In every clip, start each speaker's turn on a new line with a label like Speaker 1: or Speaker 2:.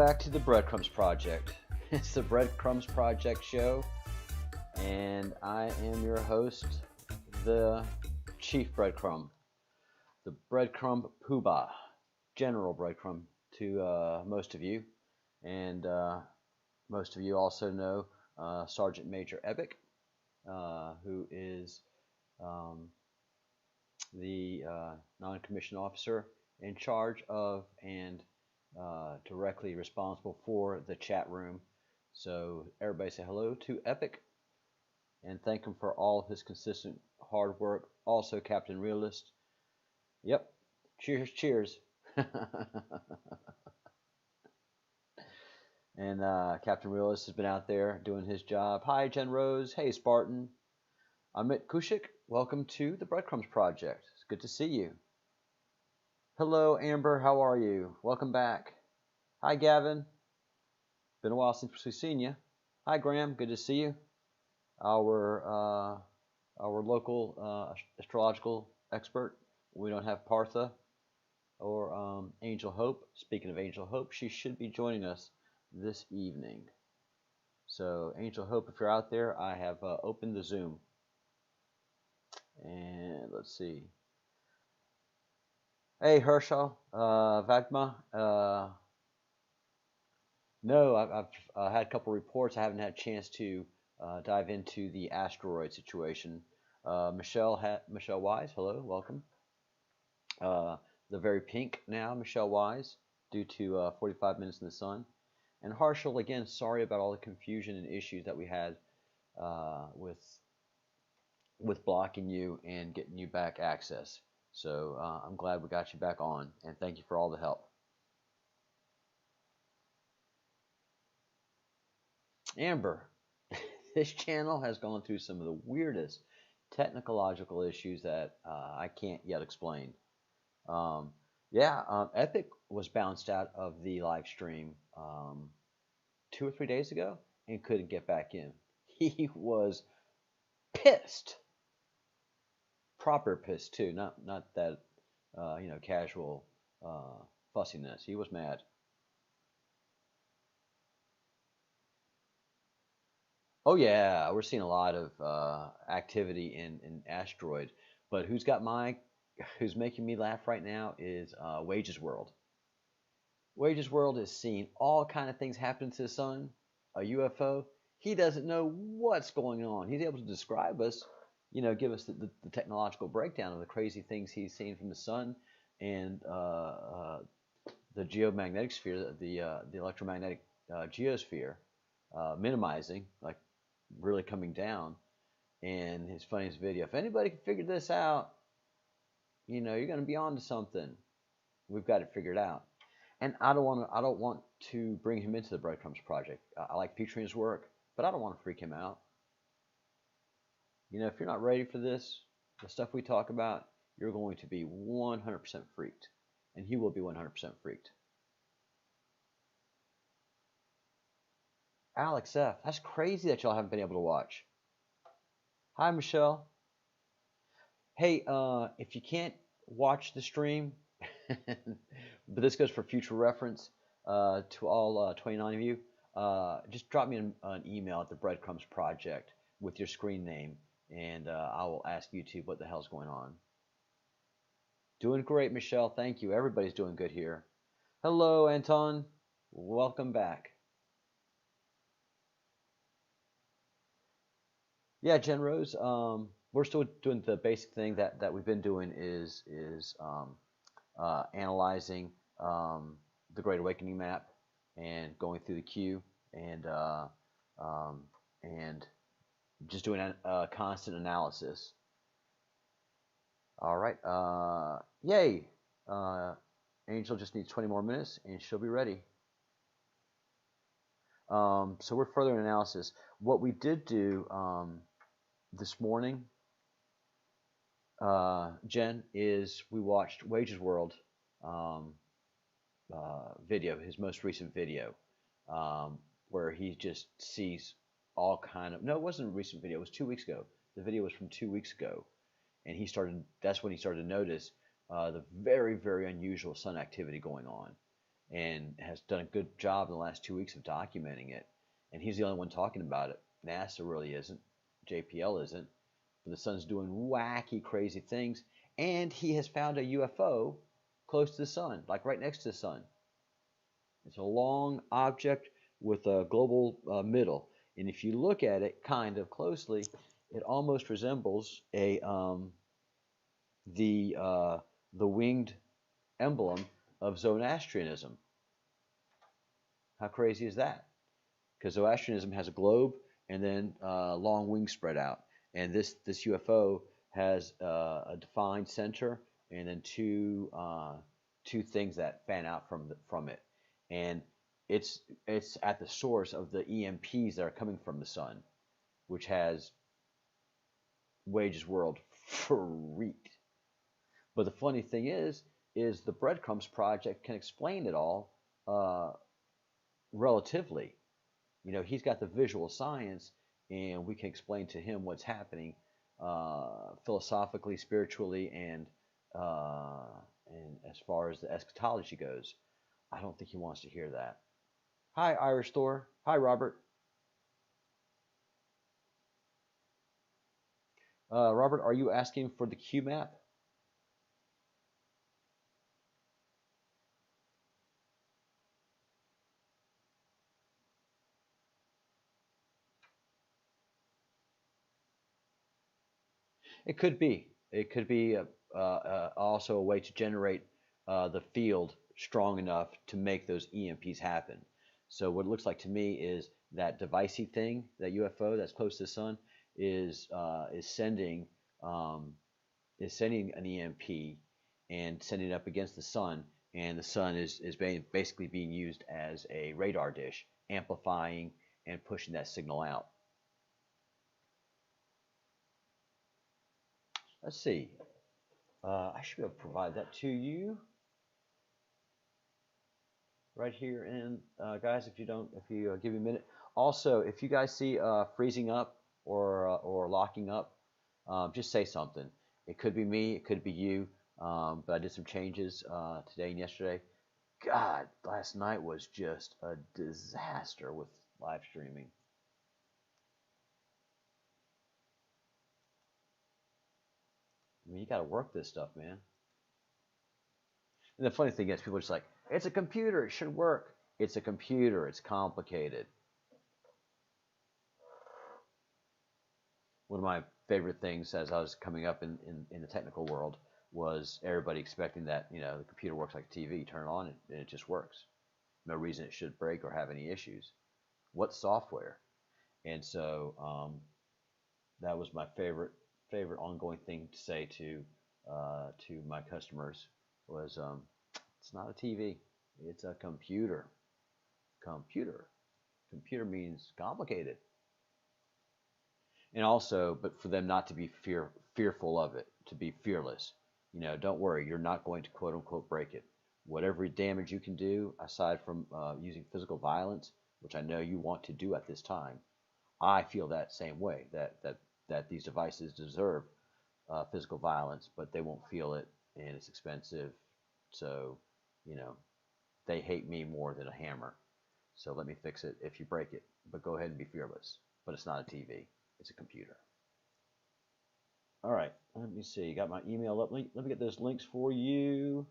Speaker 1: back to the Breadcrumbs Project. It's the Breadcrumbs Project show, and I am your host, the Chief Breadcrumb, the Breadcrumb Poobah, General Breadcrumb to most of you, and most of you also know Sergeant Major Epic, who is the non-commissioned officer in charge of and directly responsible for the chat room. So everybody say hello to Epic and thank him for all of his consistent hard work. Also Captain Realist. Yep. Cheers, cheers. And Captain Realist has been out there doing his job. Hi, Jen Rose. Hey, Spartan. Amit Kushik. Welcome to the Breadcrumbs Project. It's good to see you. Hello, Amber. How are you? Welcome back. Hi, Gavin. Been a while since we've seen you. Hi, Graham. Good to see you. Our local astrological expert. We don't have Partha or Angel Hope. Speaking of Angel Hope, she should be joining us this evening. So, Angel Hope, if you're out there, I have opened the Zoom. And let's see. Hey, Herschel, Vagma. No, I've had a couple reports. I haven't had a chance to dive into the asteroid situation. Michelle Wise, hello, welcome. The very pink now, Michelle Wise, due to 45 minutes in the sun. And Herschel, again, sorry about all the confusion and issues that we had with blocking you and getting you back access. So I'm glad we got you back on, and thank you for all the help. Amber, this channel has gone through some of the weirdest technological issues that I can't yet explain. Epic was bounced out of the live stream 2 or 3 days ago and couldn't get back in. He was pissed. Proper pissed too, not that casual fussiness. He was mad. Oh yeah, we're seeing a lot of activity in asteroid, but who's making me laugh right now is Wages World. Wages World is seeing all kind of things happen to the sun, a UFO. He doesn't know what's going on. He's able to describe us, give us the technological breakdown of the crazy things he's seeing from the sun and the geomagnetic sphere, the electromagnetic geosphere, minimizing, like really coming down. And his funniest video, if anybody can figure this out, you're going to be on to something. We've got it figured out. And I don't want to bring him into the Breadcrumbs Project. I like featuring his work, but I don't want to freak him out. If you're not ready for this, the stuff we talk about, you're going to be 100% freaked. And he will be 100% freaked. Alex F., that's crazy that y'all haven't been able to watch. Hi, Michelle. Hey, if you can't watch the stream, but this goes for future reference to all 29 of you, just drop me an email at the Breadcrumbs Project with your screen name, and I will ask YouTube what the hell's going on. Doing great, Michelle. Thank you. Everybody's doing good here. Hello, Anton. Welcome back. Yeah, Jen Rose. We're still doing the basic thing that we've been doing is analyzing the Great Awakening map and going through the queue and just doing a constant analysis. All right. Yay. Angel just needs 20 more minutes and she'll be ready. So we're further in analysis. What we did do this morning, Jen, is we watched Wages World video, his most recent video, where he just sees all kind of, no, it wasn't a recent video, it was 2 weeks ago. The video was from 2 weeks ago. And that's when he started to notice the very, very unusual sun activity going on. and has done a good job in the last 2 weeks of documenting it. And he's the only one talking about it. NASA really isn't. JPL isn't. But the sun's doing wacky, crazy things. And he has found a UFO close to the sun, like right next to the sun. It's a long object with a global middle. And if you look at it kind of closely, it almost resembles the the winged emblem of Zoroastrianism. How crazy is that? Because Zoroastrianism has a globe and then long wings spread out, and this UFO has a defined center and then two things that fan out from it, and it's at the source of the EMPs that are coming from the sun, which has Wages World freaked. But the funny thing is the Breadcrumbs Project can explain it all relatively. He's got the visual science, and we can explain to him what's happening philosophically, spiritually, and as far as the eschatology goes. I don't think he wants to hear that. Hi, Irish Thor. Hi, Robert. Robert, are you asking for the Q map? It could be. It could be also a way to generate the field strong enough to make those EMPs happen. So what it looks like to me is that devicey thing, that UFO that's close to the sun, is sending an EMP and sending it up against the sun, and the sun is basically being used as a radar dish, amplifying and pushing that signal out. Let's see. I should be able to provide that to you right here. And guys, if you give me a minute. Also, if you guys see freezing up or locking up, just say something. It could be me, it could be you. But I did some changes today and yesterday. God, last night was just a disaster with live streaming. I mean, you got to work this stuff, man. And the funny thing is, people are just like, it's a computer, it should work. It's a computer, it's complicated. One of my favorite things as I was coming up in the technical world was everybody expecting that, the computer works like a TV, turn it on and it just works. No reason it should break or have any issues. What software? And so that was my favorite ongoing thing to say to my customers was it's not a TV, it's a computer. Computer means complicated. And also, but for them not to be fearful of it, to be fearless. Don't worry, you're not going to quote unquote break it. Whatever damage you can do, aside from using physical violence, which I know you want to do at this time, I feel that same way. That these devices deserve physical violence, but they won't feel it, and it's expensive. So, they hate me more than a hammer. So let me fix it if you break it. But go ahead and be fearless. But it's not a TV. It's a computer. All right. Let me see. Got my email up. Let me get those links for you.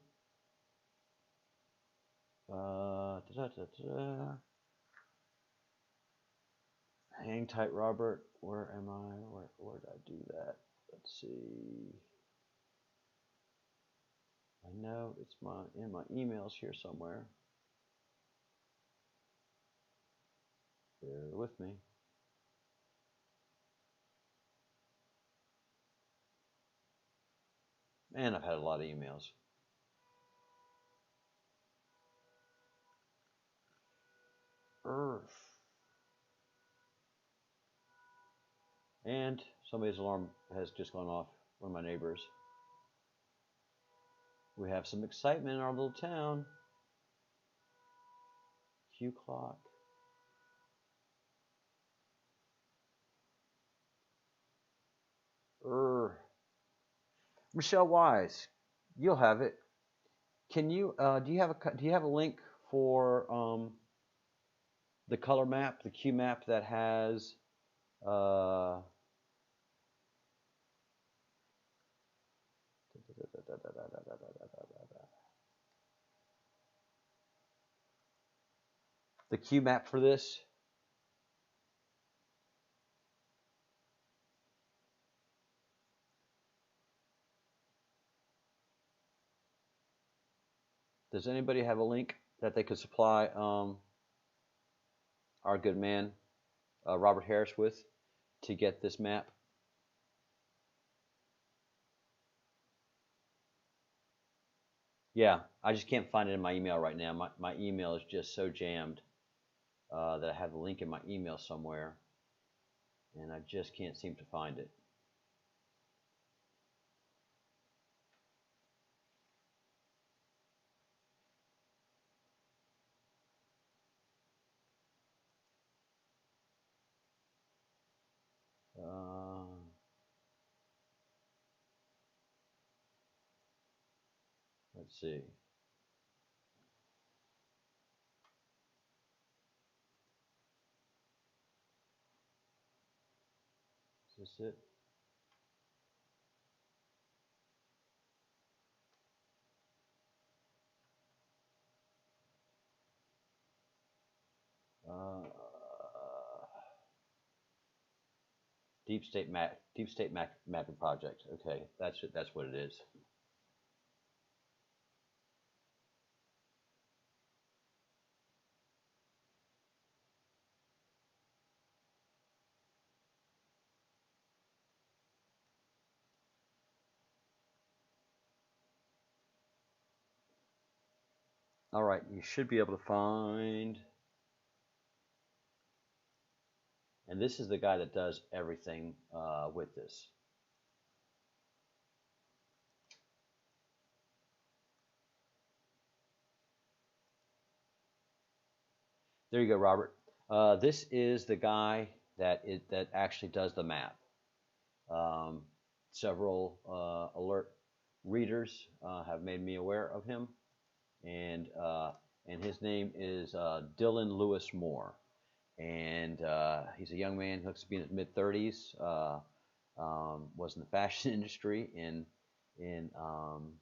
Speaker 1: Hang tight, Robert. Where am I? Where did I do that? Let's see. I know it's in my emails here somewhere. Bear with me. Man, I've had a lot of emails. Earth. And somebody's alarm has just gone off. One of my neighbors. We have some excitement in our little town. Q clock. Michelle Wise, you'll have it. Can you do you have a link for the color map, the Q map that has uh, the Q map for this. Does anybody have a link that they could supply our good man Robert Harris with to get this map? Yeah, I just can't find it in my email right now. My email is just so jammed that I have the link in my email somewhere, and I just can't seem to find it. Uh, let's see. Is this it? Uh, Deep State Mapping Project. Okay, that's it. That's what it is. All right, you should be able to find. And this is the guy that does everything with this. There you go, Robert. This is the guy that actually does the map. Um, Several alert readers have made me aware of him, and his name is Dylan Lewis Moore, and he's a young man who looks to be in his mid-30s. Was in the fashion industry in um,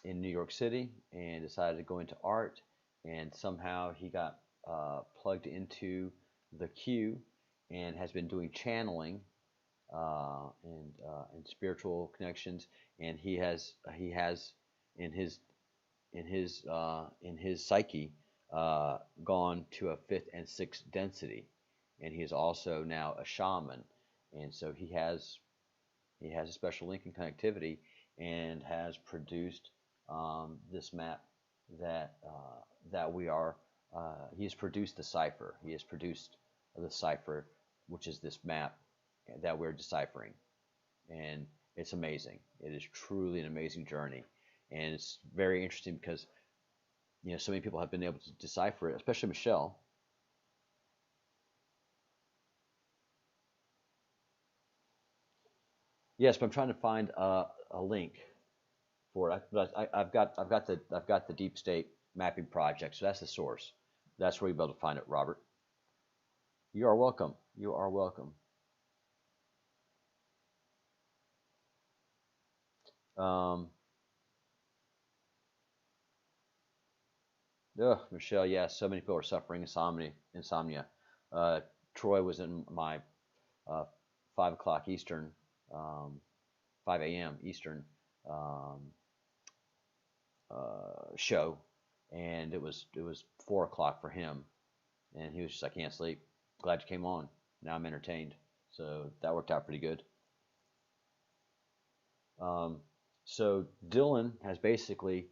Speaker 1: in New York City, and decided to go into art, and somehow he got plugged into the Q, and has been doing channeling and spiritual connections, and he has in his psyche gone to a fifth and sixth density, and he is also now a shaman, and so he has a special link in connectivity, and has produced this map that we are. He has produced the cipher. He has produced the cipher, which is this map that we're deciphering, and it's amazing. It is truly an amazing journey, and it's very interesting because so many people have been able to decipher it, especially Michelle. Yes, but I'm trying to find a link for it. But I've got the Deep State Mapping Project, so that's the source. That's where you'll be able to find it, Robert. You are welcome. You are welcome. Um, Michelle, yeah, so many people are suffering insomnia. Insomnia. Uh, Troy was in my uh, 5 o'clock Eastern, um, 5 a.m. Eastern um, show, and it was 4 o'clock for him, and he was just, I can't sleep. Glad you came on. Now I'm entertained, so that worked out pretty good. Um, so Dylan has basically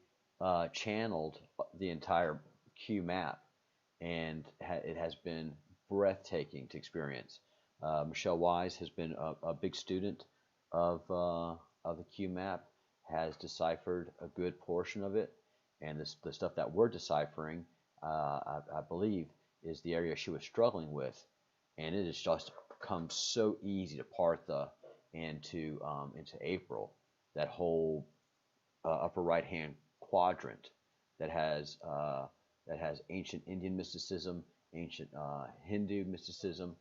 Speaker 1: channeled the entire Q map, and it has been breathtaking to experience. Michelle Wise has been a big student of the Q map, has deciphered a good portion of it, and the stuff that we're deciphering, I believe, is the area she was struggling with, and it has just come so easy to part the into April, that whole upper right hand quadrant that has that has ancient Indian mysticism, ancient Hindu mysticism,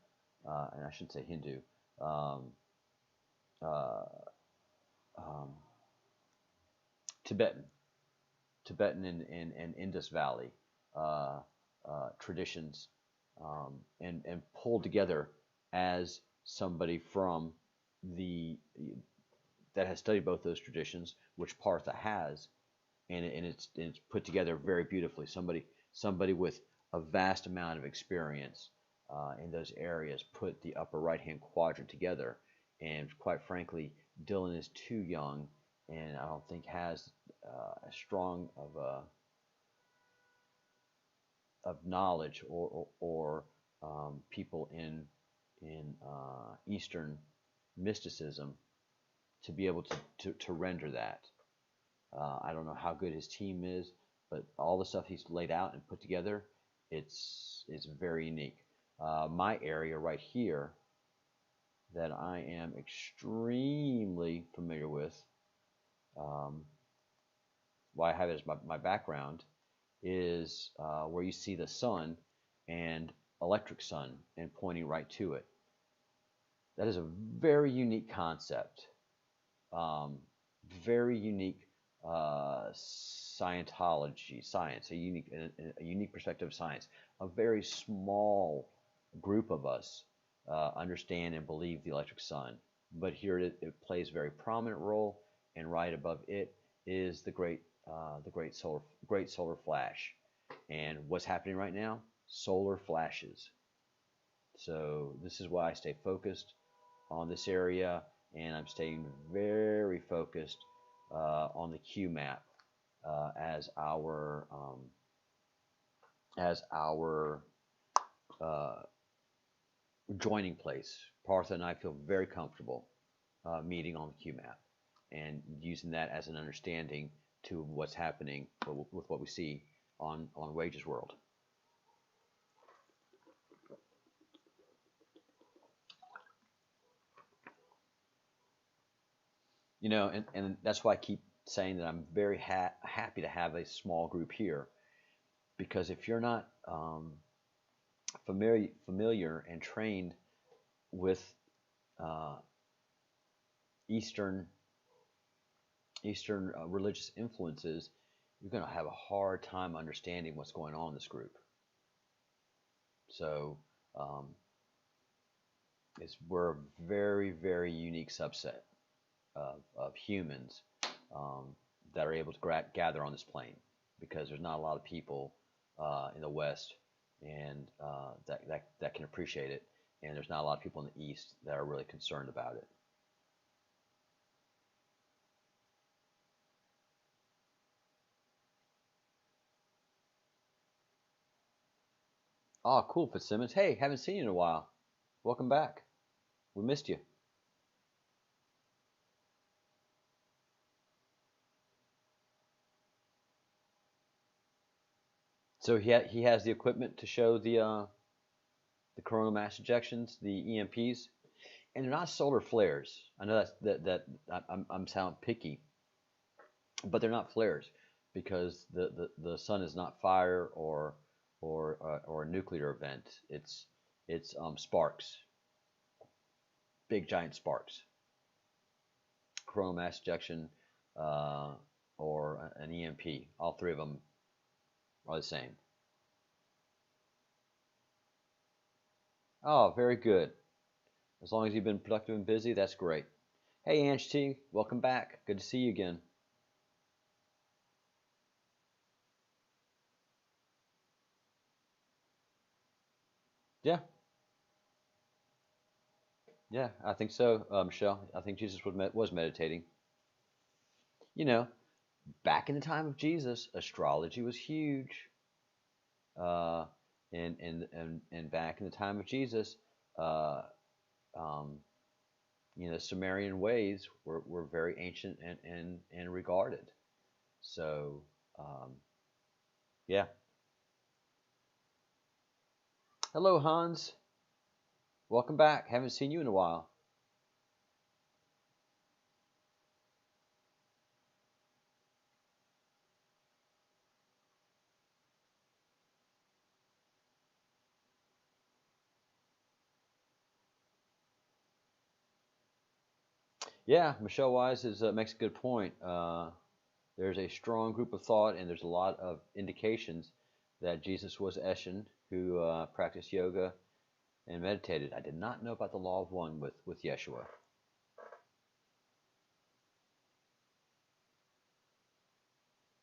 Speaker 1: and I shouldn't say Hindu, um, uh, um, Tibetan, Tibetan and Indus Valley uh, traditions, and pulled together as somebody from the that has studied both those traditions, which Partha has, and it's put together very beautifully. Somebody with a vast amount of experience in those areas put the upper right hand quadrant together, and quite frankly, Dylan is too young, and I don't think has as strong of knowledge or people in Eastern mysticism to be able to render that. I don't know how good his team is, but all the stuff he's laid out and put together, it's very unique. My area right here that I am extremely familiar with, um, why I have it as my background, is where you see the sun and electric sun and pointing right to it. That is a very unique concept, um, very unique science, a unique perspective of science. A very small group of us understand and believe the electric sun, but here it plays a very prominent role, and right above it is the great solar flash. And what's happening right now? Solar flashes. So this is why I stay focused on this area, and I'm staying very focused on the Q map as our uh, joining place. Partha and I feel very comfortable meeting on the Q map and using that as an understanding to what's happening with what we see on Wages World. And that's why I keep saying that I'm very happy to have a small group here, because if you're not familiar and trained with uh, Eastern religious influences, you're going to have a hard time understanding what's going on in this group. So we're a very, very unique subset of humans that are able to gather on this plane, because there's not a lot of people in the West and that can appreciate it, and there's not a lot of people in the East that are really concerned about it. Oh, cool, Fitzsimmons. Hey, haven't seen you in a while. Welcome back. We missed you. So he has the equipment to show the coronal mass ejections, the EMPs, and they're not solar flares. I know I'm sound picky, but they're not flares, because the sun is not fire or a nuclear event. It's sparks, big giant sparks. Coronal mass ejection uh, or an EMP. All three of them are the same. Oh, very good. As long as you've been productive and busy, that's great. Hey, Ange T, welcome back. Good to see you again. Yeah, yeah, I think so, Michelle. I think Jesus was meditating. You know, back in the time of Jesus, astrology was huge. Uh, and back in the time of Jesus, uh, um, Sumerian ways were very ancient and regarded. So, yeah. Hello, Hans. Welcome back. Haven't seen you in a while. Yeah, Michelle Wise makes a good point. There's a strong group of thought, and there's a lot of indications that Jesus was Eshin, who practiced yoga and meditated. I did not know about the law of one with Yeshua.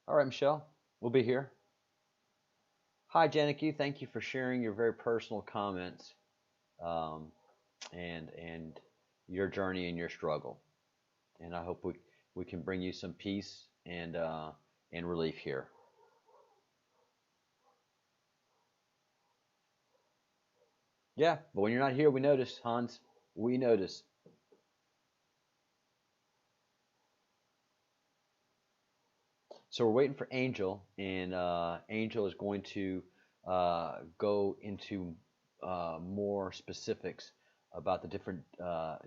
Speaker 1: All right, Michelle, we'll be here. Hi, Janicky. Thank you for sharing your very personal comments um, and your journey and your struggle. And I hope we can bring you some peace and relief here. Yeah, but when you're not here, we notice, Hans. We notice. So we're waiting for Angel, and Angel is going to go into more specifics about the different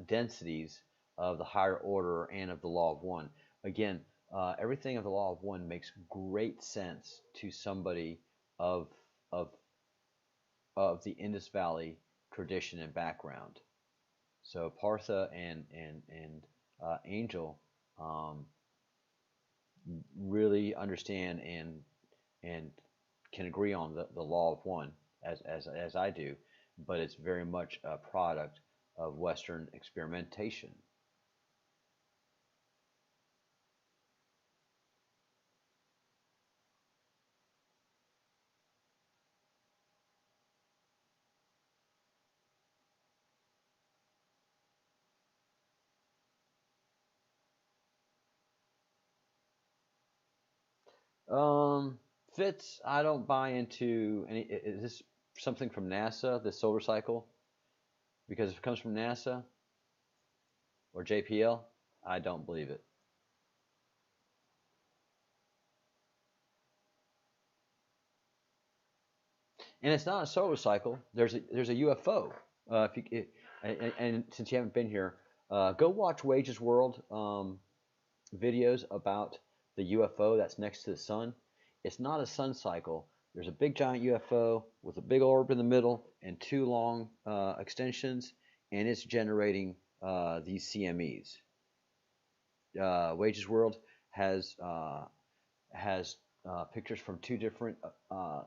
Speaker 1: densities of the higher order and of the law of one. Again, everything of the law of one makes great sense to somebody of of of the Indus Valley tradition and background. So Partha and Angel um, really understand and can agree on the law of one as I do, but it's very much a product of Western experimentation. Um, Fitz, I don't buy into any. Is this something from NASA, the solar cycle? Because if it comes from NASA or JPL, I don't believe it. And it's not a solar cycle. There's a UFO. If you and since you haven't been here, go watch Wages World videos about the UFO that's next to the sun. It's not a sun cycle. There's a big giant UFO with a big orb in the middle and two long extensions, and it's generating these CMEs. Wages World has has pictures from two different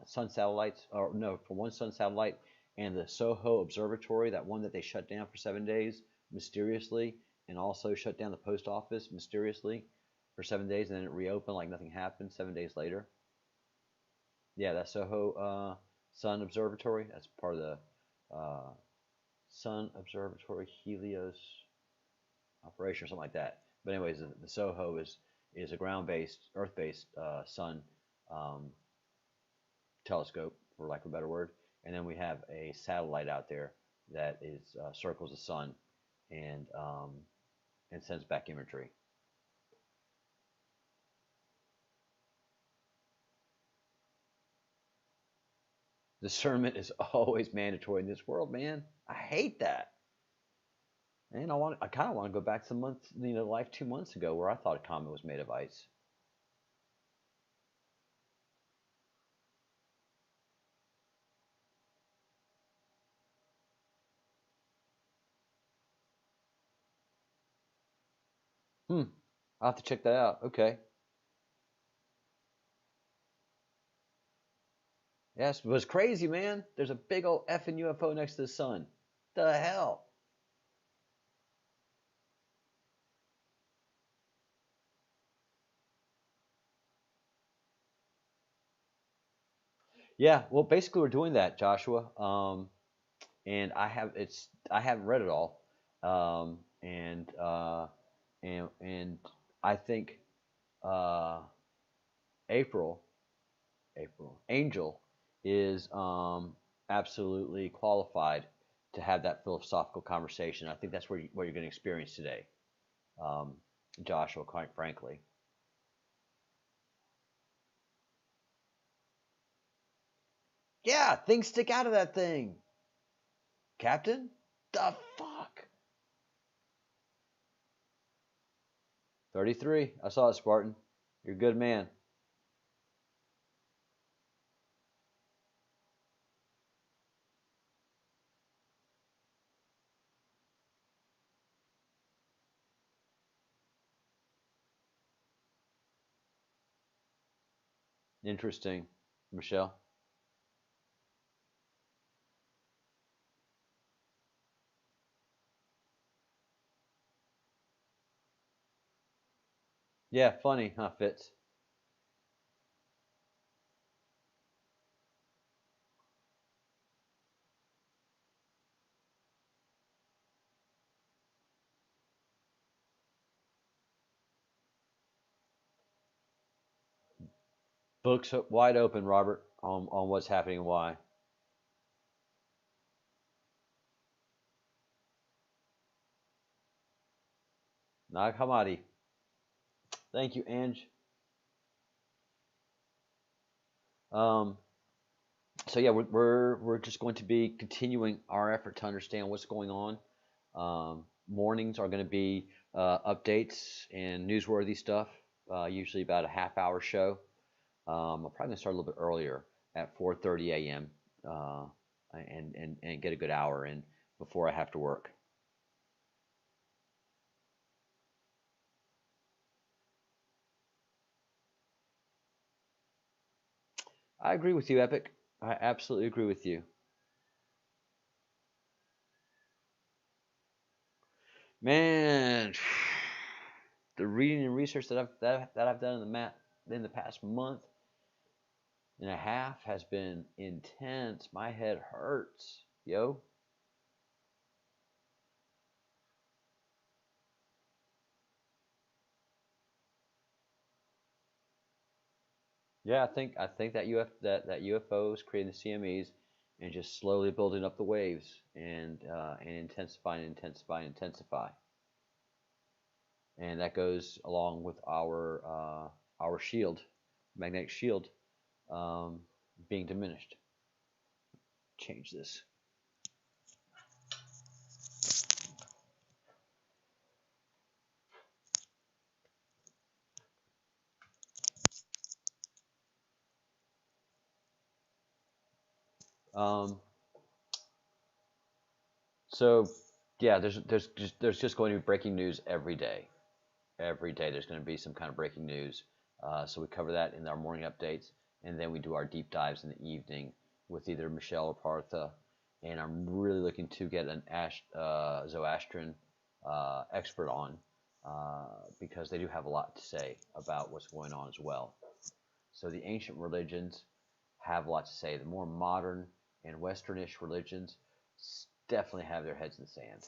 Speaker 1: sun satellites, or no, from one sun satellite and the Soho Observatory, that one that they shut down for 7 days mysteriously, and also shut down the post office mysteriously for 7 days, and then it reopened like nothing happened 7 days later. Yeah, that Soho Sun Observatory. That's part of the uh, Sun Observatory Helios operation or something like that. But anyways, the Soho is a ground-based, Earth-based sun um, telescope, for lack of a better word. And then we have a satellite out there that is circles the sun and um, and sends back imagery. Discernment is always mandatory in this world, man. I hate that. And I kind of want to go back to the month, life 2 months ago, where I thought a comet was made of ice. Hmm. I'll have to check that out. Okay. Yes, it was crazy, man. There's a big old effing UFO next to the sun. The hell? Yeah. Well, basically, we're doing that, Joshua. And I haven't read it all. And I think uh, April Angel is absolutely qualified to have that philosophical conversation. I think that's what you're going to experience today, um, Joshua. Quite frankly, yeah, things stick out of that thing, Captain. The fuck. 33. I saw it, Spartan. You're a good man. Interesting, Michelle. Yeah, funny, huh, Fitz? Books wide open, Robert, on what's happening and why. Nag Hammadi. Thank you, Ange. Um, so yeah, we're just going to be continuing our effort to understand what's going on. Mornings are going to be updates and newsworthy stuff. Usually about a half hour show. I'm probably gonna start a little bit earlier at 4:30 a.m. Uh, and get a good hour in before I have to work. I agree with you, Epic. I absolutely agree with you. Man, the reading and research that I've done in the past month and a half has been intense. My head hurts, yo. Yeah, I think that that UFOs creating the CMEs and just slowly building up the waves and intensify and intensify and intensify, and that goes along with our shield, magnetic shield, um, being diminished. Change this. Um, so yeah, there's just going to be breaking news every day. Every day there's going to be some kind of breaking news. So we cover that in our morning updates, and then we do our deep dives in the evening with either Michelle or Partha. And I'm really looking to get an Zoroastrian expert on because they do have a lot to say about what's going on as well. So the ancient religions have a lot to say. The more modern and Westernish religions definitely have their heads in the sand.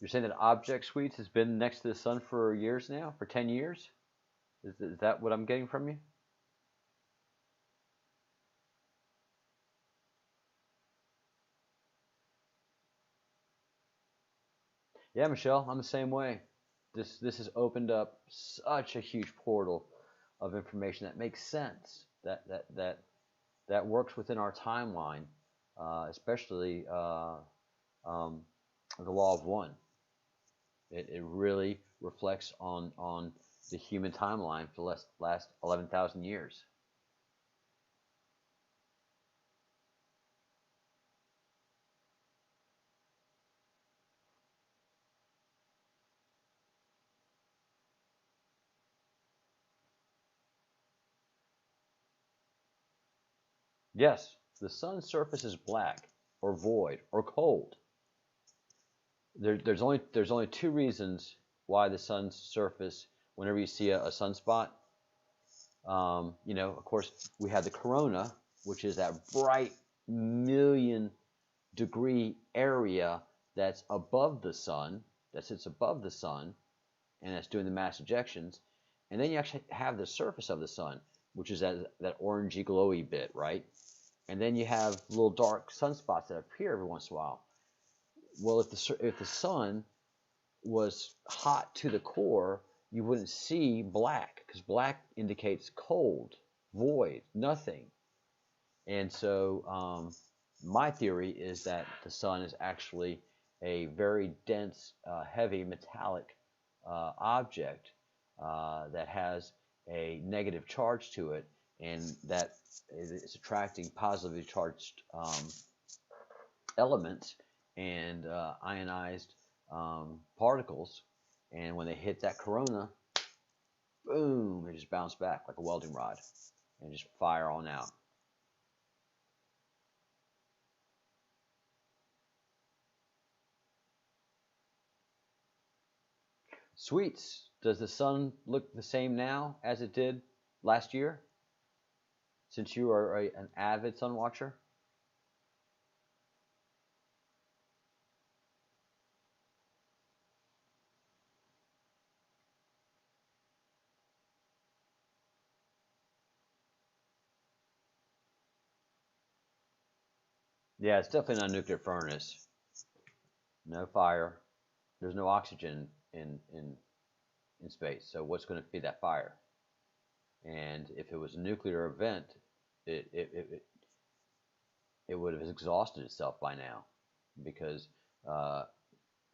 Speaker 1: You're saying that Object Suites has been next to the sun for years now, for 10 years? Is that what I'm getting from you? Yeah, Michelle, I'm the same way. This has opened up such a huge portal of information that makes sense, that works within our timeline, especially um, the law of one. It really reflects on the human timeline for the last 11,000 years. Yes, the sun's surface is black or void or cold. There's only two reasons why the sun's surface, whenever you see a sunspot, of course, we have the corona, which is that bright million degree area that's above the sun, that sits above the sun, and that's doing the mass ejections. And then you actually have the surface of the sun, which is that orangey glowy bit, right? And then you have little dark sunspots that appear every once in a while. Well, if the sun was hot to the core, you wouldn't see black because black indicates cold, void, nothing. And so, my theory is that the sun is actually a very dense, heavy metallic object that has a negative charge to it, and that is attracting positively charged elements and ionized particles. And when they hit that corona, boom, they just bounce back like a welding rod and just fire on out. Sweets, does the sun look the same now as it did last year? Since you are an avid sun watcher? Yeah, it's definitely not a nuclear furnace. No fire. There's no oxygen in space. So what's going to feed that fire? And if it was a nuclear event, it it, it, it would have exhausted itself by now, because uh,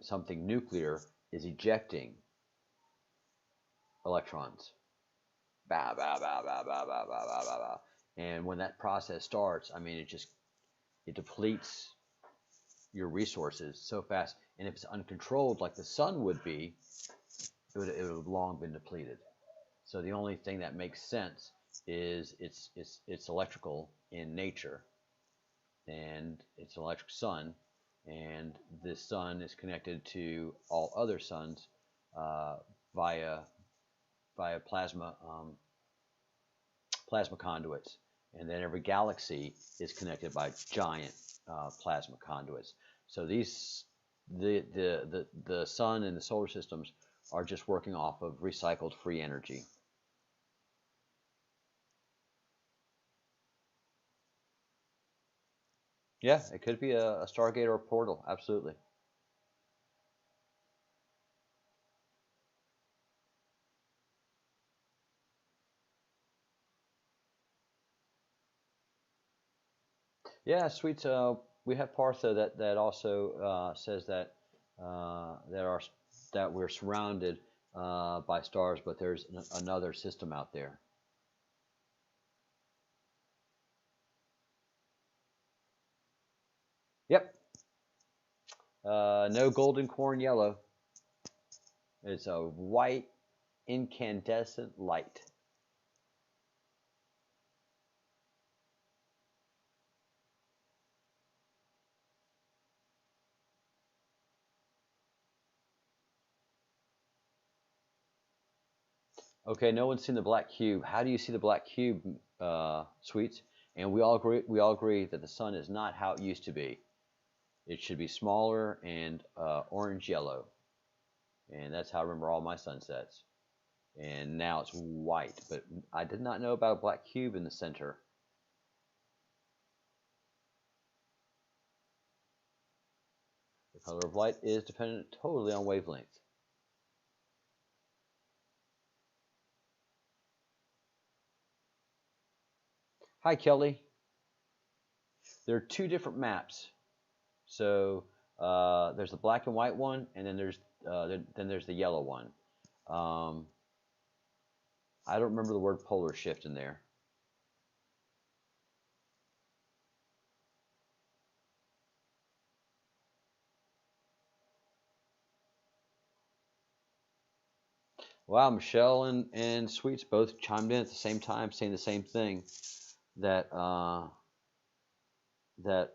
Speaker 1: something nuclear is ejecting electrons. Bah, bah, bah, bah, bah, bah, bah, bah, bah, bah. And when that process starts, I mean, it depletes your resources so fast. And if it's uncontrolled, like the sun would be, it would have long been depleted. So the only thing that makes sense is it's electrical in nature, and it's an electric sun, and this sun is connected to all other suns uh, via plasma conduits, and then every galaxy is connected by giant plasma conduits. So the sun and the solar systems are just working off of recycled free energy. Yeah, it could be a Stargate or a portal. Absolutely. Yeah, sweet. We have Partha that also says that our that we're surrounded by stars, but there's another system out there. Yep. No golden corn yellow. It's a white incandescent light. Okay, no one's seen the black cube. How do you see the black cube, Sweets? And we all agree. We all agree that the sun is not how it used to be. It should be smaller and orange yellow, and that's how I remember all my sunsets. And now it's white, but I did not know about a black cube in the center. The color of light is dependent totally on wavelength. Hi, Kelly. There are two different maps. So there's the black and white one, and then there's the yellow one. Um, I don't remember the word polar shift in there. Wow, Michelle and Sweets both chimed in at the same time, saying the same thing. That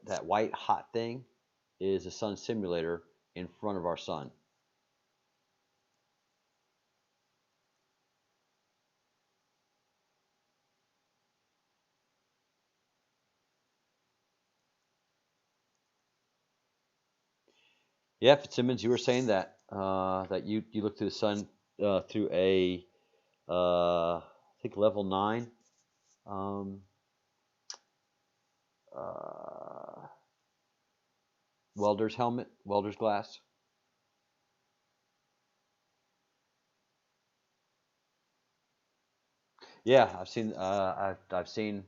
Speaker 1: that white hot thing is a sun simulator in front of our sun. Yeah, Fitzsimmons, you were saying that you look through the sun through a I think level 9 um, uh, welder's helmet, welder's glass. Yeah, I've seen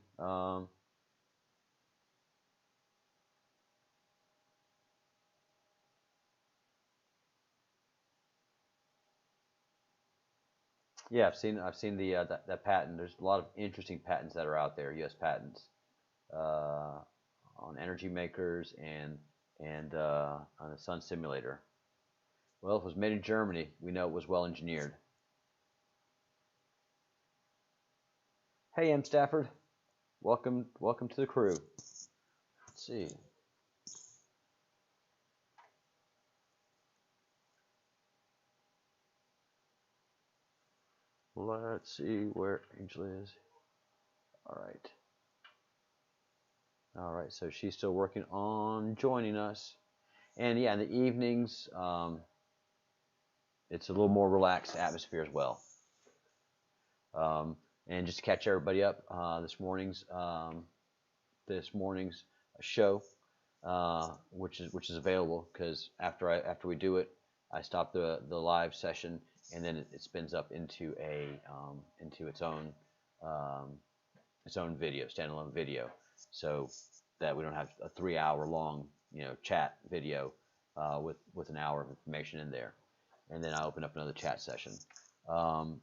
Speaker 1: Yeah, I've seen the that patent. There's a lot of interesting patents that are out there, U.S. patents, uh, on energy makers and on the sun simulator. Well, if it was made in Germany, we know it was well engineered. Hey, M. Stafford, welcome to the crew. Let's see. Let's see where Angel is. All right. All right. So she's still working on joining us. And yeah, in the evenings, it's a little more relaxed atmosphere as well. Um, and just to catch everybody up, this morning's show, which is available because after we do it, I stop the live session and then it spins up into um, its own video, standalone video, so that we don't have a 3 hour long chat video with an hour of information in there, and then I open up another chat session. Um,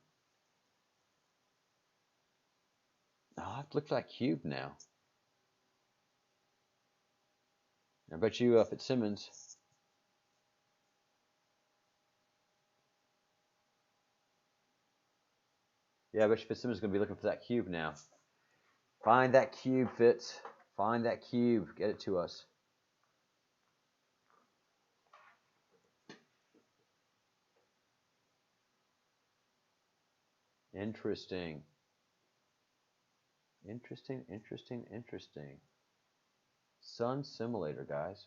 Speaker 1: oh, I have to look for that cube now. I bet you Fitzsimmons. Yeah, I bet you Fitzsimmons is gonna be looking for that cube now. Find that cube, Fitz. Find that cube. Get it to us. Interesting. Interesting, interesting, interesting. Sun simulator, guys.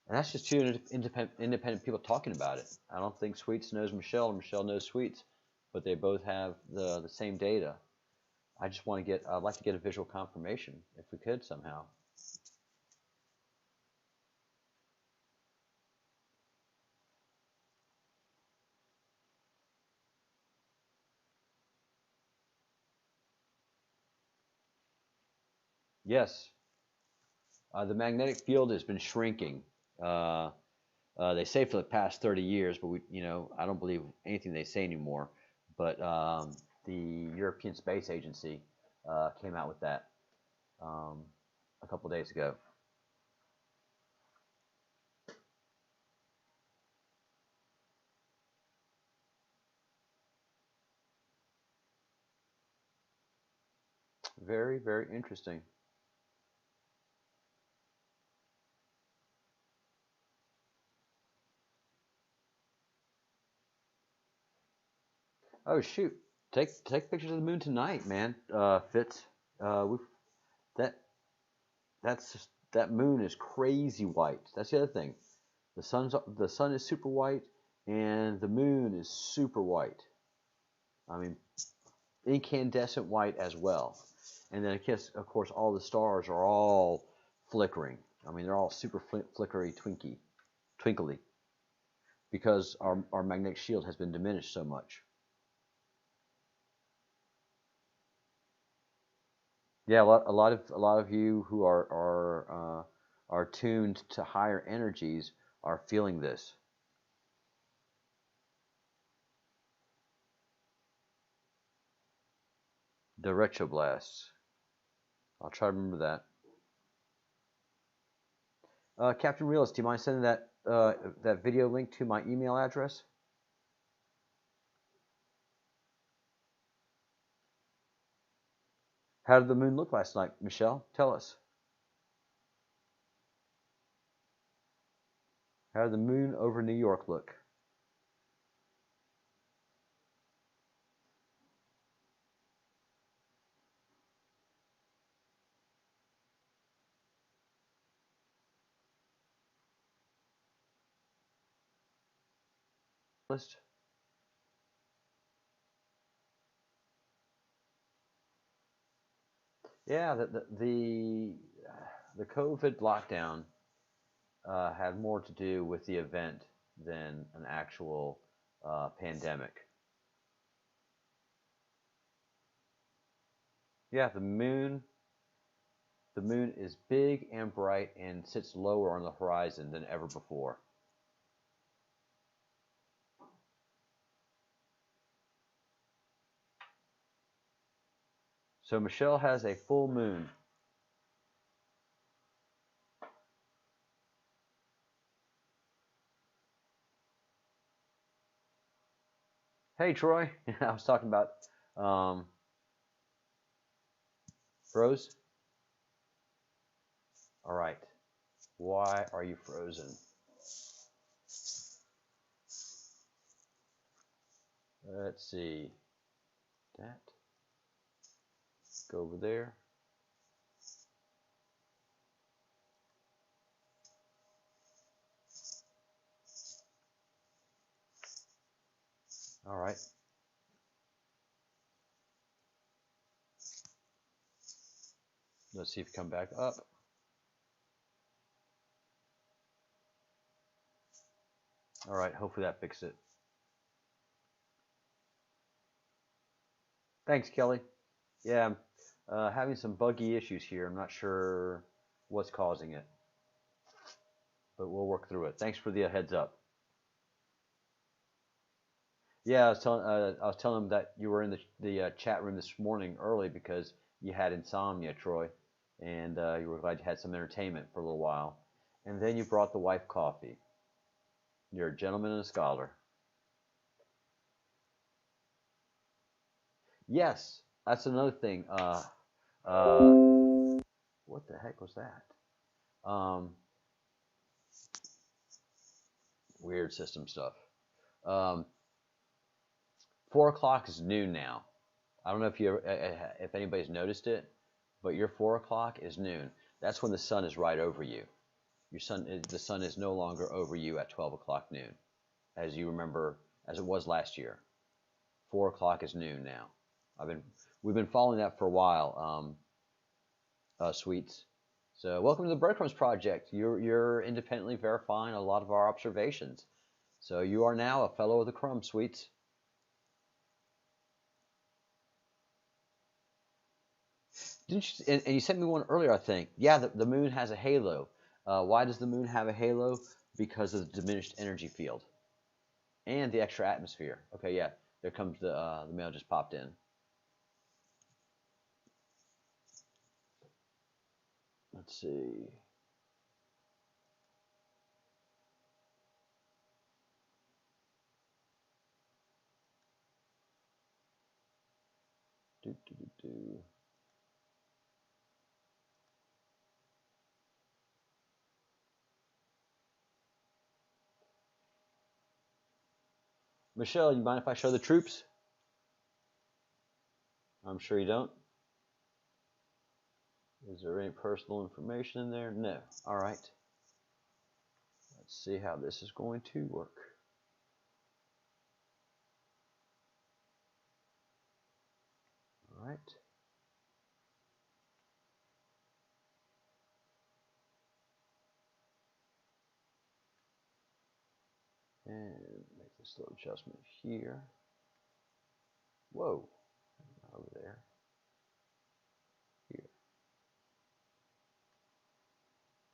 Speaker 1: And that's just two independent people talking about it. I don't think Sweets knows Michelle, or Michelle knows Sweets, but they both have the same data. I'd like to get a visual confirmation if we could somehow. Yes, the magnetic field has been shrinking. Uh, they say for the past 30 years, but I don't believe anything they say anymore. But the European Space Agency came out with that um, a couple days ago. Very, very interesting. Oh shoot! Take pictures of the moon tonight, man. Fitz. We that that's just, that moon is crazy white. That's the other thing. The sun is super white, and the moon is super white. I mean, incandescent white as well. And then of course, all the stars are all flickering. I mean, they're all super flickery, twinkly, because our magnetic shield has been diminished so much. Yeah, a lot of you who are tuned to higher energies are feeling this. The retroblasts. I'll try to remember that. Captain Realist, do you mind sending that video link to my email address? How did the moon look last night, Michelle? Tell us. How did the moon over New York look? List. Yeah, the COVID lockdown had more to do with the event than an actual pandemic. Yeah, the moon is big and bright and sits lower on the horizon than ever before. So Michelle has a full moon. Hey Troy, I was talking about um, froze. All right. Why are you frozen? Let's see. That. Go over there. All right. Let's see if you come back up. All right. Hopefully that fixes it. Thanks, Kelly. Yeah, I'm having some buggy issues here. I'm not sure what's causing it, but we'll work through it. Thanks for the heads up. Yeah, I was telling him that you were in the chat room this morning early because you had insomnia, Troy, and you were glad you had some entertainment for a little while, and then you brought the wife coffee. You're a gentleman and a scholar. Yes, that's another thing. Uh, what the heck was that? Weird system stuff. Um, 4 o'clock is noon now. I don't know if anybody's noticed it, but your 4 o'clock is noon. That's when the sun is right over you. The sun is no longer over you at 12 o'clock noon, as you remember, as it was last year. 4 o'clock is noon now. We've been following that for a while, Sweets. So welcome to the Breadcrumbs Project. You're independently verifying a lot of our observations. So you are now a fellow of the Crumb, Sweets. Didn't you, and you sent me one earlier, I think. Yeah, the moon has a halo. Why does the moon have a halo? Because of the diminished energy field and the extra atmosphere. Okay, yeah, there comes the mail just popped in. Let's see. Do, do, do, do. Michelle, you mind if I show the troops? I'm sure you don't. Is there any personal information in there? No. All right. Let's see how this is going to work. All right. And make this little adjustment here. Whoa. Over there. Here.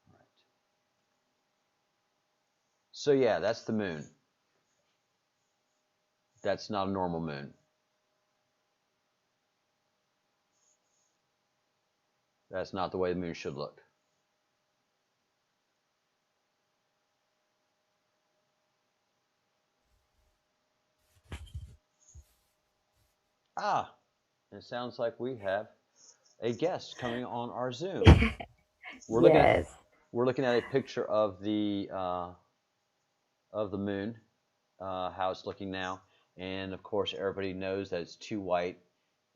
Speaker 1: All right. So yeah, that's the moon. That's not a normal moon. That's not the way the moon should look. Ah, it sounds like we have a guest coming on our Zoom. We're looking at
Speaker 2: Yes.
Speaker 1: we're looking at a picture of the moon, how it's looking now, and of course everybody knows that it's too white,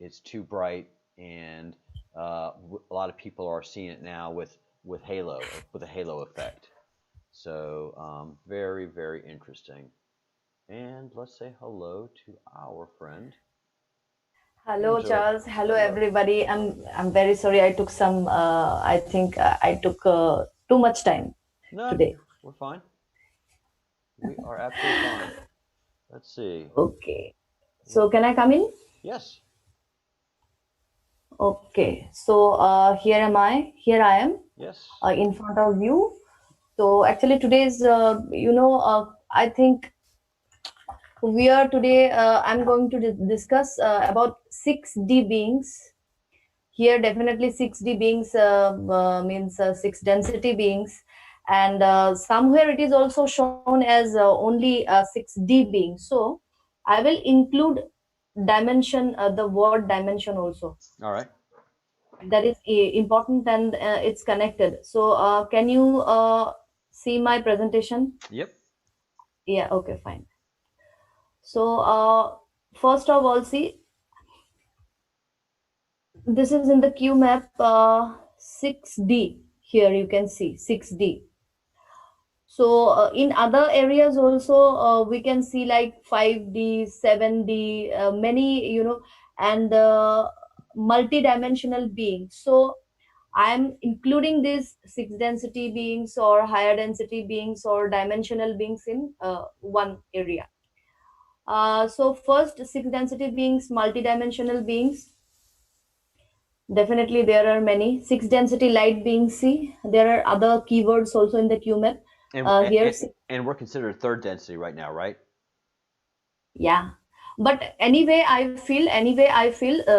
Speaker 1: it's too bright, and a lot of people are seeing it now with halo, with a halo effect. So very very interesting. And let's say hello to our friend
Speaker 2: Hello,
Speaker 1: Angel.
Speaker 2: Charles. Hello,
Speaker 1: Hello.
Speaker 2: everybody. I'm very sorry. I took some. I think I took too much time
Speaker 1: No,
Speaker 2: today.
Speaker 1: we're fine. We are absolutely fine. Let's see.
Speaker 2: Okay.
Speaker 1: What?
Speaker 2: So can I come in?
Speaker 1: Yes.
Speaker 2: Okay. So here am I. Here I am
Speaker 1: Yes.
Speaker 2: in front of you. So actually today's, I think we are today. I'm going to discuss about 6D beings here definitely 6D beings means six density beings, and somewhere it is also shown as only 6D being. So I will include dimension, the word dimension also.
Speaker 1: All right.
Speaker 2: That is important, and it's connected. So can you see my presentation?
Speaker 1: Yep.
Speaker 2: Yeah, okay, fine. So first of all, see, this is in the Q map 6D. Here you can see 6D. So in other areas also we can see like 5D, 7D, many, and multi-dimensional beings. So I'm including these six density beings or higher density beings or dimensional beings in one area. So first, six density beings, multi-dimensional beings. Definitely, there are many. Six density light beings. See, there are other keywords also in the QMAP.
Speaker 1: And
Speaker 2: Here,
Speaker 1: and we're considered third density right now, right?
Speaker 2: yeah. But anyway, I feel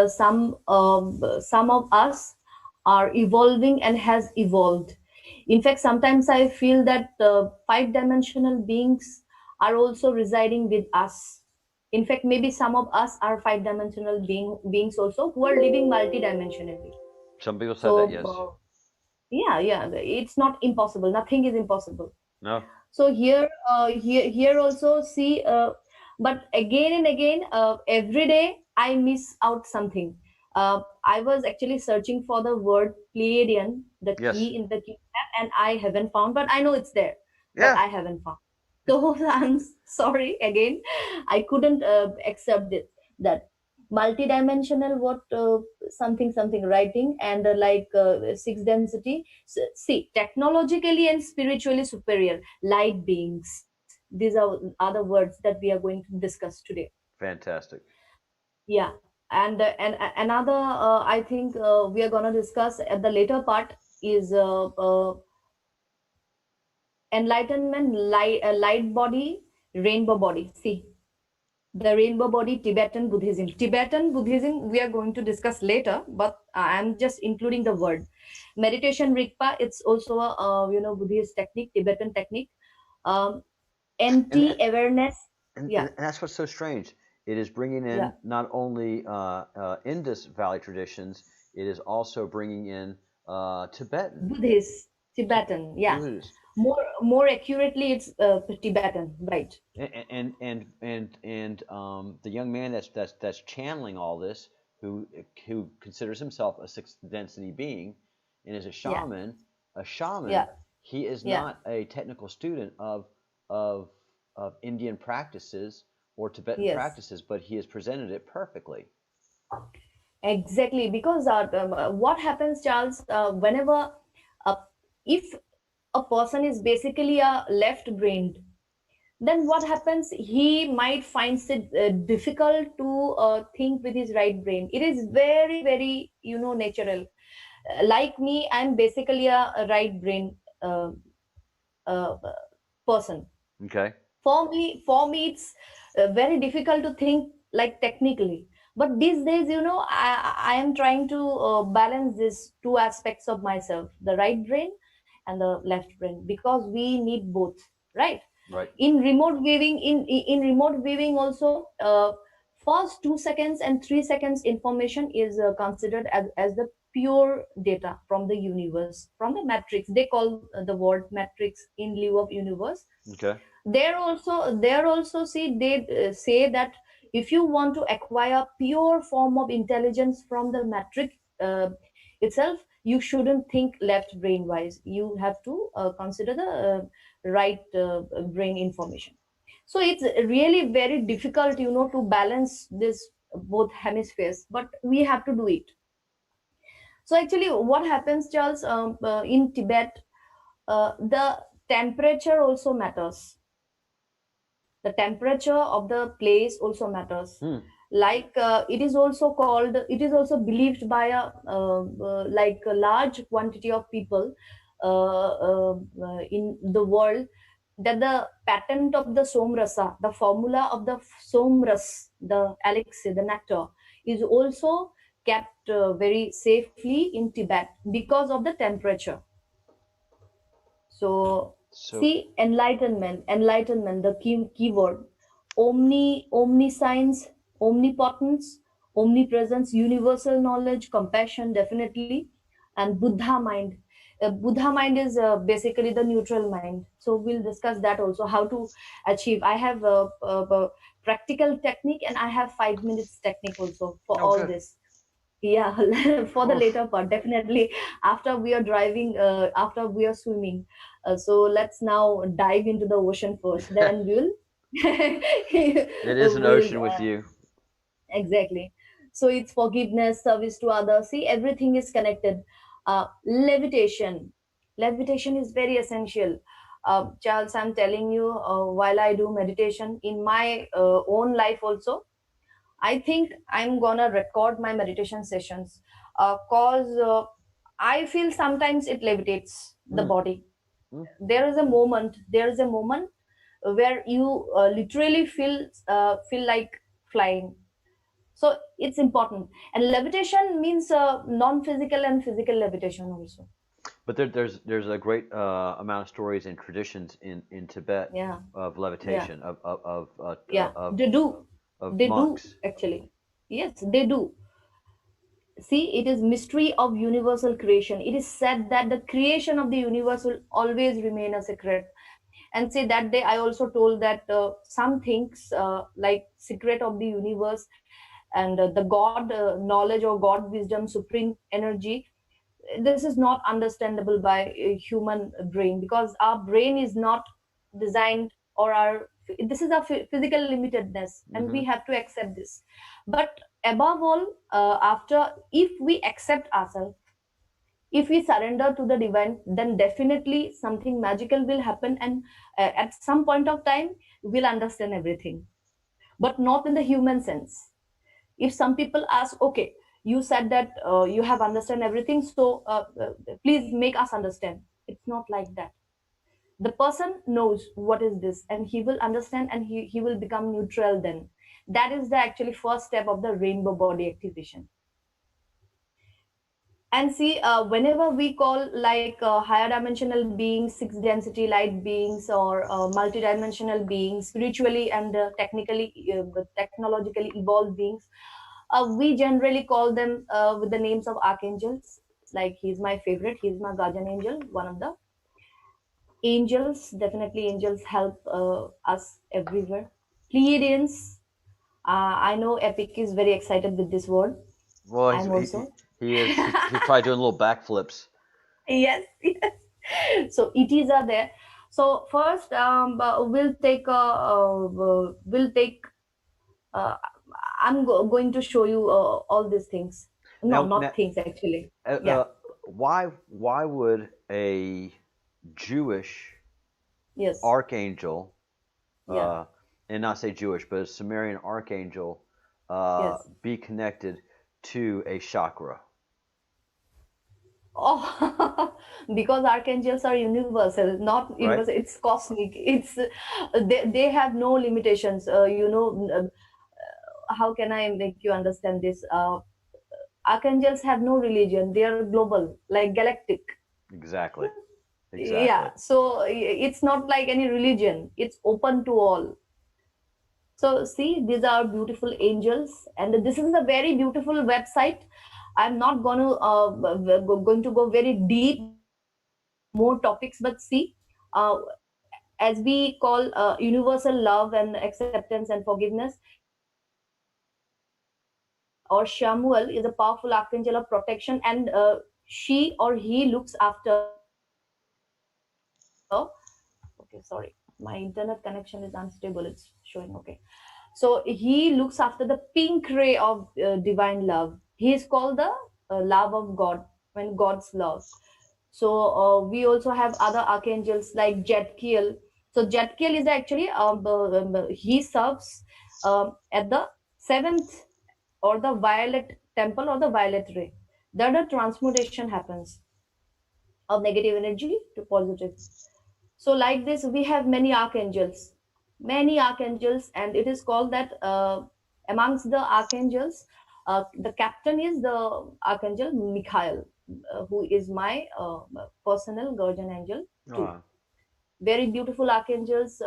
Speaker 2: some of us are evolving and has evolved. In fact, sometimes I feel that five-dimensional beings are also residing with us. In fact, maybe some of us are five-dimensional beings also who are living multi-dimensionally.
Speaker 1: Some people said that,
Speaker 2: So
Speaker 1: yes.
Speaker 2: yeah, yeah, it's not impossible. Nothing is impossible.
Speaker 1: No.
Speaker 2: So here also see, but again and again, every day I miss out something. I was actually searching for the word Pleiadian, the
Speaker 1: Yes.
Speaker 2: key in the key map, and I haven't found, but I know it's there, but
Speaker 1: Yeah.
Speaker 2: I haven't found. So I'm sorry again, I couldn't accept it, that multidimensional what something something writing, and like six density. See, technologically and spiritually superior light beings. These are other words that we are going to discuss today.
Speaker 1: Fantastic.
Speaker 2: Yeah, and another I think we are going to discuss at the later part is enlightenment, light body, rainbow body. See, the rainbow body, Tibetan Buddhism. Tibetan Buddhism we are going to discuss later, but I'm just including the word. Meditation Rigpa, it's also a Buddhist technique, Tibetan technique. Um,
Speaker 1: And
Speaker 2: Anti awareness. Yeah,
Speaker 1: and that's what's so strange. It is bringing
Speaker 2: yeah.
Speaker 1: in not only Indus Valley traditions, it is also bringing in Tibetan,
Speaker 2: Buddhist, Tibetan. Yeah,
Speaker 1: Buddhist,
Speaker 2: more accurately, it's Tibetan, right?
Speaker 1: and the young man that's channeling all this, who considers himself a sixth density being, and is a
Speaker 2: Yeah,
Speaker 1: shaman. A shaman,
Speaker 2: yeah,
Speaker 1: he is
Speaker 2: yeah.
Speaker 1: not a technical student of of Indian practices or Tibetan
Speaker 2: Yes.
Speaker 1: practices, but he has presented it perfectly.
Speaker 2: Exactly, because what happens, Charles, whenever uh, if a person is basically a left-brained, then what happens? He might find it difficult to think with his right brain. It is very, very, natural. Like me, I'm basically a right brain uh, person.
Speaker 1: Okay.
Speaker 2: For me it's very difficult to think like technically, but these days, I am trying to balance these two aspects of myself, the right brain and the left brain, because we need both, right?
Speaker 1: Right.
Speaker 2: In remote viewing, in remote viewing also, first 2 seconds and 3 seconds information is considered as the pure data from the universe, from the matrix. They call the word matrix in lieu of universe.
Speaker 1: Okay.
Speaker 2: There also see, they say that if you want to acquire pure form of intelligence from the matrix itself, you shouldn't think left brain wise, you have to consider the right brain information. So it's really very difficult, to balance this both hemispheres, but we have to do it. So actually what happens, Charles, in Tibet, the temperature also matters. The temperature of the place also matters.
Speaker 1: Hmm.
Speaker 2: Like it is also believed by like a large quantity of people in the world, that the patent of the somrasa, the formula of the somras, the elixir, the nectar, is also kept very safely in Tibet because of the temperature. So
Speaker 1: So,
Speaker 2: see, enlightenment, the keyword, omniscience, omnipotence, omnipresence, universal knowledge, compassion, definitely, and Buddha mind. Buddha mind is basically the neutral mind. So we'll discuss that also, how to achieve. I have a practical technique, and I have 5 minutes technique also for
Speaker 1: oh,
Speaker 2: all
Speaker 1: good.
Speaker 2: this. Yeah, for the
Speaker 1: Oof.
Speaker 2: later part, definitely after we are driving, after we are swimming. So let's now dive into the ocean first, then we'll
Speaker 1: It is an
Speaker 2: we'll
Speaker 1: ocean with you.
Speaker 2: exactly. So it's forgiveness, service to others. See, everything is connected. Levitation is very essential. Charles, I'm telling you, while I do meditation in my own life also, I think I'm gonna record my meditation sessions, cause I feel sometimes it levitates the
Speaker 1: Mm,
Speaker 2: body.
Speaker 1: mm.
Speaker 2: There is a moment where you literally feel like flying. So it's important, and levitation means non-physical and physical levitation also.
Speaker 1: But there's a great amount of stories and traditions in Tibet
Speaker 2: Yeah,
Speaker 1: of
Speaker 2: yeah,
Speaker 1: levitation
Speaker 2: yeah.
Speaker 1: of
Speaker 2: They do
Speaker 1: monks.
Speaker 2: actually. Yes, they do. See, it is mystery of universal creation. It is said that the creation of the universe will always remain a secret. And see, that day I also told that some things like secret of the universe and the God knowledge or God wisdom, supreme energy, this is not understandable by a human brain, because our brain is not designed, or our this is our physical limitedness, and
Speaker 1: Hmm.
Speaker 2: we have to accept this. But above all, after, if we accept ourselves, if we surrender to the divine, then definitely something magical will happen, and at some point of time we'll understand everything, but not in the human sense. If some people ask, okay, you said that you have understand everything, so please make us understand. It's not like that. The person knows what is this, and he will understand, and he will become neutral then. That is the actually first step of the rainbow body activation. And see, whenever we call like higher dimensional beings, six density light beings, or multidimensional beings, spiritually and technologically evolved beings, we generally call them with the names of archangels. Like, he's my favorite, he's my guardian angel, one of the angels. Definitely angels help us everywhere. Pleiadians, I know Epic is very excited with this word.
Speaker 1: Well,
Speaker 2: I'm also.
Speaker 1: he is he's probably doing little backflips.
Speaker 2: Yes, yes. So ETs are there. So first, we'll take. Uh, going to show you all these things. No,
Speaker 1: Now,
Speaker 2: not things actually.
Speaker 1: uh,
Speaker 2: Yeah.
Speaker 1: uh, why would a Jewish
Speaker 2: Yes.
Speaker 1: archangel,
Speaker 2: Yeah.
Speaker 1: uh, and not say Jewish, but a Sumerian archangel,
Speaker 2: Yes.
Speaker 1: be connected to a chakra?
Speaker 2: Oh, because archangels are universal, not
Speaker 1: Right?
Speaker 2: universal. It's cosmic. It's they have no limitations. How can I make you understand this? Archangels have no religion. They are global, like galactic.
Speaker 1: Exactly.
Speaker 2: Yeah.
Speaker 1: Exactly.
Speaker 2: So it's not like any religion. It's open to all. So see, these are beautiful angels, and this is a very beautiful website. I'm not going to go very deep more topics, but see, uh, as we call universal love and acceptance and forgiveness, Shamuel or Shamuel is a powerful archangel of protection, and she or he looks after. Okay, sorry, my internet connection is unstable. It's showing okay. So he looks after the pink ray of divine love. He is called the love of God, when God's love. So we also have other archangels like Jedkiel. So Jedkiel is actually he serves at the seventh, or the violet temple, or the violet ray. There the transmutation happens of negative energy to positive. So like this, we have many archangels, and it is called that amongst the archangels. The captain is the archangel Michael, who is my personal guardian angel too.
Speaker 1: Ah,
Speaker 2: Very beautiful archangels.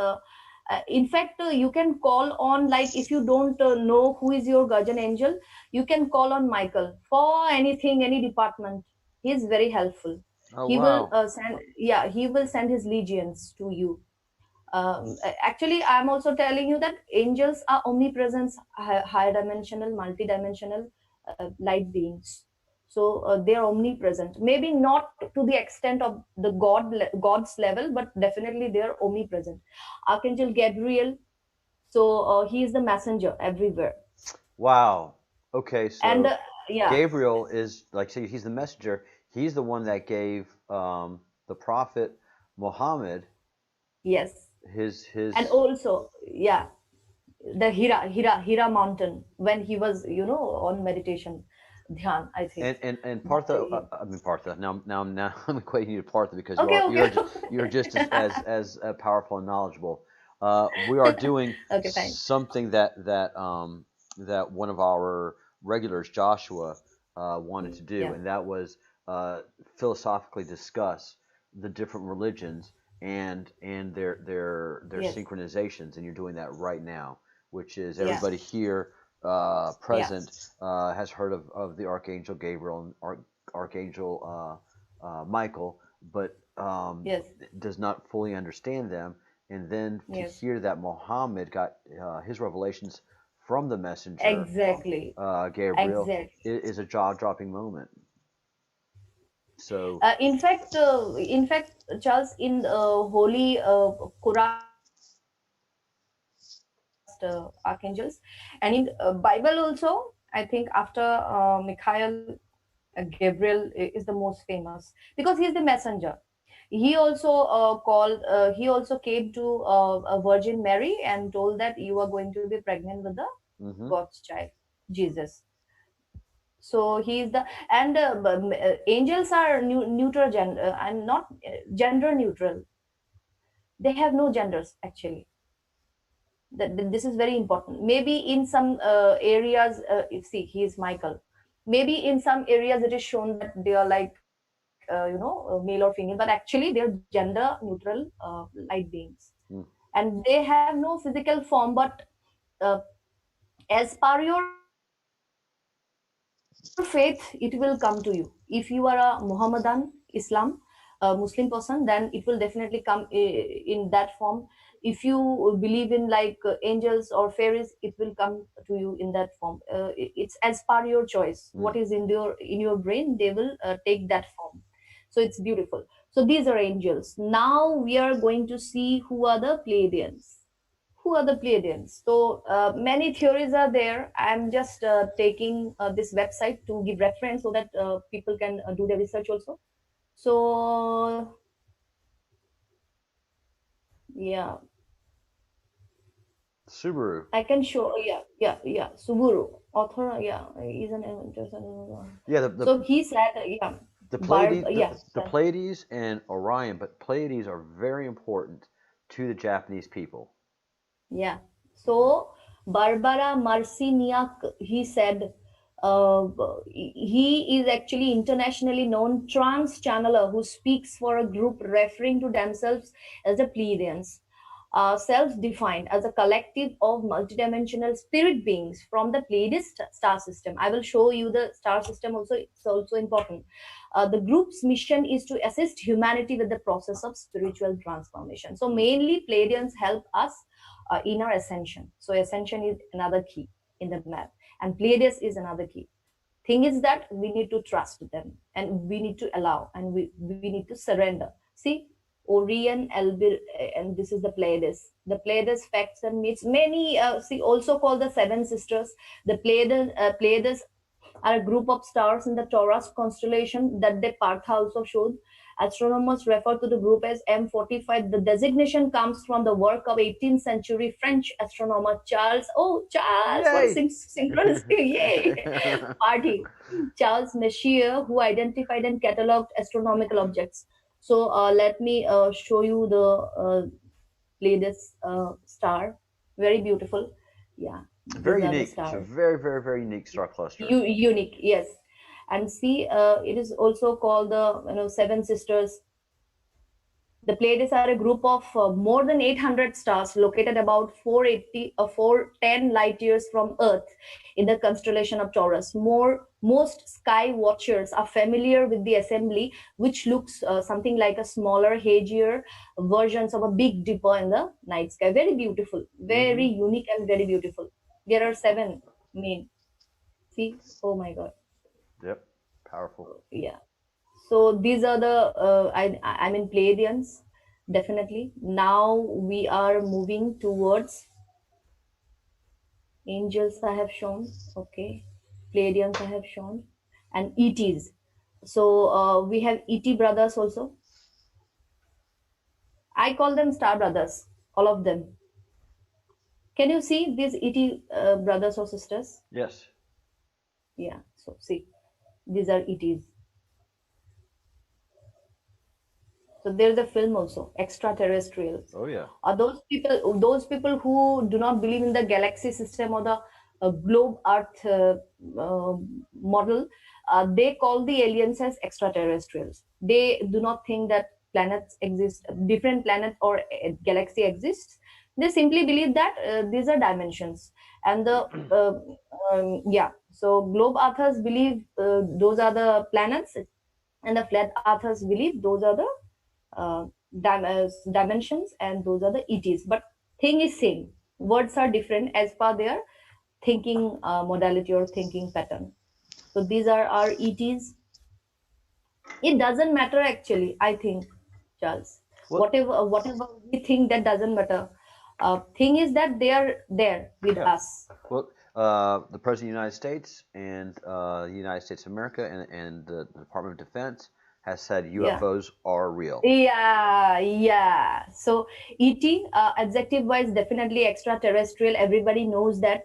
Speaker 2: In fact, you can call on, like, if you don't know who is your guardian angel, you can call on Michael for anything, any department. He is very helpful.
Speaker 1: oh
Speaker 2: He will
Speaker 1: wow.
Speaker 2: send, yeah, he will send his legions to you. Actually, I'm also telling you that angels are omnipresent, higher dimensional, multidimensional light beings. So they are omnipresent. Maybe not to the extent of the God's level, but definitely they are omnipresent. Archangel Gabriel. So he is the messenger everywhere.
Speaker 1: Wow. Okay,
Speaker 2: And
Speaker 1: so
Speaker 2: yeah,
Speaker 1: Gabriel is like, say he's the messenger. He's the one that gave the prophet Muhammad
Speaker 2: yes. And
Speaker 1: his
Speaker 2: also, yeah, the Hira mountain, when he was, on meditation, dhyan, I think.
Speaker 1: and Partha. I mean Partha. Now I'm equating you to Partha because
Speaker 2: Okay, okay.
Speaker 1: you're just as powerful and knowledgeable. We are doing
Speaker 2: Okay, fine.
Speaker 1: something that one of our regulars, Joshua, wanted to do,
Speaker 2: Yeah.
Speaker 1: and that was uh, philosophically discuss the different religions and their
Speaker 2: Yes.
Speaker 1: synchronizations, and you're doing that right now, which is
Speaker 2: Yeah.
Speaker 1: everybody here
Speaker 2: Yeah.
Speaker 1: present has heard of the Archangel Gabriel and Archangel Michael, but
Speaker 2: Yes.
Speaker 1: does not fully understand them. And then to
Speaker 2: Yes.
Speaker 1: hear that Muhammad got his revelations from the messenger
Speaker 2: Exactly.
Speaker 1: Gabriel
Speaker 2: Exactly.
Speaker 1: is a jaw dropping moment. So,
Speaker 2: In fact, Charles, in Holy Quran, archangels, and in Bible also, I think after Michael, Gabriel is the most famous because he is the messenger. He also came to a Virgin Mary and told that you are going to be pregnant with the
Speaker 1: hmm
Speaker 2: God's child, Jesus. So he is the, and angels are neutral gender and not gender neutral. They have no genders actually. This is very important. Maybe in some areas, see, he is Michael. Maybe in some areas it is shown that they are like, male or female, but actually they are gender neutral light beings, and they have no physical form. But uh, as per your faith, it will come to you. If you are a Muhammadan, Islam, Muslim person, then it will definitely come in that form. If you believe in like angels or fairies, it will come to you in that form. It's as per your choice. What is in your brain, they will take that form. So it's beautiful. So these are angels. Now we are going to see who are the Pleiadians. Who are the Pleiadians? So many theories are there. I'm just taking this website to give reference so that people can do their research also. So yeah,
Speaker 1: Subaru.
Speaker 2: I can show. Yeah, yeah, yeah. Suburu, author. Yeah, is an
Speaker 1: Yeah,
Speaker 2: so he said, yeah, yeah,
Speaker 1: The Pleiades and Orion, but Pleiades are very important to the Japanese people.
Speaker 2: yeah. So Barbara Marciniak, he said, uh, he is actually internationally known trans channeler who speaks for a group referring to themselves as the Pleiadians, self-defined as a collective of multidimensional spirit beings from the Pleiades star system. I will show you the star system also. It's also important. The group's mission is to assist humanity with the process of spiritual transformation. So mainly Pleiadians help us in our ascension. So ascension is another key in the map, and Pleiades is another key. Thing is that we need to trust them, and we need to allow, and we need to surrender. See, Orion, Albir, and this is the Pleiades. The Pleiades facts and myths. Many see also called the Seven Sisters. The Pleiades are a group of stars in the Taurus constellation that the Partha also showed. Astronomers refer to the group as M45. The designation comes from the work of 18th century French astronomer Charles. Oh, Charles, what a
Speaker 1: Yay!
Speaker 2: synchronicity! Yay! Party. Charles Messier, who identified and catalogued astronomical objects. So let me show you the Pleiades star. Very beautiful. Yeah.
Speaker 1: Very
Speaker 2: These are the
Speaker 1: unique. It's a
Speaker 2: stars.
Speaker 1: very, very, very unique star cluster.
Speaker 2: Unique, yes. And see, it is also called the Seven Sisters. The Pleiades are a group of more than 800 stars located about 410 light years from Earth in the constellation of Taurus. Most sky watchers are familiar with the assembly, which looks something like a smaller, hazier versions of a Big Dipper in the night sky. Very beautiful, very
Speaker 1: Mm-hmm.
Speaker 2: unique, and very beautiful. There are seven main. See, oh my God,
Speaker 1: Yep. Powerful.
Speaker 2: yeah. So these are the I mean Pleiadians, definitely. Now we are moving towards angels. I have shown, okay. Pleiadians I have shown, and ETs. So we have ET brothers also. I call them star brothers, all of them. Can you see these ET brothers or sisters?
Speaker 1: Yes.
Speaker 2: Yeah. So see, these are ETs. So there's a film also, extraterrestrials.
Speaker 1: Oh yeah.
Speaker 2: Those people who do not believe in the galaxy system or the globe Earth model, they call the aliens as extraterrestrials. They do not think that planets exist, different planet or galaxy exists. They simply believe that these are dimensions, and the yeah. So globe Earthers believe those are the planets, and the flat Earthers believe those are the uh, dimensions, and those are the ETs. But thing is same. Words are different as per their thinking modality or thinking pattern. So these are our ETs. It doesn't matter actually. I think, Charles.
Speaker 1: Well,
Speaker 2: Whatever we think, that doesn't matter. Thing is that they are there with
Speaker 1: yeah.
Speaker 2: us.
Speaker 1: Well, the President of the United States and the United States of America and the Department of Defense has said
Speaker 2: Yeah.
Speaker 1: UFOs are real.
Speaker 2: Yeah, yeah. So ET, adjective wise, definitely extraterrestrial. Everybody knows that.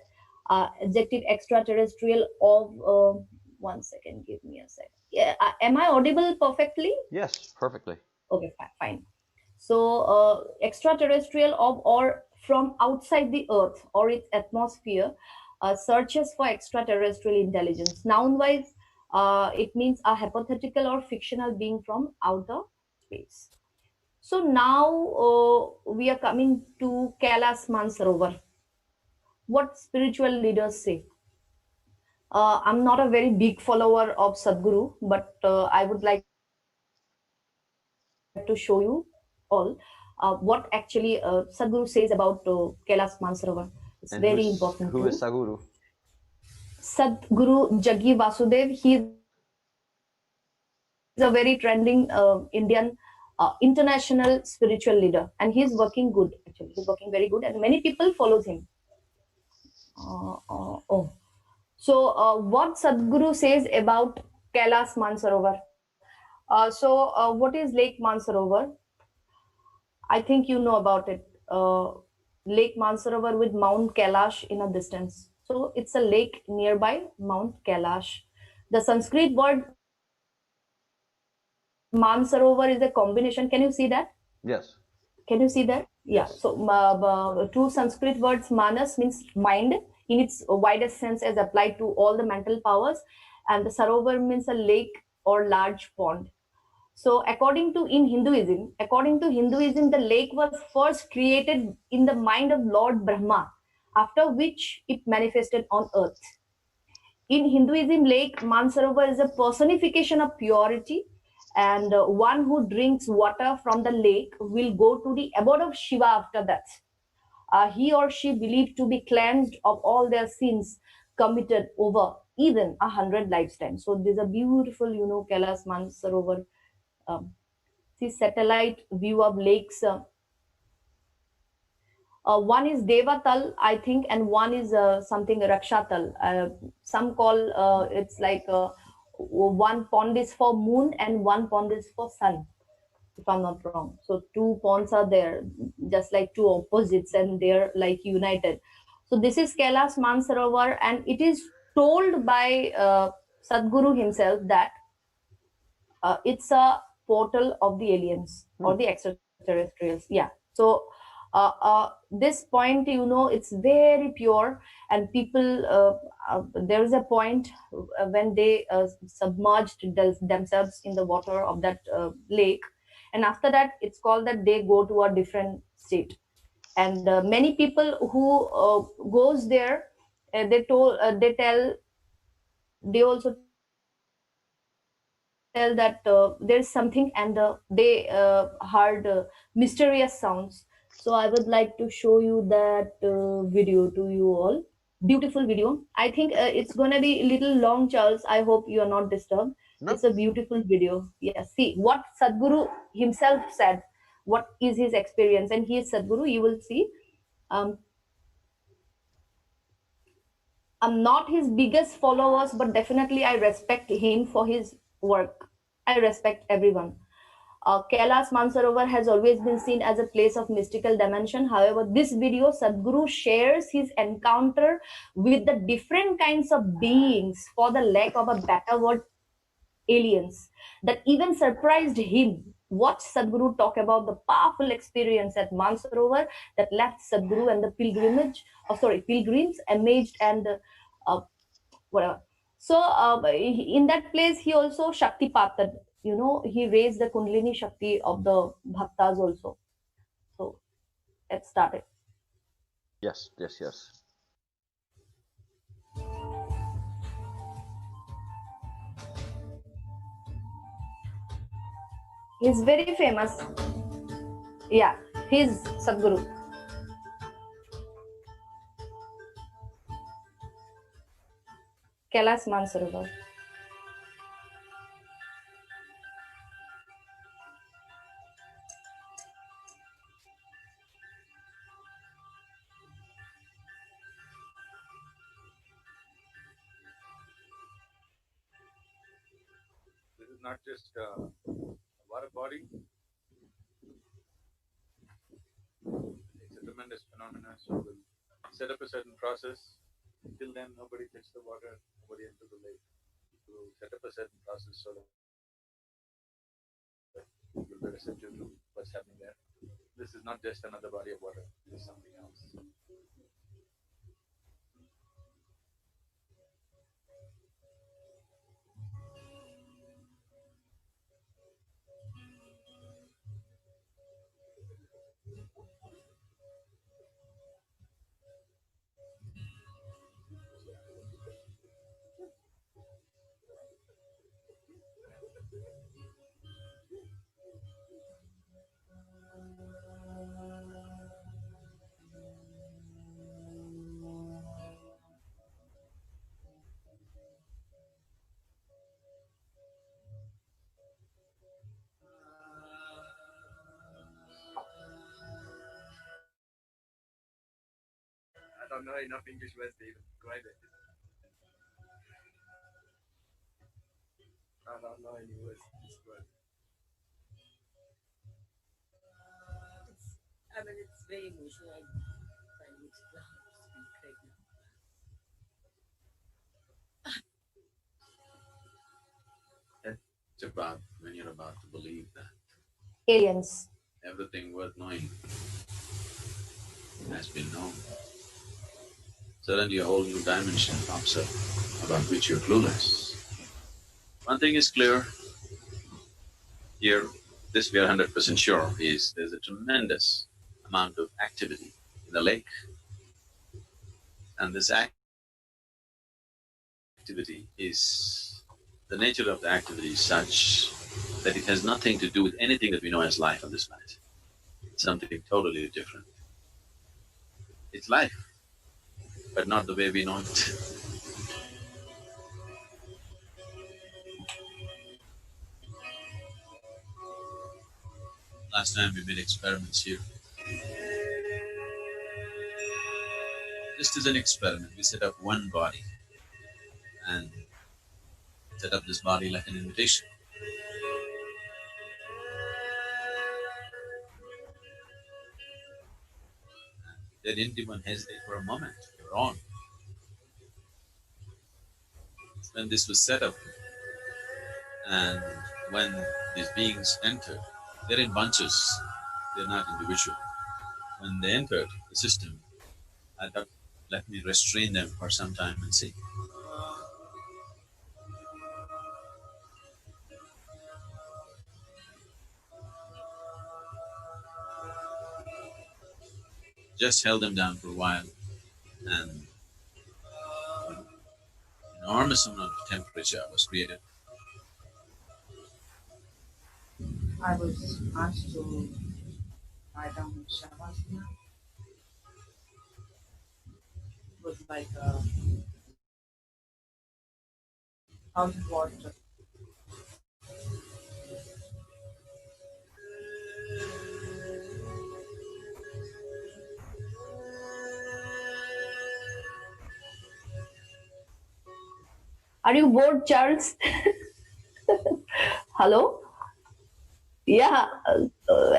Speaker 2: Adjective extraterrestrial of 1 second. Give me a second. Yeah, am I audible perfectly?
Speaker 1: Yes, perfectly.
Speaker 2: Okay, fine. So extraterrestrial of or from outside the Earth or its atmosphere, searches for extraterrestrial intelligence. Noun wise, it means a hypothetical or fictional being from outer space. So now we are coming to Kailas Mansarovar. What spiritual leaders say? I'm not a very big follower of Sadhguru, but I would like to show you all what actually Sadhguru says about Kailas Mansarovar. It's very
Speaker 1: And
Speaker 2: important too.
Speaker 1: who is Saguru?
Speaker 2: Sadhguru Jaggi Vasudev, he is a very trending Indian international spiritual leader, and he is working good. Actually, he's working very good, and many people follows him. Oh. So, what Sadhguru says about Kailas Mansarovar? What is Lake Mansarovar? I think you know about it. Lake Mansarovar with Mount Kailash in a distance. So, it's a lake nearby Mount Kailash. The Sanskrit word Mansarovar is a combination. Can you see that?
Speaker 1: Yes.
Speaker 2: Can you see that? Yeah. So,
Speaker 1: Yes.
Speaker 2: two Sanskrit words, manas means mind in its widest sense as applied to all the mental powers, and the Sarovar means a lake or large pond. So, according to Hinduism, the lake was first created in the mind of Lord Brahma, after which it manifested on earth. In Hinduism, Lake Mansarovar is a personification of purity, and one who drinks water from the lake will go to the abode of Shiva after that. He or she believed to be cleansed of all their sins committed over even 100 lifetimes. So there's a beautiful, Kailas Mansarovar. Um, See satellite view of lakes. One is Devatal, I think, and one is something Rakshatal. Some call it's like one pond is for moon and one pond is for sun, if I'm not wrong. So two ponds are there, just like two opposites, and they're like united. So this is Kailas Mansarovar, and it is told by Sadhguru himself that it's a portal of the aliens
Speaker 1: Hmm.
Speaker 2: or the extraterrestrials. Yeah. So This point, it's very pure. And people, there is a point when they submerged themselves in the water of that lake, and after that it's called that they go to a different state. And many people who goes there, they tell, they also tell that there's something, and they heard mysterious sounds. So I would like to show you that video to you all. Beautiful video. I think it's gonna be a little long, Charles. I hope you are not disturbed. It's a
Speaker 1: No,
Speaker 2: beautiful video. Yes, see what Sadhguru himself said, what is his experience, and he is Sadhguru, you will see. um, I'm not his biggest followers, but definitely I respect him for his work. I respect everyone. Kailas Mansarovar has always been seen as a place of mystical dimension. However, this video, Sadhguru shares his encounter with the different kinds of beings, for the lack of a better word, aliens, that even surprised him. Watch Sadhguru talk about the powerful experience at Mansarovar that left Sadhguru and the pilgrims amazed and uh, whatever. So in that place, he also Shakti Patat. He raised the Kundalini Shakti of the Bhaktas also. So let's start it.
Speaker 1: yes, yes, yes.
Speaker 2: He's very famous. Yeah, he's Sadhguru. Kailas Mansarovar.
Speaker 3: This is not just a water body, it's a tremendous phenomenon. So we'll set up a certain process. Till then, nobody touched the water, nobody entered the lake. We'll set up a certain process so that you'll be receptive to what's happening there. This is not just another body of water, this is something else. I don't know enough English words to even describe it. I don't know any words to describe it.
Speaker 4: It's very emotional. I find it hard to speak right now.
Speaker 3: It's about when you're about to believe that
Speaker 2: Aliens.
Speaker 3: everything worth knowing has been known. Suddenly a whole new dimension pops up about which you're clueless. One thing is clear here, this we are 100% sure, is there's a tremendous amount of activity in the lake, and this activity is, the nature of the activity is such that it has nothing to do with anything that we know as life on this planet. It's something totally different. It's life, but not the way we know it. Last time we made experiments here. Just as an experiment, we set up one body and set up this body like an invitation. They didn't even hesitate for a moment. They were on. When this was set up and when these beings enter, they're in bunches, they're not individual. When they entered the system, I thought, let me restrain them for some time and see. Just held them down for a while, and enormous amount of temperature was created.
Speaker 4: I was asked to lie down in Shavasana. It was like a thousand watt.
Speaker 2: Are you bored, Charles? Hello? Yeah,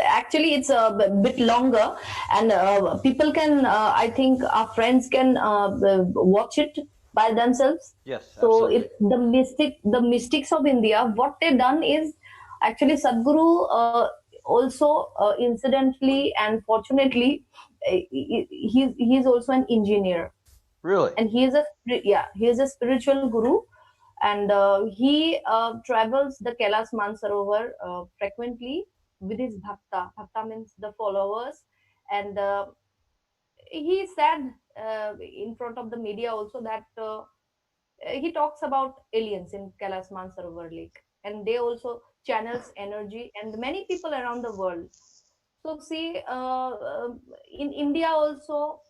Speaker 2: actually, it's a bit longer, and people can, I think, our friends can watch it by themselves.
Speaker 1: Yes,
Speaker 2: So
Speaker 1: absolutely.
Speaker 2: it's the mystics of India. What they done is actually Sadhguru also incidentally and fortunately, he's also an engineer,
Speaker 1: Really?
Speaker 2: and he is a spiritual guru, and he travels the Kailas Mansarovar frequently with his bhakta. Bhakta means the followers, and he said in front of the media also that he talks about aliens in Kailas Mansarovar lake, and they also channels energy, and many people around the world. So see, in India also,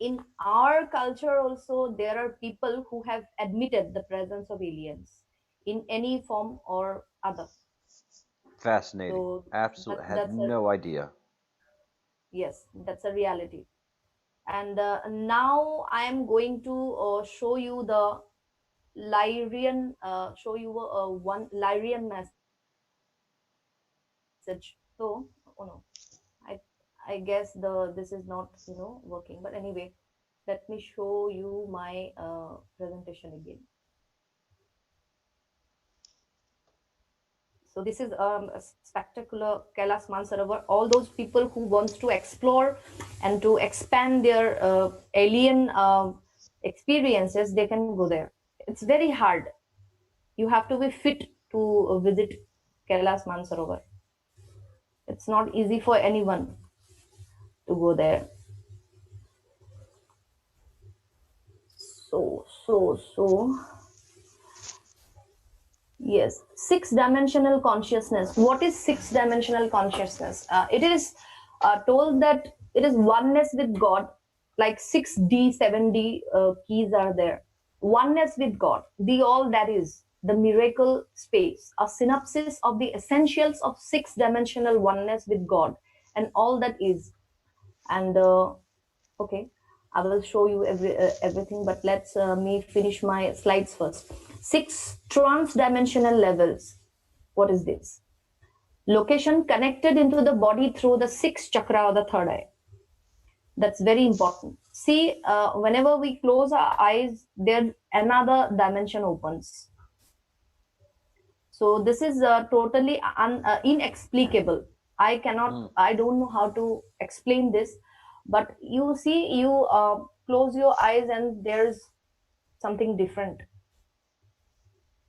Speaker 2: in our culture also, there are people who have admitted the presence of aliens in any form or other.
Speaker 1: Fascinating.
Speaker 2: So
Speaker 1: Absolutely. Had
Speaker 2: that's a,
Speaker 1: no idea.
Speaker 2: yes, that's a reality. And now I am going to show you the Lyrian, show you one Lyrian message. So, oh no, I I guess this is not working. But anyway, let me show you my presentation again. So this is a spectacular Kailas Mansarovar. All those people who wants to explore and to expand their alien experiences, they can go there. It's very hard. You have to be fit to visit Kailas Mansarovar. It's not easy for anyone to go there. So. Yes, six-dimensional consciousness. What is six-dimensional consciousness? It is told that it is oneness with God, like 6D, 7D keys are there. Oneness with God, the all that is, the miracle space, a synopsis of the essentials of six-dimensional oneness with God and all that is. And okay, I will show you everything, but let's me finish my slides first. Six trans-dimensional levels. What is this? Location connected into the body through the sixth chakra or the third eye. That's very important. See, whenever we close our eyes, there another dimension opens. So this is totally inexplicable. I don't know how to explain this, but you see, you close your eyes and there's something different.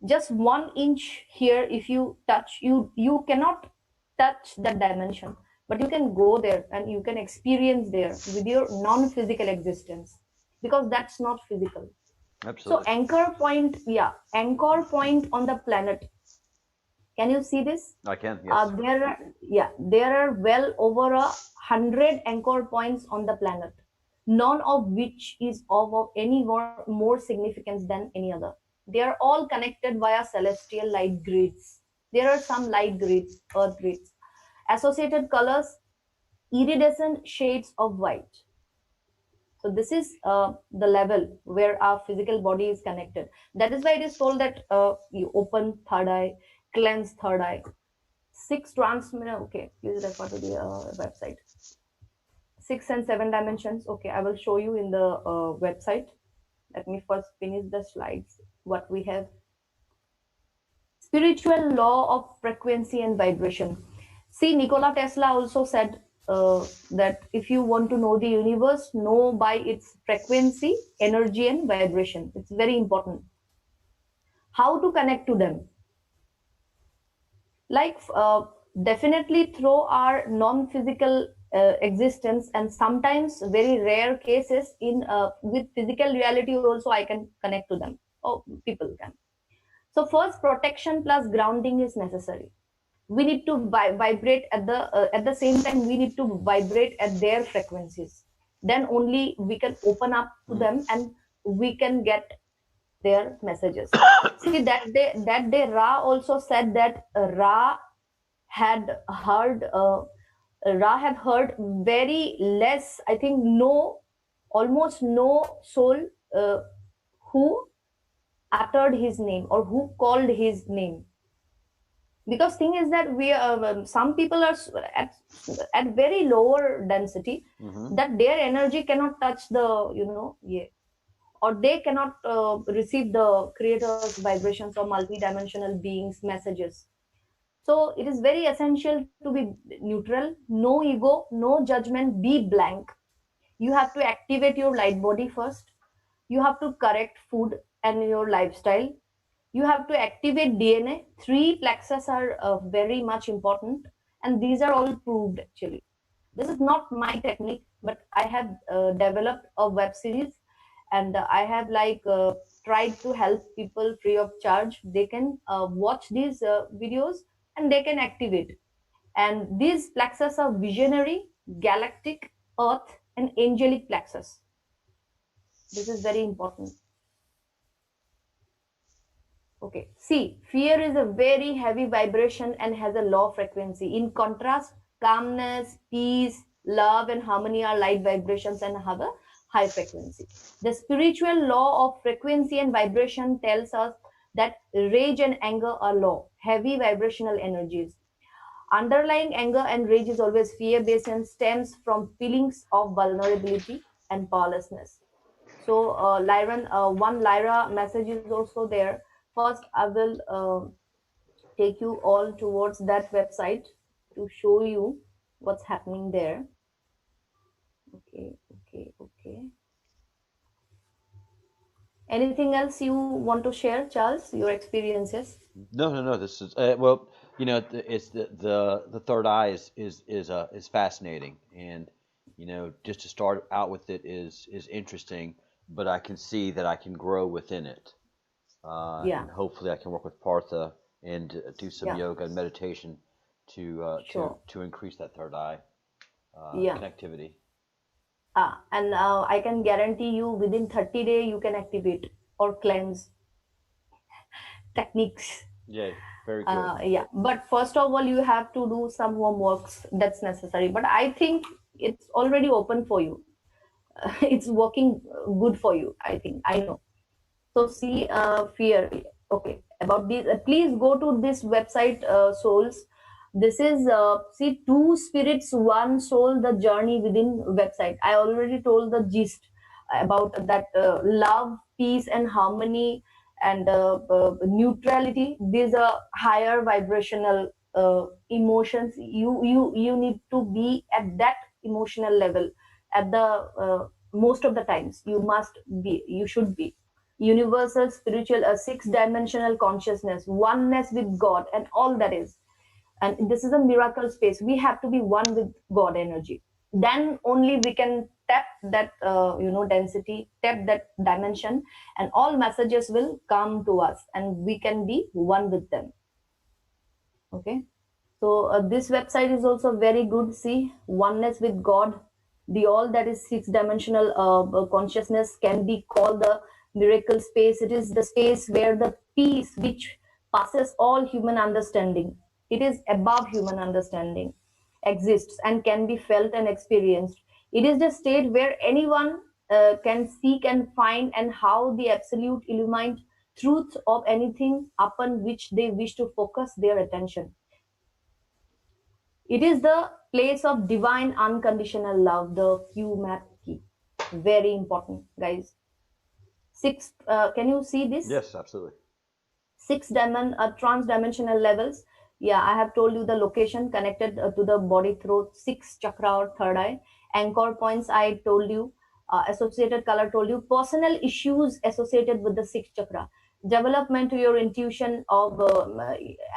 Speaker 2: Just 1 inch here, if you touch, you cannot touch that dimension, but you can go there and you can experience there with your non-physical existence, because that's not physical. So
Speaker 1: Absolutely.
Speaker 2: anchor point, yeah, anchor point on the planet. Can you see this?
Speaker 1: I can, yes.
Speaker 2: There are well over 100 anchor points on the planet, none of which is of any more significance than any other. They are all connected via celestial light grids. There are some light grids, earth grids. Associated colors, iridescent shades of white. So this is the level where our physical body is connected. That is why it is told that you open third eye, cleanse third eye. Six transmitter. Okay, please refer to the website. 6 and 7 dimensions. Okay, I will show you in the website. Let me first finish the slides. What we have. Spiritual law of frequency and vibration. See, Nikola Tesla also said that if you want to know the universe, know by its frequency, energy, and vibration. It's very important. How to connect to them? Like definitely through our non-physical existence, and sometimes very rare cases in with physical reality also I can connect to them. Oh, people can. So first, protection plus grounding is necessary. We need to vibrate at the same time, we need to vibrate at their frequencies. Then only we can open up to
Speaker 1: Mm.
Speaker 2: them and we can get their messages. See, that day Ra also said that had heard Ra had heard very less, I think no, almost no soul uh, who uttered his name or who called his name. Because thing is that we some people are at very lower density,
Speaker 1: Mm-hmm.
Speaker 2: that their energy cannot touch the, yeah, or they cannot receive the creator's vibrations or multidimensional beings messages. So it is very essential to be neutral, no ego, no judgment, be blank. You have to activate your light body first. You have to correct food and your lifestyle. You have to activate DNA. Three plexus are very much important, and these are all proved actually. This is not my technique, but I have developed a web series, and I have tried to help people free of charge. They can watch these videos and they can activate. And these plexus are visionary, galactic, earth, and angelic plexus. This is very important. Okay. See, fear is a very heavy vibration and has a low frequency. In contrast, calmness, peace, love, and harmony are light vibrations and have a high frequency. The spiritual law of frequency and vibration tells us that rage and anger are low, heavy vibrational energies. Underlying anger and rage is always fear based and stems from feelings of vulnerability and powerlessness. So, Lyran, one Lyra message is also there. First, I will take you all towards that website to show you what's happening there. Okay, okay, okay. Anything else you want to share, Charles? Your experiences?
Speaker 1: No. This is well, it's the third eye is fascinating, and just to start out with it is interesting, but I can see that I can grow within it,
Speaker 2: Yeah,
Speaker 1: and hopefully I can work with Partha and do some
Speaker 2: yeah,
Speaker 1: yoga and meditation to
Speaker 2: sure.
Speaker 1: to increase that third eye
Speaker 2: Yeah.
Speaker 1: connectivity.
Speaker 2: And I can guarantee you within 30 days you can activate or cleanse techniques.
Speaker 1: Yeah, very good.
Speaker 2: Yeah, but first of all, you have to do some homeworks that's necessary. But I think it's already open for you. It's working good for you. I think I know. So see, fear. Okay, about this, please go to this website, Souls. This is see, two spirits, one soul. The journey within website. I already told the gist about that love, peace, and harmony, and neutrality. These are higher vibrational emotions. You need to be at that emotional level at the most of the times. You should be universal spiritual, a six dimensional consciousness, oneness with God and all that is. And this is a miracle space. We have to be one with God energy. Then only we can tap that density, tap that dimension, and all messages will come to us and we can be one with them. Okay. So this website is also very good. See, oneness with God, the all that is six dimensional consciousness can be called the miracle space. It is the space where the peace which passes all human understanding, it is above human understanding, exists and can be felt and experienced. It is the state where anyone can seek and find and how the absolute illumined truth of anything upon which they wish to focus their attention. It is the place of divine unconditional love, the QMAP key. Very important, guys. Six, can you see this?
Speaker 1: Yes, absolutely.
Speaker 2: Trans-dimensional levels. Yeah, I have told you the location connected to the body through sixth chakra or third eye. Anchor points, I told you. Associated color, told you. Personal issues associated with the sixth chakra. Development to your intuition of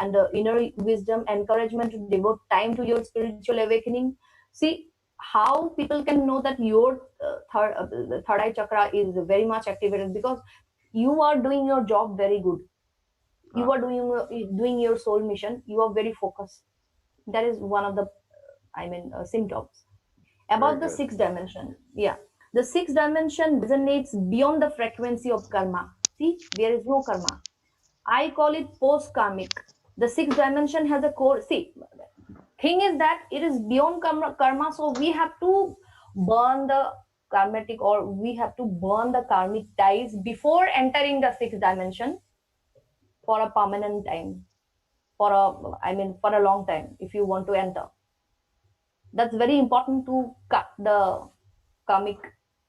Speaker 2: and inner wisdom, encouragement to devote time to your spiritual awakening. See how people can know that your the third eye chakra is very much activated, because you are doing your job very good. You
Speaker 1: Ah,
Speaker 2: are doing your soul mission. You are very focused. That is one of the symptoms.
Speaker 1: very
Speaker 2: About the
Speaker 1: good.
Speaker 2: sixth dimension, yeah, the sixth dimension resonates beyond the frequency of karma. See, there is no karma. I call it post karmic. The sixth dimension has a core. See, thing is that it is beyond karma, so we have to burn the karmatic, or we have to burn the karmic ties before entering the sixth dimension for a permanent time, for a for a long time. If you want to enter, that's very important to cut the karmic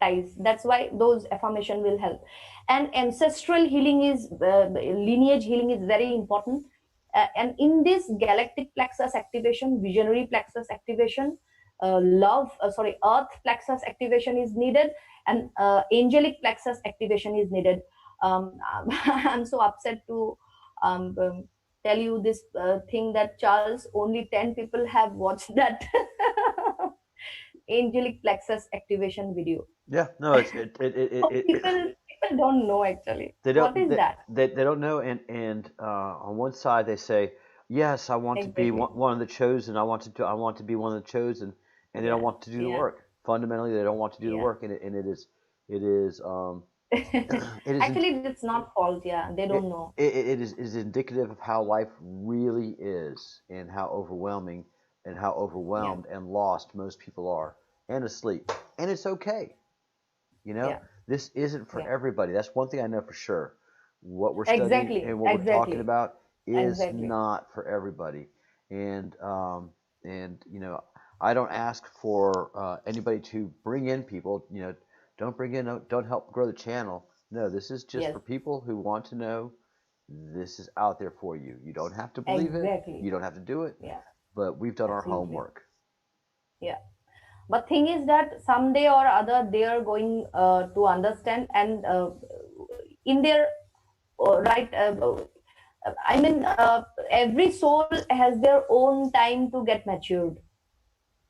Speaker 2: ties. That's why those affirmation will help. And ancestral healing is lineage healing is very important. And in this galactic plexus activation, visionary plexus activation, earth plexus activation is needed, and angelic plexus activation is needed. I'm so upset to um, um, tell you this thing that Charles, only 10 people have watched that angelic plexus activation video.
Speaker 1: Yeah, no,
Speaker 2: So people don't know actually
Speaker 1: they
Speaker 2: what
Speaker 1: don't
Speaker 2: is that.
Speaker 1: they don't know, and on one side they say, yes, I want to be
Speaker 2: Exactly.
Speaker 1: one of the chosen. I want to be one of the chosen, and they don't
Speaker 2: Yeah,
Speaker 1: want to do the
Speaker 2: yeah,
Speaker 1: work. Fundamentally, they don't want to do the
Speaker 2: yeah.
Speaker 1: work, and it is it is
Speaker 2: Actually, it's not fault. Yeah, they don't know.
Speaker 1: it is indicative of how life really is, and how overwhelming and how
Speaker 2: Yeah,
Speaker 1: overwhelmed and lost most people are, and asleep, and it's okay. You know,
Speaker 2: yeah,
Speaker 1: this isn't for
Speaker 2: yeah.
Speaker 1: everybody. That's one thing I know for sure. What we're studying
Speaker 2: Exactly,
Speaker 1: and what we're talking
Speaker 2: exactly,
Speaker 1: about is
Speaker 2: exactly.
Speaker 1: not for everybody. And you know, I don't ask for anybody to bring in people. You know, don't bring in, don't help grow the channel. No, this is just
Speaker 2: Yes,
Speaker 1: for people who want to know this is out there for you. You don't have to believe it.
Speaker 2: exactly.
Speaker 1: You don't have to do it.
Speaker 2: Yeah,
Speaker 1: But we've done our
Speaker 2: absolutely.
Speaker 1: homework.
Speaker 2: Yeah. But thing is that someday or other they are going to understand, and in their right every soul has their own time to get matured.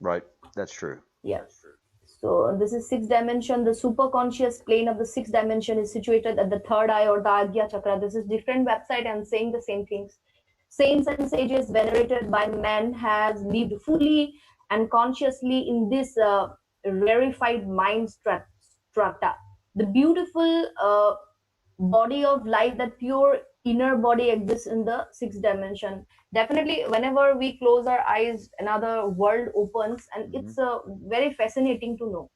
Speaker 1: Right. That's true.
Speaker 2: Yes. So this is sixth dimension. The superconscious plane of the sixth dimension is situated at the third eye or the Agya chakra. This is different website and saying the same things. Saints and sages venerated by man has lived fully and consciously in this rarefied mind strata. The beautiful body of light, that pure inner body exists in the sixth dimension. Definitely whenever we close our eyes, another world opens, and
Speaker 1: Hmm.
Speaker 2: it's very fascinating to know.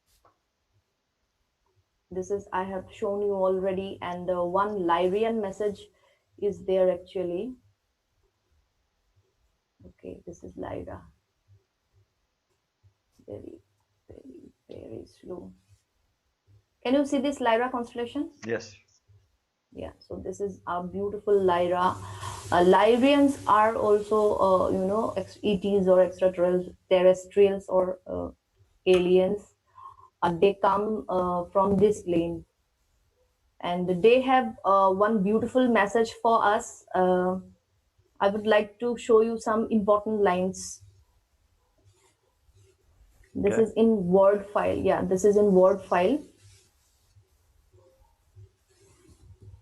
Speaker 2: This is, I have shown you already, and one Lyrian message is there actually. Okay, this is Lyra. Very, very slow. Can you see this Lyra constellation?
Speaker 1: Yes.
Speaker 2: Yeah, so this is our beautiful Lyra. Lyrians are also, ETs or extraterrestrials or aliens. They come from this plane, and they have one beautiful message for us. I would like to show you some important lines. This
Speaker 1: Okay.
Speaker 2: is in Word file. Yeah, this is in Word file.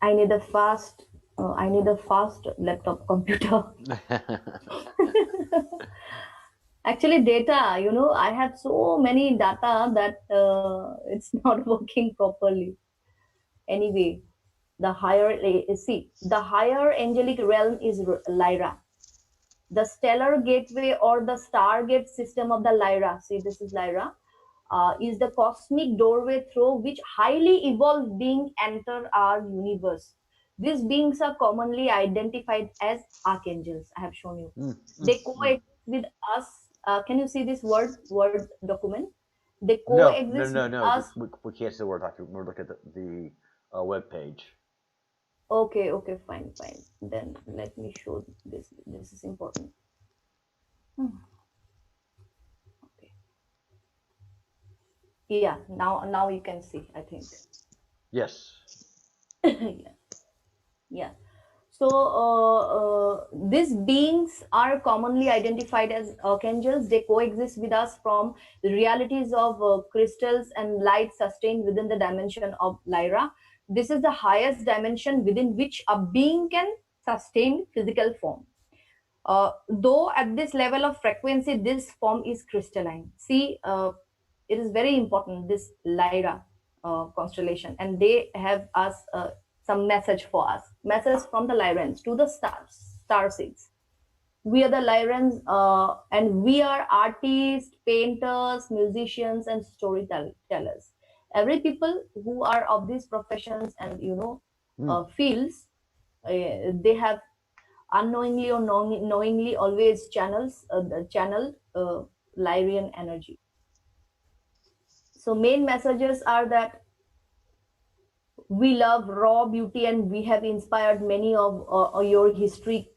Speaker 2: I need a fast laptop computer. Actually, data, I have so many data that it's not working properly. Anyway, the higher angelic realm is Lyra. The stellar gateway or the stargate system of the Lyra, see, this is Lyra, is the cosmic doorway through which highly evolved beings enter our universe. These beings are commonly identified as archangels. I have shown you.
Speaker 1: Mm, mm,
Speaker 2: They
Speaker 1: mm.
Speaker 2: coexist with us. Can you see this word document? They
Speaker 1: No, no,
Speaker 2: coexist
Speaker 1: no,
Speaker 2: with
Speaker 1: no.
Speaker 2: us.
Speaker 1: We can't say the word document. We're looking at the web page.
Speaker 2: Okay, okay, fine, fine. Then let me show this. This is important. Hmm, okay. Yeah, now you can see, I think.
Speaker 1: Yes.
Speaker 2: Yeah, yeah. So these beings are commonly identified as archangels. They coexist with us from the realities of crystals and light sustained within the dimension of Lyra. This is the highest dimension within which a being can sustain physical form. Though at this level of frequency, this form is crystalline. See, it is very important, this Lyra constellation, and they have us some message for us. Message from the Lyrians to the stars, star seeds. We are the Lyrians, and we are artists, painters, musicians, and storytellers. Every people who are of these professions and
Speaker 1: Mm.
Speaker 2: fields, they have unknowingly or knowingly always channel Lyrian energy. So main messages are that we love raw beauty and we have inspired many of your historic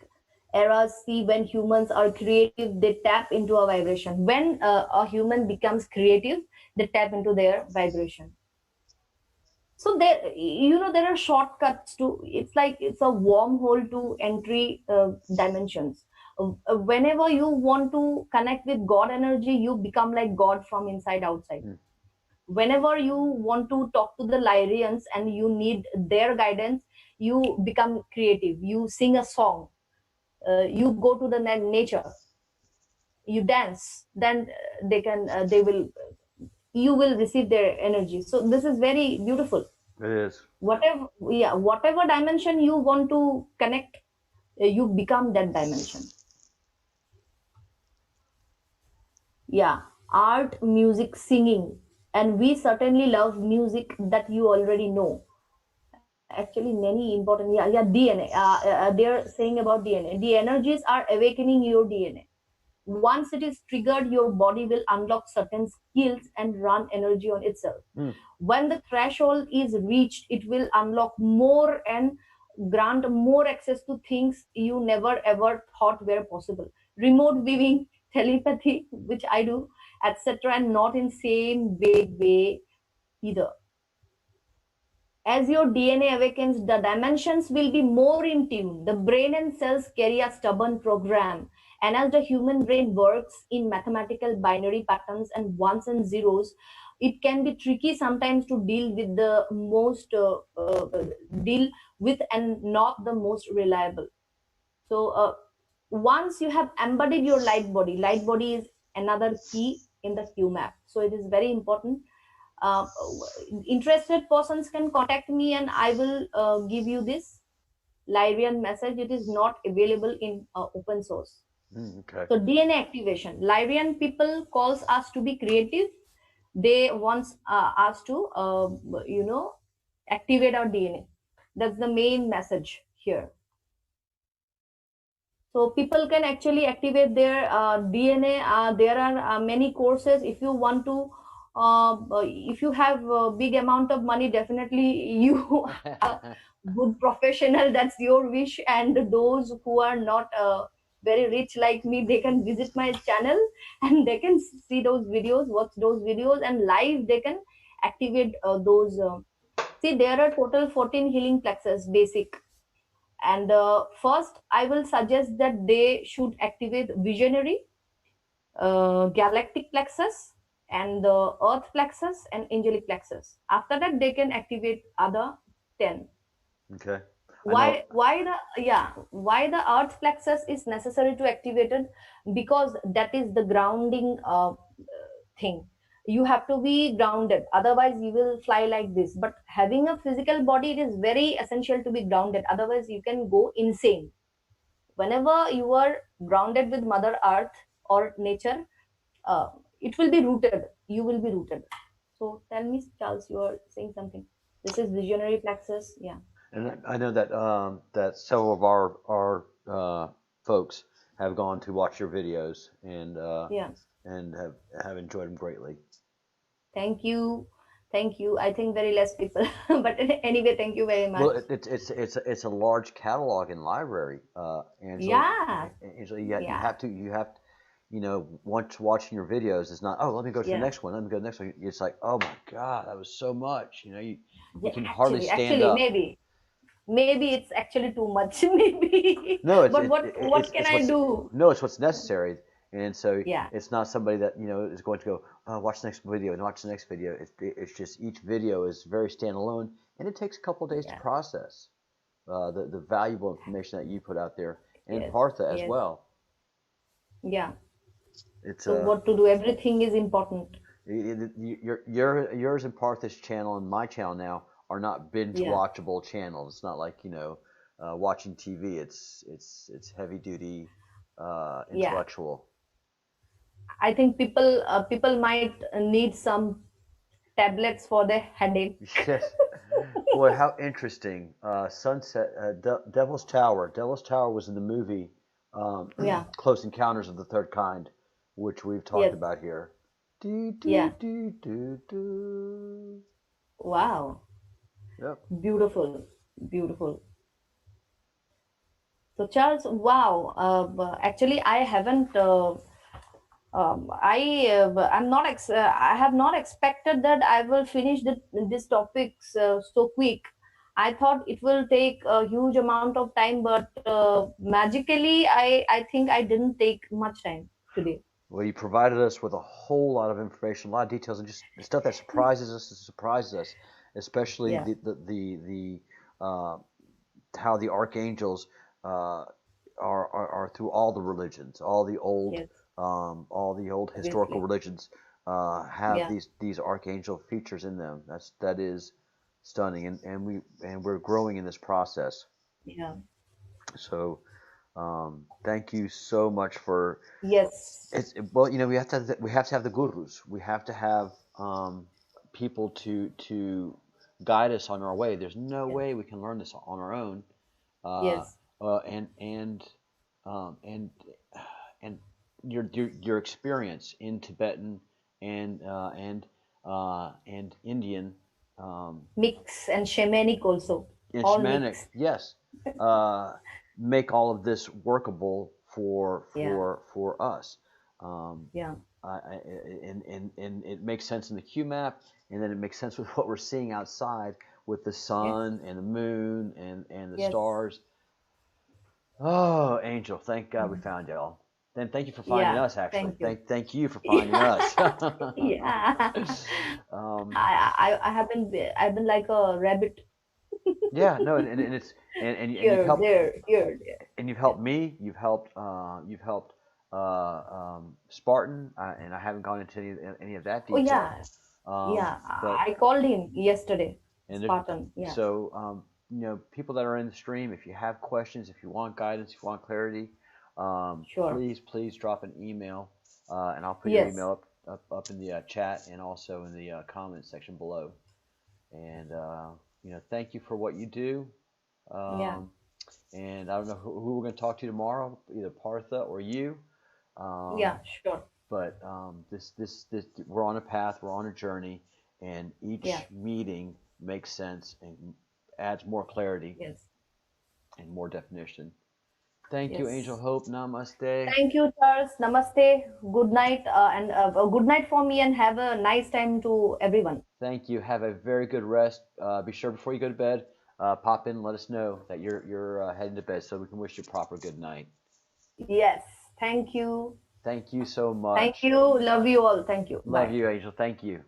Speaker 2: eras. See, when humans are creative, they tap into a vibration. When a human becomes creative, they tap into their vibration. So there, there are shortcuts to, it's like it's a wormhole to entry dimensions. Whenever you want to connect with God energy, you become like God from inside outside.
Speaker 1: Mm.
Speaker 2: Whenever you want to talk to the Lyrians and you need their guidance, you become creative, you sing a song, you go to the nature, you dance, then they will, you will receive their energy. So this is very beautiful.
Speaker 1: It is.
Speaker 2: Whatever, yeah, whatever dimension you want to connect, you become that dimension. Yeah, art, music, singing, and we certainly love music that you already know. Actually, many important, yeah, DNA. They're saying about DNA. The energies are awakening your DNA. Once it is triggered, your body will unlock certain skills and run energy on itself.
Speaker 1: Mm.
Speaker 2: When the threshold is reached, it will unlock more and grant more access to things you never ever thought were possible. Remote viewing, telepathy, which I do, etc., and not in same vague way either. As your DNA awakens, the dimensions will be more in tune. The brain and cells carry a stubborn program. And as the human brain works in mathematical binary patterns and ones and zeros, it can be tricky sometimes to deal with and not the most reliable. So once you have embodied your light body is another key in the Q map. So it is very important. uh, Interested persons can contact me and I will give you this Lyrian message. It is not available in open source.
Speaker 1: Mm. Okay.
Speaker 2: So DNA activation, Lyrian people calls us to be creative. They want us to activate our DNA. That's the main message here. So people can actually activate their DNA. There are many courses. If you want to, if you have a big amount of money, definitely you have a good professional. That's your wish. And those who are not very rich like me, they can visit my channel and they can see those videos, watch those videos, and live they can activate those. See, there are total 14 healing plexus basic, and first, I will suggest that they should activate visionary, galactic plexus, and the earth plexus and angelic plexus. After that, they can activate other 10.
Speaker 1: Okay. I know.
Speaker 2: Why the earth plexus is necessary to activate it? Because that is the grounding thing. You have to be grounded, otherwise you will fly like this. But having a physical body, it is very essential to be grounded, otherwise you can go insane. Whenever you are grounded with mother earth or nature, uh, it will be rooted, you will be rooted. So tell me, Charles, you are saying something. This is visionary plexus, yeah.
Speaker 1: And I know that that several of our folks have gone to watch your videos and
Speaker 2: Yeah,
Speaker 1: have enjoyed them greatly.
Speaker 2: thank you, Thank you. I think very less people, but anyway, thank you very
Speaker 1: Well,
Speaker 2: much.
Speaker 1: it's a large catalog and library, Angela.
Speaker 2: Yeah,
Speaker 1: Angela,
Speaker 2: yeah,
Speaker 1: you have to, once watching your videos, it's not, oh, let me go to the
Speaker 2: yeah,
Speaker 1: next one, let me go to the next one. It's like, oh my God, that was so much. You
Speaker 2: yeah.
Speaker 1: can hardly stand
Speaker 2: Actually,
Speaker 1: up.
Speaker 2: maybe it's actually too much, maybe.
Speaker 1: No,
Speaker 2: But what can
Speaker 1: it's
Speaker 2: I
Speaker 1: what's
Speaker 2: do?
Speaker 1: no, it's what's necessary, and so
Speaker 2: Yeah,
Speaker 1: it's not somebody that is going to go, oh, watch the next video and watch the next video. It's just each video is very standalone, and it takes a couple of days to
Speaker 2: yeah,
Speaker 1: process the valuable information that you put out there, and
Speaker 2: yes,
Speaker 1: Partha as
Speaker 2: yes,
Speaker 1: well.
Speaker 2: yeah.
Speaker 1: It's
Speaker 2: So what to do? Everything is important.
Speaker 1: yours and Partha's channel and my channel now are not binge
Speaker 2: Yeah,
Speaker 1: watchable channels. It's not like watching TV. It's heavy duty
Speaker 2: yeah.
Speaker 1: intellectual.
Speaker 2: I think people might need some tablets for their headache.
Speaker 1: Yes. Boy, how interesting. Sunset, Devil's Tower. Devil's Tower was in the movie
Speaker 2: Yeah,
Speaker 1: Close Encounters of the Third Kind, which we've talked
Speaker 2: yes,
Speaker 1: about here. Do, do,
Speaker 2: yeah.
Speaker 1: do, do, do.
Speaker 2: Wow,
Speaker 1: Yep.
Speaker 2: beautiful, beautiful. So Charles, wow. Actually, I haven't. I'm not. I have not expected that I will finish these topics so quick. I thought it will take a huge amount of time, but magically, I think I didn't take much time today.
Speaker 1: Well, you provided us with a whole lot of information, a lot of details, and just stuff that surprises us, especially
Speaker 2: Yeah.
Speaker 1: the how the archangels uh, are through
Speaker 2: Yes.
Speaker 1: all the old historical
Speaker 2: Obviously.
Speaker 1: religions have
Speaker 2: Yeah.
Speaker 1: these archangel features in them. That is stunning, and we're growing in this process.
Speaker 2: Yeah.
Speaker 1: So thank you so much for
Speaker 2: Yes.
Speaker 1: it's well, we have to have the gurus. We have to have people to guide us on our way. There's no
Speaker 2: Yes.
Speaker 1: way we can learn this on our own. Uh,
Speaker 2: Yes.
Speaker 1: uh, and and um, and and your experience in Tibetan and and Indian
Speaker 2: Mix and shamanic also.
Speaker 1: and
Speaker 2: All
Speaker 1: shamanic,
Speaker 2: mix.
Speaker 1: yes, uh, make all of this workable
Speaker 2: Yeah.
Speaker 1: for us. Um,
Speaker 2: Yeah.
Speaker 1: and it makes sense in the Q map, and then it makes sense with what we're seeing outside with the
Speaker 2: Yes.
Speaker 1: sun and the moon and the
Speaker 2: Yes.
Speaker 1: stars. Oh, Angel, thank God we
Speaker 2: Mhm.
Speaker 1: found y'all. Then thank you for finding
Speaker 2: Yeah.
Speaker 1: us. Actually,
Speaker 2: Thank you.
Speaker 1: thank you for finding
Speaker 2: Yeah.
Speaker 1: us.
Speaker 2: Yeah.
Speaker 1: um,
Speaker 2: I have been. I've been like a rabbit.
Speaker 1: yeah, no, and it's and you've
Speaker 2: Here,
Speaker 1: helped
Speaker 2: there, here, there.
Speaker 1: and you've
Speaker 2: Yeah.
Speaker 1: helped me. You've helped Spartan, and I haven't gone into any of that
Speaker 2: Oh
Speaker 1: detail.
Speaker 2: yeah. Yeah.
Speaker 1: But
Speaker 2: I called him yesterday.
Speaker 1: and there's
Speaker 2: Spartan. Yeah.
Speaker 1: so people that are in the stream, if you have questions, if you want guidance, if you want clarity,
Speaker 2: Sure.
Speaker 1: please drop an email, and I'll put your
Speaker 2: Yes.
Speaker 1: email up in the chat and also in the comment section below. And thank you for what you do.
Speaker 2: Yeah.
Speaker 1: Um, and I don't know who we're going to talk to tomorrow, either Partha or you.
Speaker 2: Yeah.
Speaker 1: Um,
Speaker 2: Sure.
Speaker 1: but this we're on a path, we're on a journey, and
Speaker 2: Yeah.
Speaker 1: each meeting makes sense and adds more clarity
Speaker 2: Yes.
Speaker 1: and more definition. Thank you, Angel
Speaker 2: Yes.
Speaker 1: Hope. Namaste.
Speaker 2: Thank you, Charles. Namaste. Good night, and a good night for me, and have a nice time to everyone.
Speaker 1: Thank you. Have a very good rest. Be sure before you go to bed, pop in and let us know that you're heading to bed so we can wish you a proper good night.
Speaker 2: Yes. Thank you.
Speaker 1: Thank you so
Speaker 2: Thank
Speaker 1: much.
Speaker 2: you. Love you all. Thank you.
Speaker 1: Love
Speaker 2: Bye.
Speaker 1: you, Angel. Thank you.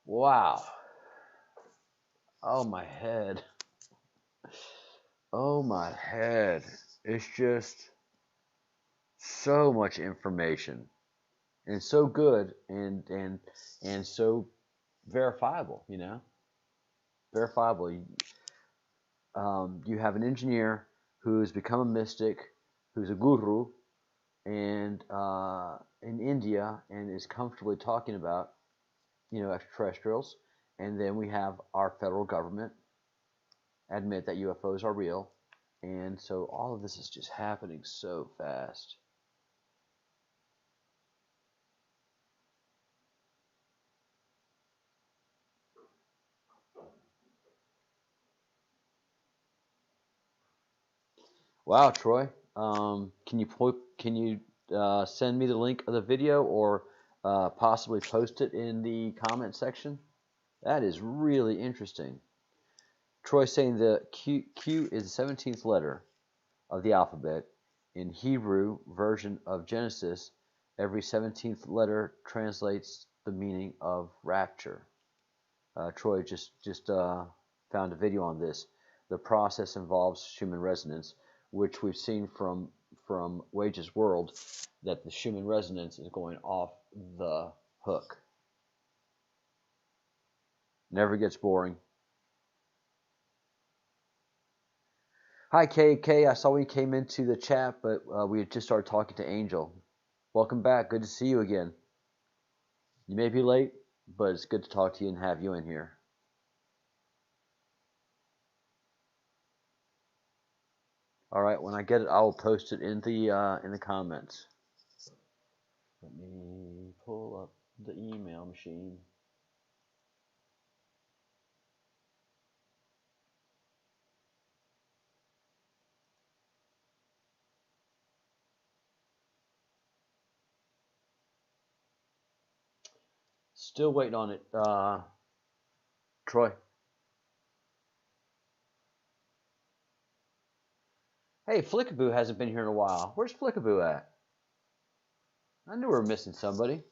Speaker 1: Wow. Oh, my head. Oh, my head. It's just so much information and so good and so verifiable, verifiable. You have an engineer who's become a mystic, who's a guru, and in India, and is comfortably talking about extraterrestrials. And then we have our federal government admit that UFOs are real, And so all of this is just happening so fast. Wow, Troy. Can you send me the link of the video, or possibly post it in the comment section? That is really interesting. Troy saying the Q is the 17th letter of the alphabet. In Hebrew version of Genesis, every 17th letter translates the meaning of rapture. Troy just found a video on this. The process involves Schumann resonance, which we've seen from Wage's World, that the Schumann resonance is going off the hook. Never gets boring. Hi, KK. I saw we came into the chat, but we had just started talking to Angel. Welcome back. Good to see you again. You may be late, but it's good to talk to you and have you in here. All right, when I get it, I will post it in the comments. Let me pull up the email machine. Still waiting on it, Troy. Hey, Flickaboo hasn't been here in a while. Where's Flickaboo at? I knew we were missing somebody.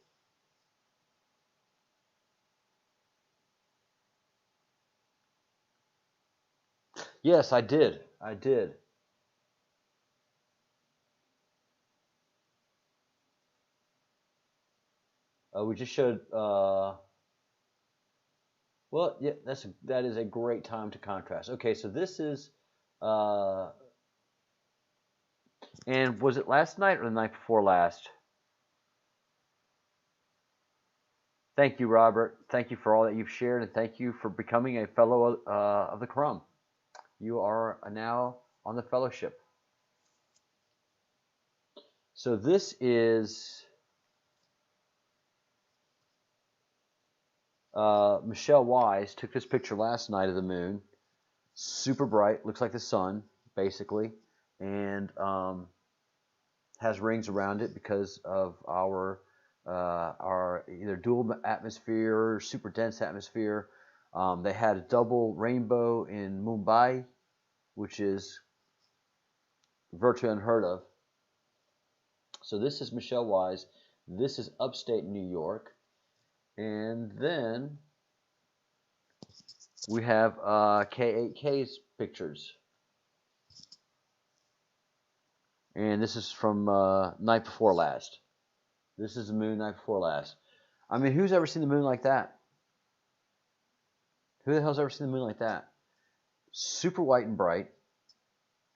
Speaker 1: Yes, I did. I did. We just showed. Well, yeah, that is a great time to contrast. Okay, so this is. And was it last night or the night before last? Thank you, Robert. Thank you for all that you've shared, and thank you for becoming a fellow of the Crumb. You are now on the fellowship. So this is Michelle Wise took this picture last night of the moon. Super bright, looks like the sun, basically, and has rings around it because of our either dual atmosphere or super dense atmosphere. They had a double rainbow in Mumbai, which is virtually unheard of. So this is Michelle Wise. This is upstate New York. And then we have K8K's pictures. And this is from night before last. This is the moon night before last. I mean, who's ever seen the moon like that? Who the hell's ever seen the moon like that? Super white and bright.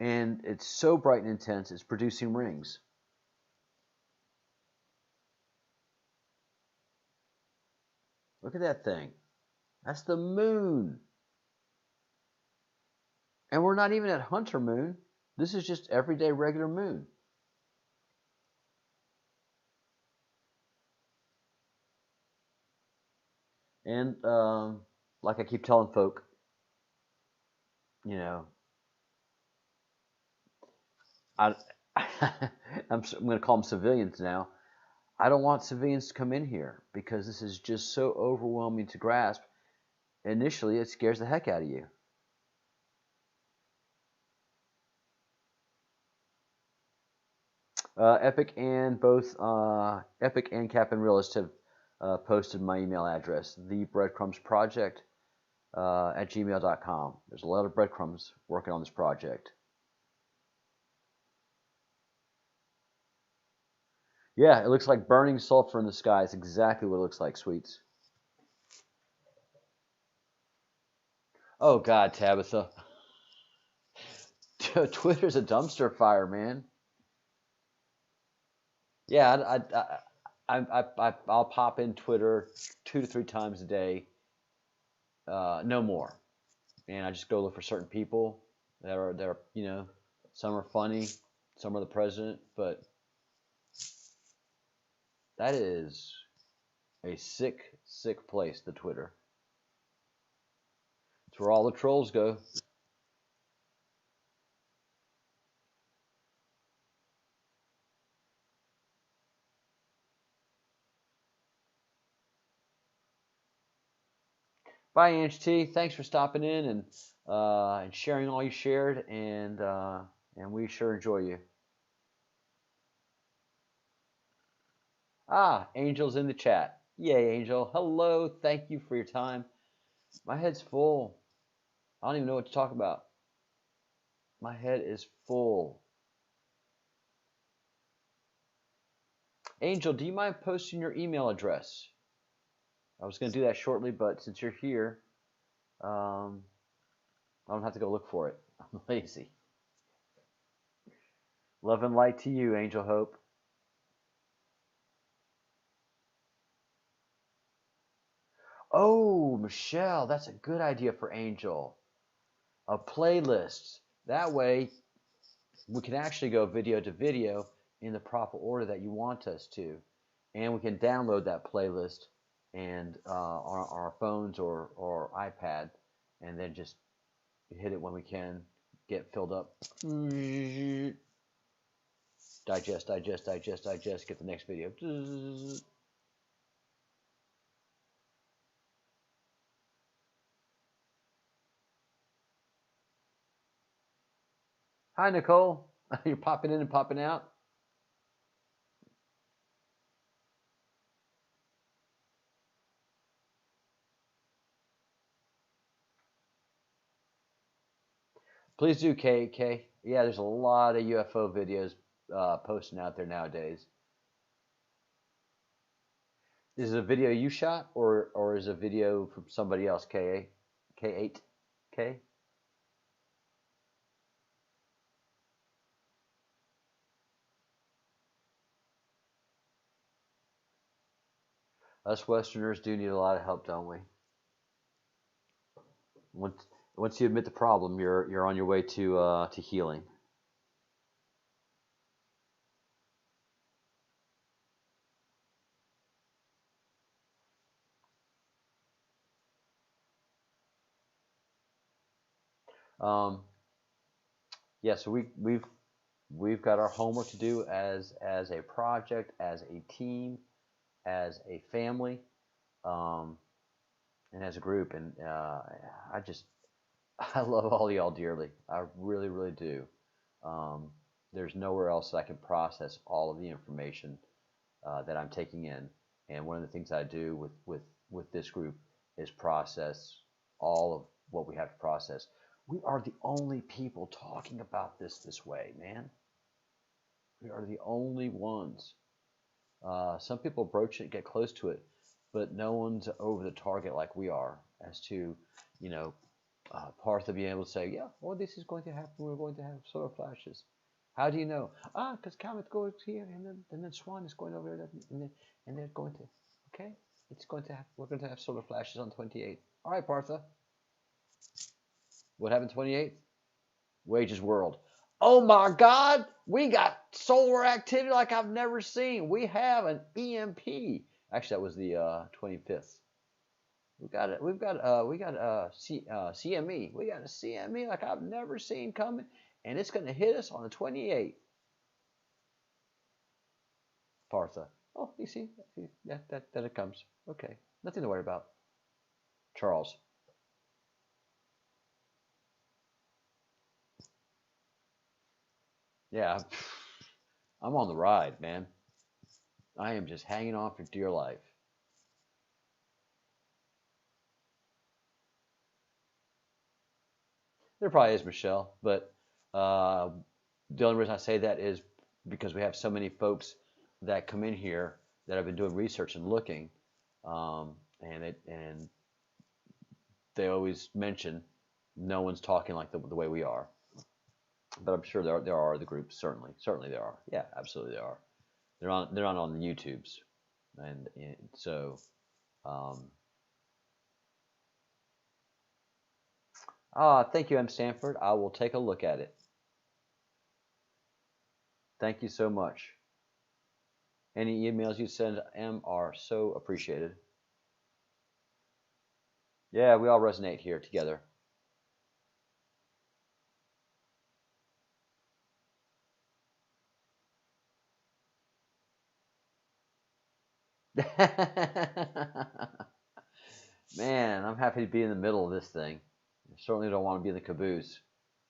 Speaker 1: And it's so bright and intense, it's producing rings. Look at that thing. That's the moon. And we're not even at Hunter moon. This is just everyday regular moon. And like I keep telling folk, you know, I'm going to call them civilians now. I don't want civilians to come in here because this is just so overwhelming to grasp. Initially, it scares the heck out of you. Epic and Captain Realist have posted my email address, thebreadcrumbsproject at gmail.com. There's a lot of breadcrumbs working on this project. Yeah, it looks like burning sulfur in the sky. It's exactly what it looks like, sweets. Oh, God, Tabitha. Twitter's a dumpster fire, man. Yeah, I'll pop in Twitter 2 to 3 times a day, no more. And I just go look for certain people that are Some are funny, some are the president, but that is a sick, sick place, the Twitter. It's where all the trolls go. Bye, Ange T. Thanks for stopping in and sharing all you shared, and we sure enjoy you. Ah, Angel's in the chat. Yay, Angel. Hello. Thank you for your time. My head's full. I don't even know what to talk about. My head is full. Angel, do you mind posting your email address? I was going to do that shortly, but since you're here, I don't have to go look for it. I'm lazy. Love and light to you, Angel Hope. Oh, Michelle, that's a good idea for Angel. A playlist. That way, we can actually go video to video in the proper order that you want us to. And we can download that playlist and on our phones or iPad, and then just hit it when we can, get filled up. Digest, digest, digest, digest, get the next video. Hi, Nicole. You're popping in and popping out. Please do, K. Yeah, there's a lot of UFO videos posting out there nowadays. Is it a video you shot, or is it a video from somebody else, K8? K? Us Westerners do need a lot of help, don't we? Once you admit the problem, you're on your way to healing. Yeah, so we've got our homework to do as a project, as a team, as a family, and as a group. And I love all y'all dearly. I really, really do. There's nowhere else that I can process all of the information that I'm taking in. And one of the things I do with this group is process all of what we have to process. We are the only people talking about this way, man. We are the only ones. Some people broach it, get close to it, but no one's over the target like we are as to, Partha being able to say, yeah, well, this is going to happen. We're going to have solar flashes. How do you know? Because Comet goes here, and then Swan is going over there, and they're going to, okay? It's going to happen. We're going to have solar flashes on 28th. All right, Partha. What happened 28th? Wages World. Oh my God, we got solar activity like I've never seen. We have an EMP. Actually, that was the 25th. We got it. We got a CME. We got a CME like I've never seen coming, and it's going to hit us on the 28th. Partha. Oh, you see, that it comes. Okay, nothing to worry about. Charles. Yeah, I'm on the ride, man. I am just hanging on for dear life. There probably is, Michelle, but the only reason I say that is because we have so many folks that come in here that have been doing research and looking, and they always mention no one's talking like the way we are. But I'm sure there are other groups. Certainly there are. Yeah, absolutely there are. They're not on the YouTubes, and so. Thank you, M. Stanford. I will take a look at it. Thank you so much. Any emails you send are so appreciated. Yeah, we all resonate here together. Man, I'm happy to be in the middle of this thing. I certainly don't want to be in the caboose,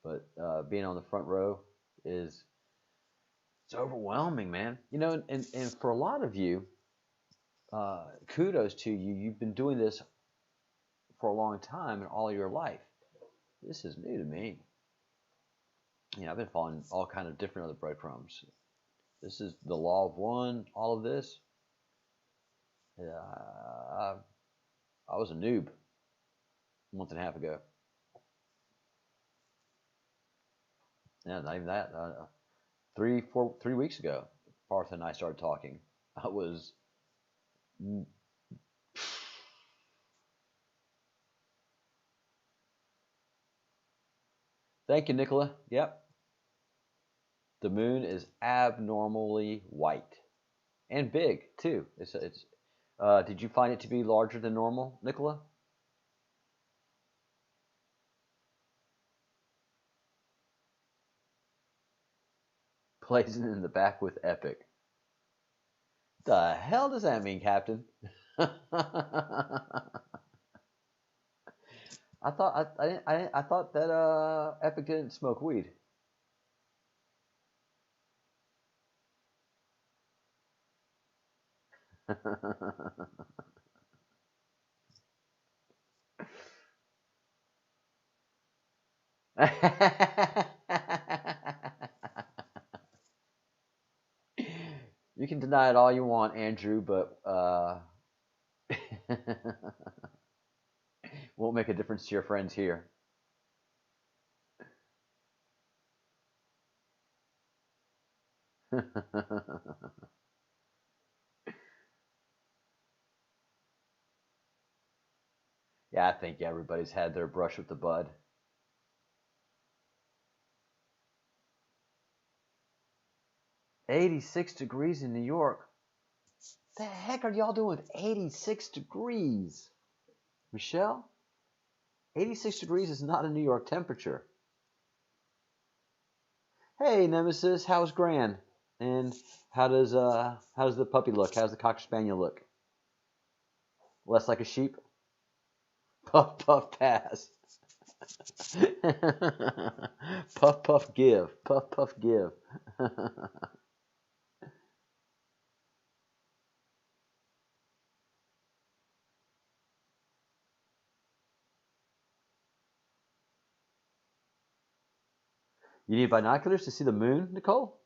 Speaker 1: but being on the front row is it's overwhelming, man. You know, and for a lot of you, kudos to you. You've been doing this for a long time and all your life. This is new to me. You know, I've been following all kind of different other breadcrumbs. This is the law of one. All of this. I was a noob a month and a half ago. Yeah, not even that. 3 weeks ago, Partha and I started talking. I was. Thank you, Nicola. Yep. The moon is abnormally white and big too. It's. Did you find it to be larger than normal, Nicola? Blazing in the back with epic. The hell does that mean, Captain? I thought I thought that Epic didn't smoke weed. You can deny it all you want, Andrew, but won't make a difference to your friends here. Yeah, I think everybody's had their brush with the bud. "86 degrees in New York. The heck are y'all doing with 86 degrees? Michelle? 86 degrees is not a New York temperature. Hey, Nemesis, how's Gran? And how's the puppy look? How's the Cocker Spaniel look? Less like a sheep? Puff, puff, pass. Puff, puff, give. Puff, puff, give. You need binoculars to see the moon, Nicole?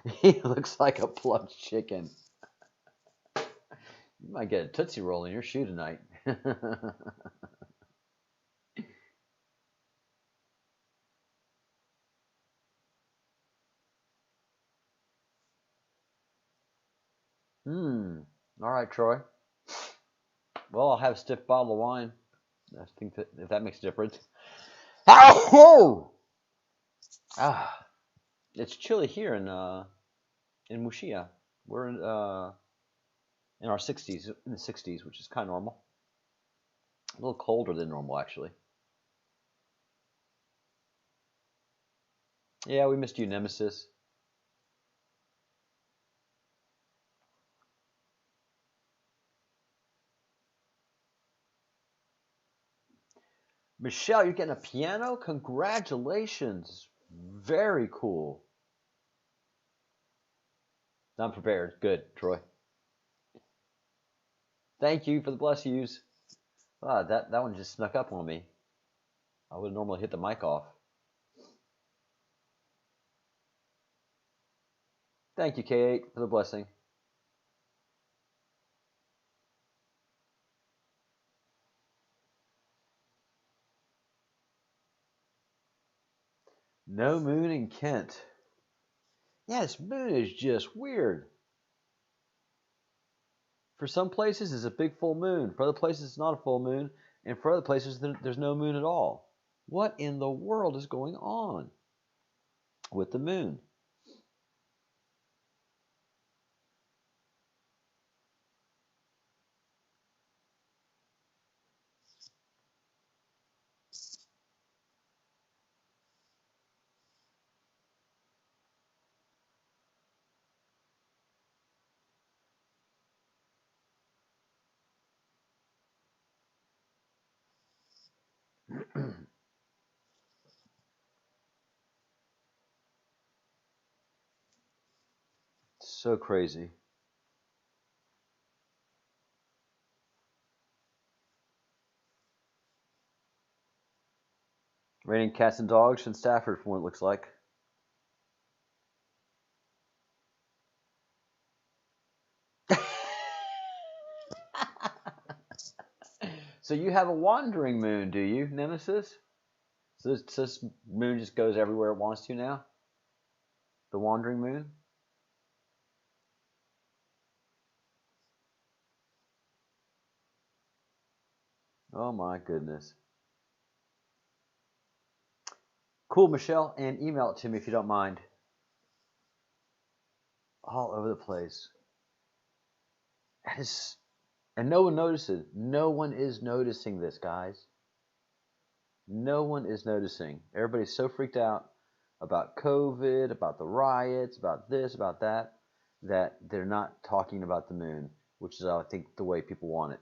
Speaker 1: He looks like a plucked chicken. You might get a Tootsie Roll in your shoe tonight. All right, Troy. Well, I'll have a stiff bottle of wine. I think that if that makes a difference. Ah, it's chilly here in Mushia. We're in our 60s, in the 60s, which is kind of normal. A little colder than normal, actually. Yeah, we missed you, Nemesis. Michelle, you're getting a piano? Congratulations. Very cool. I'm prepared. Good, Troy. Thank you for the bless yous. That one just snuck up on me. I would normally hit the mic off. Thank you, K8, for the blessing. No moon in Kent. Yeah, this moon is just weird. For some places, it's a big full moon. For other places, it's not a full moon. And for other places, there's no moon at all. What in the world is going on with the moon? So crazy. Raining cats and dogs in Stafford, from what it looks like. So you have a wandering moon, do you, Nemesis? So this moon just goes everywhere it wants to now? The wandering moon? Oh my goodness. Cool, Michelle, and email it to me if you don't mind. All over the place. That is, and no one notices. No one is noticing this, guys. No one is noticing. Everybody's so freaked out about COVID, about the riots, about this, about that, that they're not talking about the moon, which is, I think, the way people want it.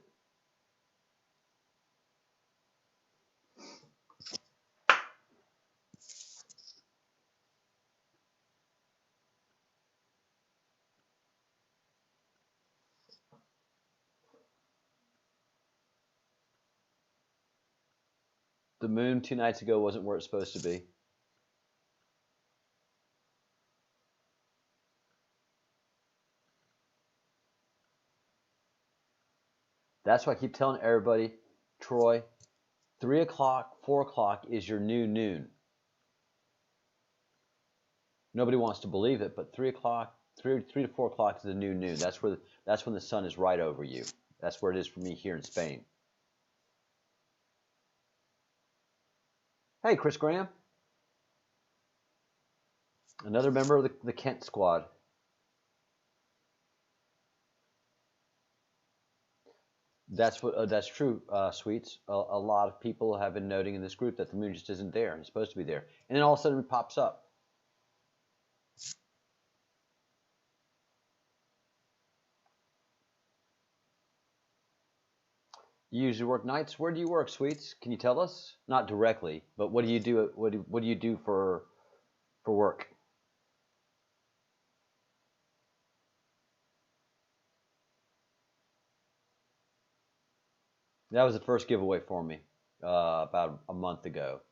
Speaker 1: The moon 2 nights ago wasn't where it's supposed to be. That's why I keep telling everybody, Troy, 3 o'clock, 4 o'clock is your new noon. Nobody wants to believe it, but 3 o'clock, 3 to 4 o'clock is the new noon. That's when the sun is right over you. That's where it is for me here in Spain. Hey, Chris Graham. Another member of the Kent squad. That's true, Sweets. A lot of people have been noting in this group that the moon just isn't there. It's supposed to be there, and then all of a sudden it pops up. You usually work nights. Where do you work, Sweets? Can you tell us? Not directly, but what do you do? What do you do for work? That was the first giveaway for me about a month ago.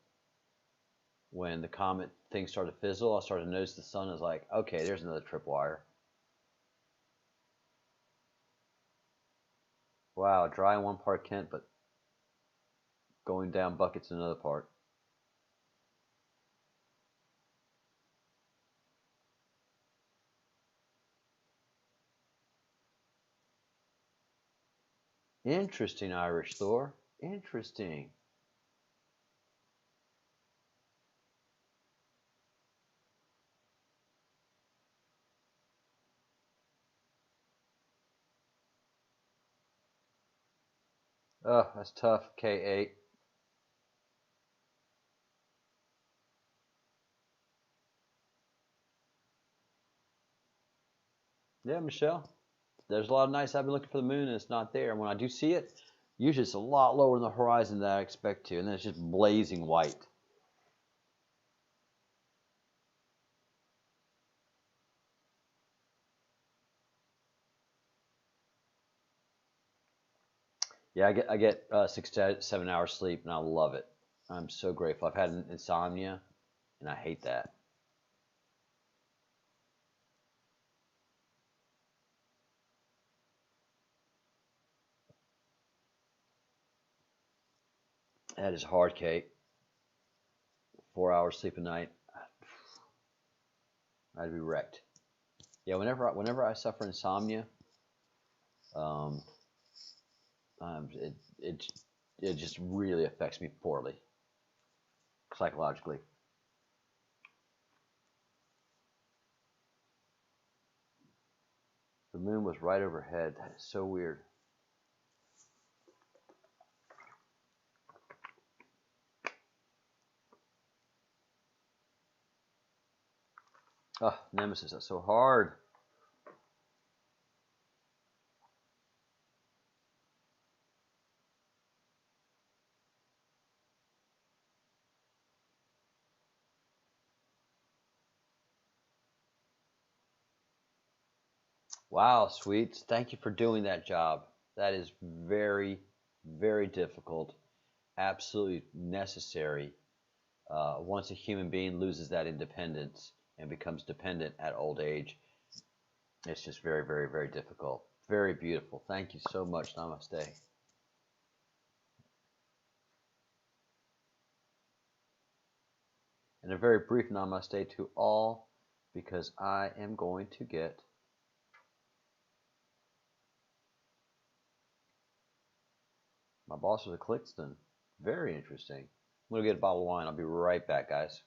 Speaker 1: When the comet thing started to fizzle, I started to notice the sun. I was like, okay, there's another tripwire. Wow, dry in one part Kent, but going down buckets in another part. Interesting, Irish Thor. Interesting. Oh, that's tough, K8. Yeah, Michelle. There's a lot of nights I've been looking for the moon and it's not there. And when I do see it, usually it's a lot lower in the horizon than I expect to, and then it's just blazing white. Yeah, I get 6 to 7 hours sleep, and I love it. I'm so grateful. I've had insomnia, and I hate that. That is hard, Kate. 4 hours sleep a night, I'd be wrecked. Yeah, whenever I suffer insomnia, Um, it, it, it just really affects me poorly, psychologically. The moon was right overhead. That is so weird. Oh, Nemesis, that's so hard. Wow, Sweets, thank you for doing that job. That is very, very difficult, absolutely necessary. Once a human being loses that independence and becomes dependent at old age, it's just very, very, very difficult. Very beautiful. Thank you so much. Namaste. And a very brief namaste to all, because I am going to get my boss was a Clixton. Very interesting. I'm going to get a bottle of wine. I'll be right back, guys.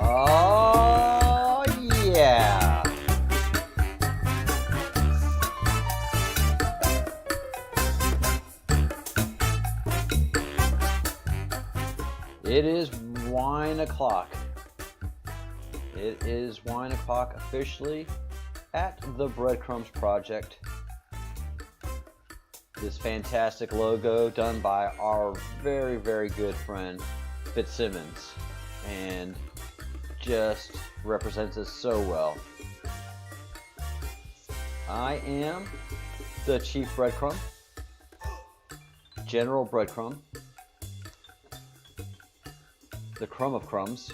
Speaker 1: Oh, yeah. It is wine o'clock. It is wine o'clock officially at the Breadcrumbs Project. this fantastic logo done by our very, very good friend Fitzsimmons, and just represents us so well. I am the Chief Breadcrumb, General Breadcrumb, the Crumb of Crumbs,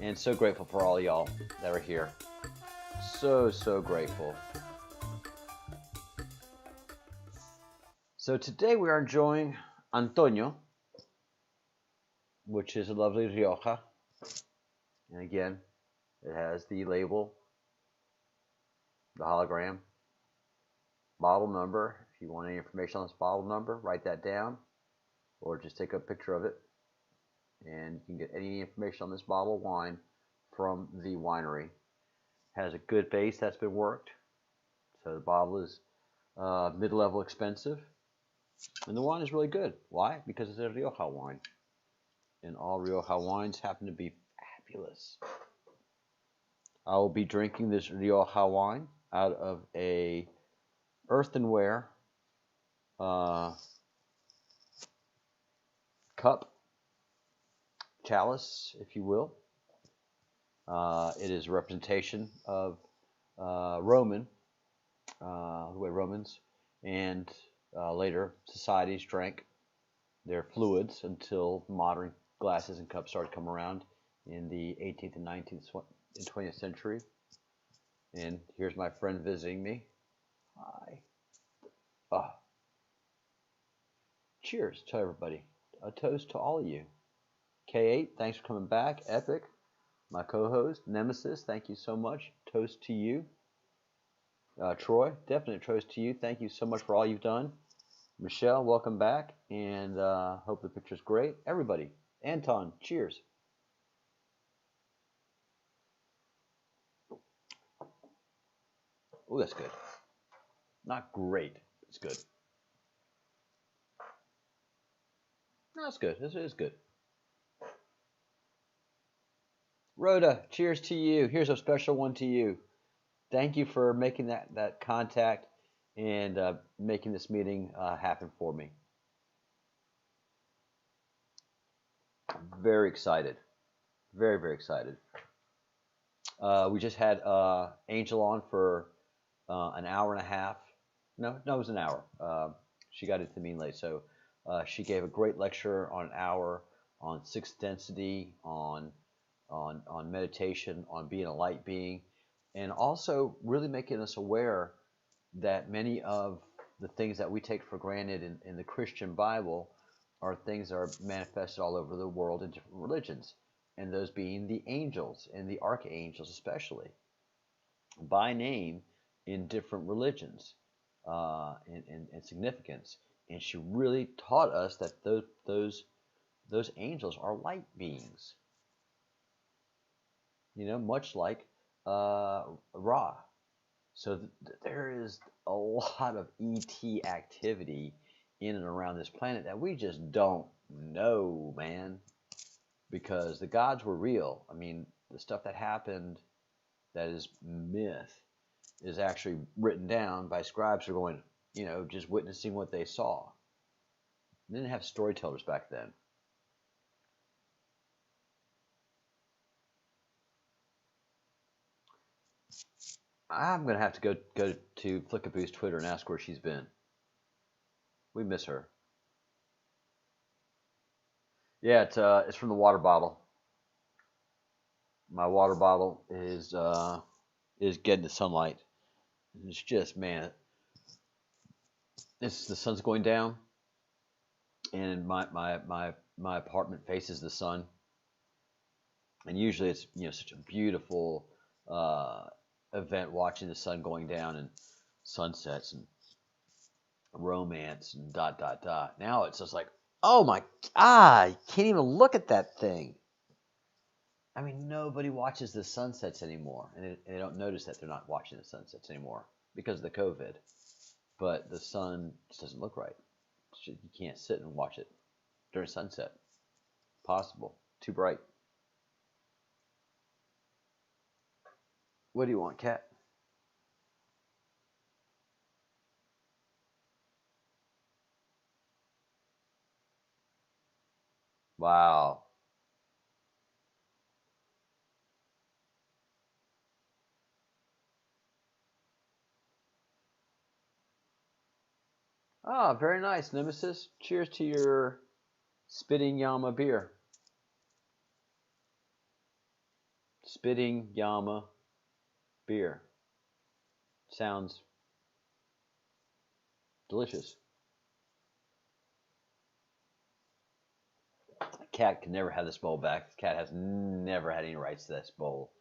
Speaker 1: and so grateful for all y'all that are here. So, so grateful. So today we are enjoying Antonio, which is a lovely Rioja. And again, it has the label, the hologram, bottle number. If you want any information on this bottle number, write that down, or just take a picture of it. And you can get any information on this bottle of wine from the winery. Has a good base that's been worked. So the bottle is mid-level expensive. And the wine is really good. Why? Because it's a Rioja wine. And all Rioja wines happen to be fabulous. I will be drinking this Rioja wine out of a earthenware cup, chalice, if you will. It is a representation of Roman, the way Romans and later societies drank their fluids until modern glasses and cups started to come around in the 18th and 19th and 20th century. And here's my friend visiting me. Hi. Cheers to everybody. A toast to all of you. K8, thanks for coming back. Epic, my co-host. Nemesis, thank you so much. Toast to you. Troy, definite toast to you. Thank you so much for all you've done. Michelle, welcome back, and hope the picture's great. Everybody, Anton, cheers. Oh, that's good. Not great, it's good. No, that's good. This is good. Rhoda, cheers to you. Here's a special one to you. Thank you for making that contact and making this meeting happen for me. Very excited. Very, very excited. We just had Angel on for an hour and a half. No, it was an hour. She got into the meeting late. So she gave a great lecture on an hour on sixth density, on meditation, on being a light being, and also really making us aware that many of the things that we take for granted in the Christian Bible are things that are manifested all over the world in different religions, and those being the angels and the archangels especially, by name in different religions and significance. And she really taught us that those angels are light beings. Much like Ra. So there is a lot of ET activity in and around this planet that we just don't know, man. Because the gods were real. I mean, the stuff that happened that is myth is actually written down by scribes who are going, just witnessing what they saw. They didn't have storytellers back then. I'm going to have to go to Flickaboo's Twitter and ask where she's been. We miss her. Yeah, it's from the water bottle. My water bottle is getting the sunlight. It's just, man, the sun's going down, and my apartment faces the sun, and usually it's such a beautiful event watching the sun going down and sunsets and romance and ... Now it's just like, oh my God, you can't even look at that thing. I mean, nobody watches the sunsets anymore, and they don't notice that they're not watching the sunsets anymore because of the COVID. But the sun just doesn't look right. You can't sit and watch it during sunset. Possible. Too bright. What do you want, Cat? Wow. Ah, very nice, Nemesis. Cheers to your Spitting Yama beer. Spitting Yama beer. Sounds delicious. Cat can never have this bowl back. Cat has never had any rights to this bowl.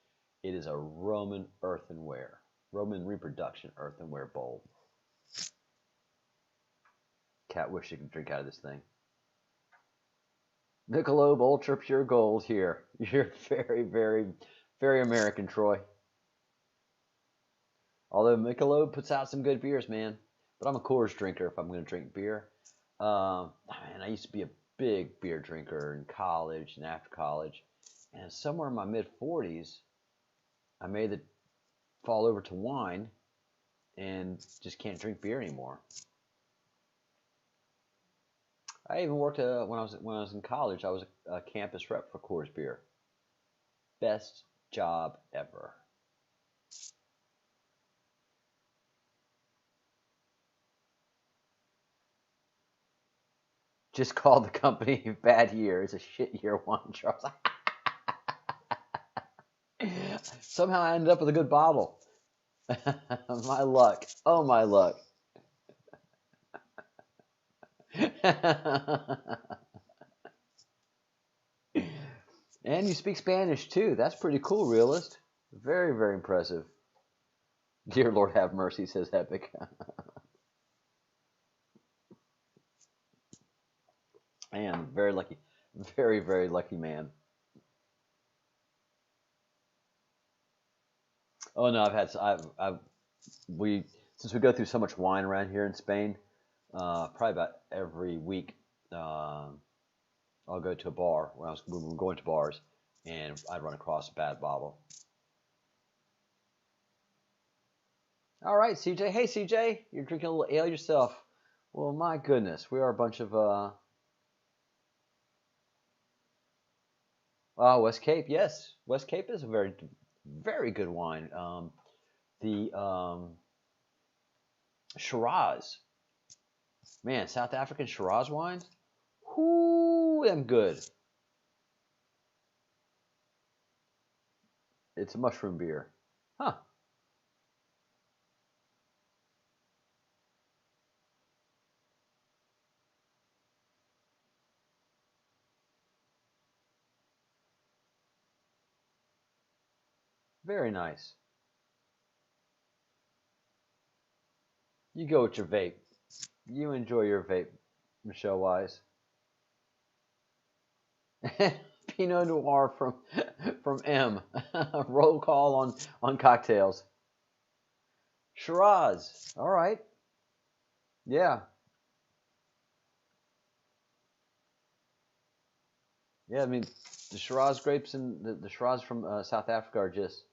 Speaker 1: It is a Roman earthenware, Roman reproduction earthenware bowl. Cat wish she could drink out of this thing. Michelob Ultra Pure Gold here. You're very, very, very American, Troy. Although Michelob puts out some good beers, man. But I'm a Coors drinker if I'm going to drink beer. Man, I used to be a big beer drinker in college and after college. And somewhere in my mid 40s, I made the fall over to wine and just can't drink beer anymore. I even worked when I was in college. I was a campus rep for Coors Beer. Best job ever. Just called the company bad year. It's a shit year one, Charles. Somehow I ended up with a good bottle. My luck. Oh, my luck. And you speak Spanish too. That's pretty cool, realist. Very, very impressive. Dear Lord have mercy, says Epic. Man, very lucky. Very, very lucky man. Oh no, since we go through so much wine around here in Spain, probably about every week, I'll go to a bar when we're going to bars, and I'd run across a bad bottle. All right, CJ. Hey, CJ, you're drinking a little ale yourself. Well, my goodness, we are a bunch of West Cape. Yes, West Cape is a very, very good wine. The Shiraz, man, South African Shiraz wines. Whoo, them good. It's a mushroom beer. Huh. Very nice. You go with your vape. You enjoy your vape, Michelle Wise. Pinot Noir from M. Roll call on cocktails. Shiraz. All right. Yeah. Yeah, I mean, the Shiraz grapes and the Shiraz from South Africa are just...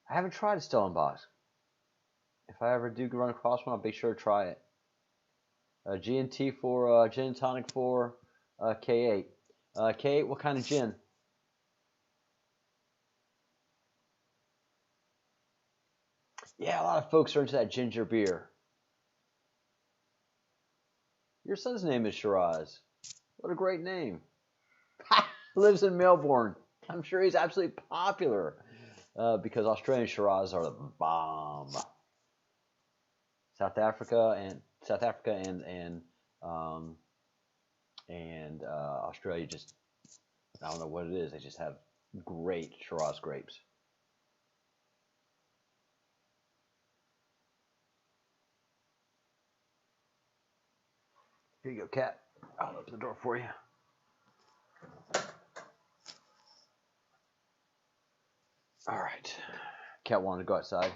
Speaker 1: I haven't tried a Stellenbosch. If I ever do run across one, I'll be sure to try it. G&T for gin and tonic for K8. K8, what kind of gin? Yeah, a lot of folks are into that ginger beer. Your son's name is Shiraz. What a great name. Lives in Melbourne. I'm sure he's absolutely popular because Australian Shiraz are the bomb. South Africa and Australia just, I don't know what it is. They just have great Shiraz grapes. Here you go, Cat. I'll open the door for you. All right. Cat wanted to go outside.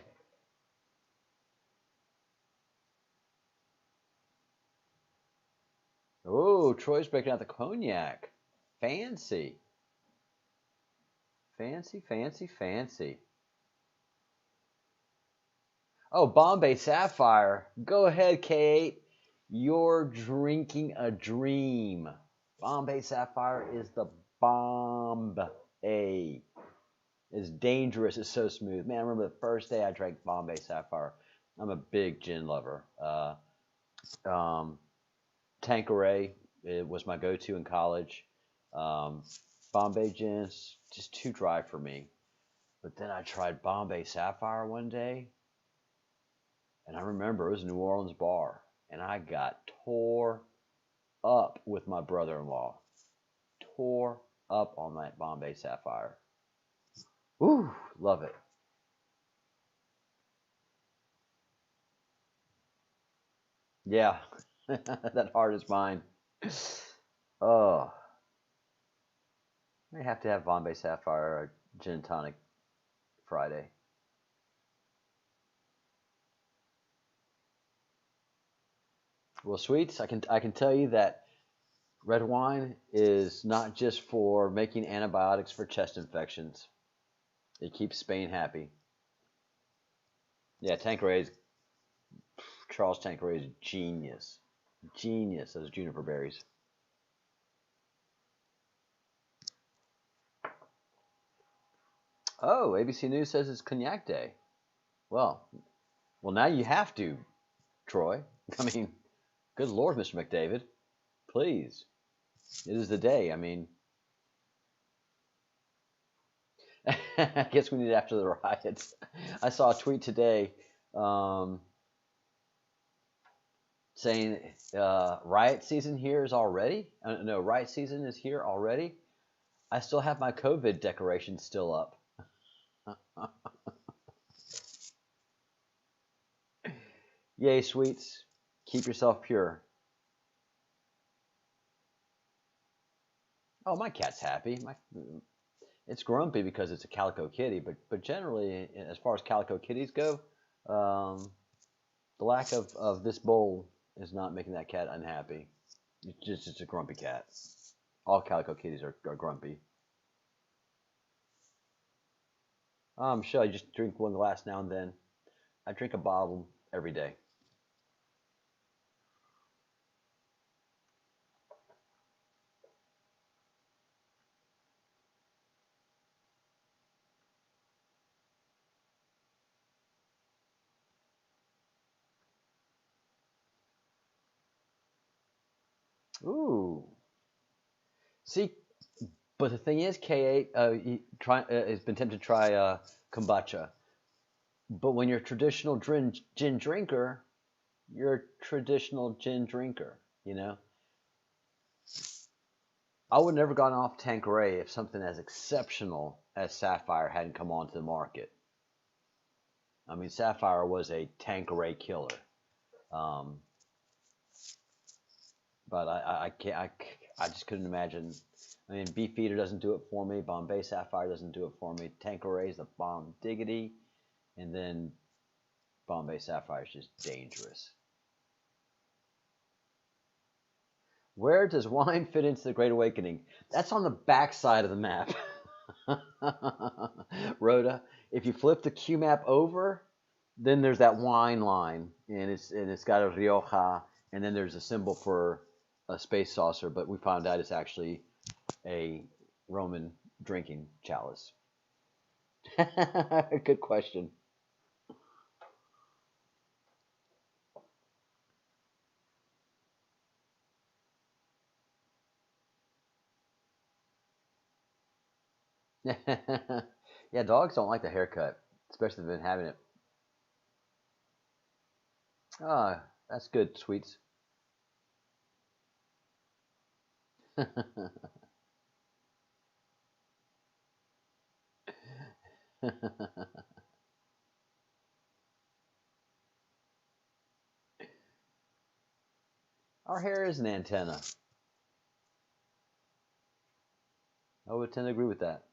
Speaker 1: Oh, Troy's breaking out the cognac. Fancy. Fancy, fancy, fancy. Oh, Bombay Sapphire. Go ahead, K8. You're drinking a dream. Bombay Sapphire is the bomb. A. It's dangerous. It's so smooth. Man, I remember the first day I drank Bombay Sapphire. I'm a big gin lover. Tanqueray, it was my go-to in college. Um, Bombay gin's just too dry for me. But then I tried Bombay Sapphire one day, and I remember it was a New Orleans bar, and I got tore up with my brother-in-law. Tore up on that Bombay Sapphire. Woo, love it. Yeah, that heart is mine. Oh, I have to have Bombay Sapphire gin and tonic Friday. Well, sweets, I can tell you that red wine is not just for making antibiotics for chest infections. It keeps Spain happy. Yeah, Charles Tanqueray is genius. Genius, those juniper berries. Oh, ABC News says it's Cognac Day. Well, now you have to, Troy. I mean, good Lord, Mr. McDavid. Please. It is the day. I mean, I guess we need it after the riots. I saw a tweet today saying riot season here is already. No, riot season is here already. I still have my COVID decorations still up. Yay, sweets. Keep yourself pure. Oh, my cat's happy. It's grumpy because it's a calico kitty, but generally, as far as calico kitties go, the lack of this bowl is not making that cat unhappy. It's just a grumpy cat. All calico kitties are grumpy. Sure, I just drink one glass now and then. I drink a bottle every day. Ooh. See, but the thing is, K8 has been tempted to try kombucha. But when you're a traditional gin drinker, you're a traditional gin drinker, you know? I would never gone off Tanqueray if something as exceptional as Sapphire hadn't come onto the market. I mean, Sapphire was a Tanqueray killer. Um, but I can't, I just couldn't imagine. I mean, Beefeater doesn't do it for me. Bombay Sapphire doesn't do it for me. Tanqueray's the bomb diggity. And then Bombay Sapphire is just dangerous. Where does wine fit into the Great Awakening? That's on the back side of the map. Rhoda, if you flip the Q map over, then there's that wine line, and it's got a Rioja, and then there's a symbol for a space saucer, but we found out it's actually a Roman drinking chalice. Good question. Yeah, dogs don't like the haircut, especially if they've been having it. Ah, that's good, sweets. Our hair is an antenna. I would tend to agree with that.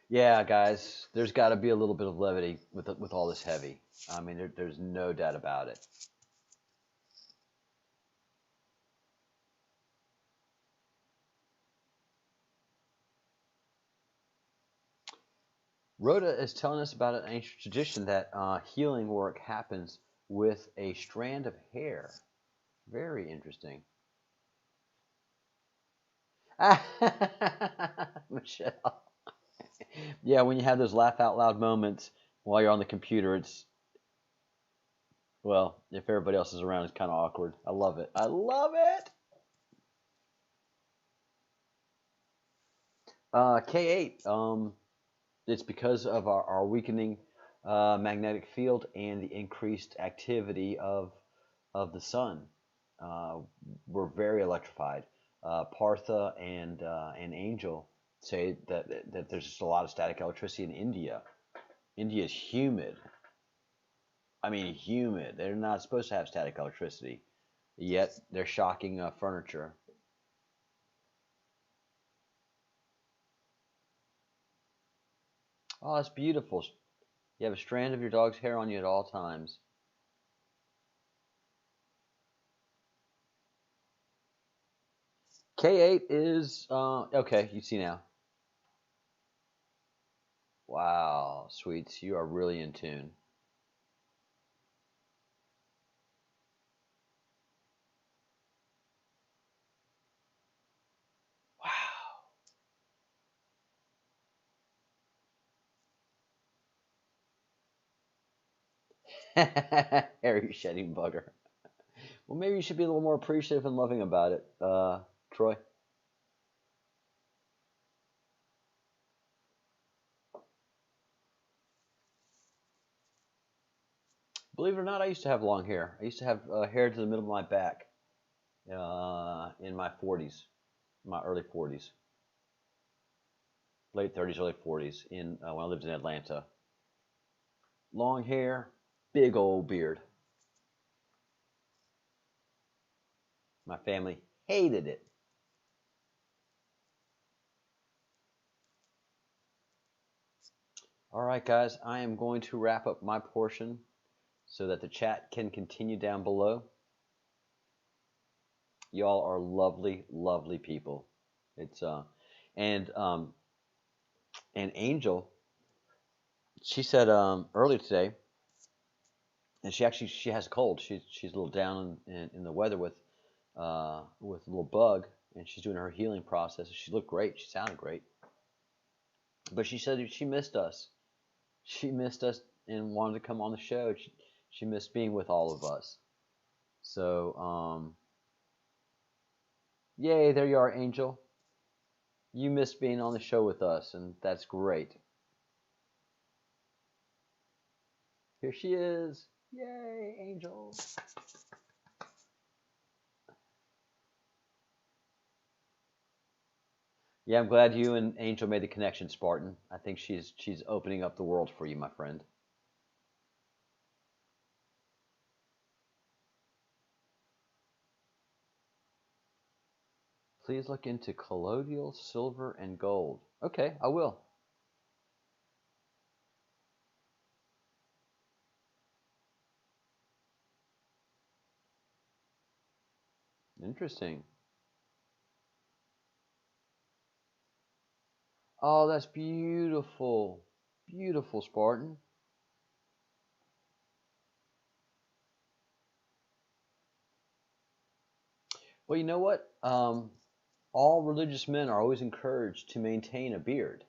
Speaker 1: Yeah, guys, there's got to be a little bit of levity with all this heavy. I mean, there's no doubt about it. Rhoda is telling us about an ancient tradition that healing work happens with a strand of hair. Very interesting. Michelle. Yeah, when you have those laugh out loud moments while you're on the computer, it's, well, if everybody else is around, it's kind of awkward. I love it. I love it. K8. It's because of our weakening magnetic field and the increased activity of the sun. Uh, we're very electrified. Partha and Angel say that there's just a lot of static electricity in India. India is humid. I mean, humid. They're not supposed to have static electricity, yet they're shocking furniture. Oh, it's beautiful. You have a strand of your dog's hair on you at all times. K8 is okay. You see now. Wow, sweets, you are really in tune. Wow. Harry shedding bugger. Well, maybe you should be a little more appreciative and loving about it, Troy. Believe it or not, I used to have long hair. I used to have hair to the middle of my back in my 40s, my early 40s, late 30s, early 40s, in when I lived in Atlanta. Long hair, big old beard. My family hated it. All right, guys, I am going to wrap up my portion so that the chat can continue down below. Y'all are lovely, lovely people. It's and um and Angel, she said earlier today, and she has a cold. She's a little down in the weather with a little bug, and she's doing her healing process. She looked great. She sounded great, but she said she missed us. She missed us and wanted to come on the show. She missed being with all of us. So yay, there you are, Angel. You missed being on the show with us, and that's great. Here she is. Yay, Angel. Yeah, I'm glad you and Angel made the connection, Spartan. I think she's opening up the world for you, my friend. Please look into colloidal silver and gold. Okay, I will. Interesting. Oh, that's beautiful. Beautiful, Spartan. Well, you know what? All religious men are always encouraged to maintain a beard.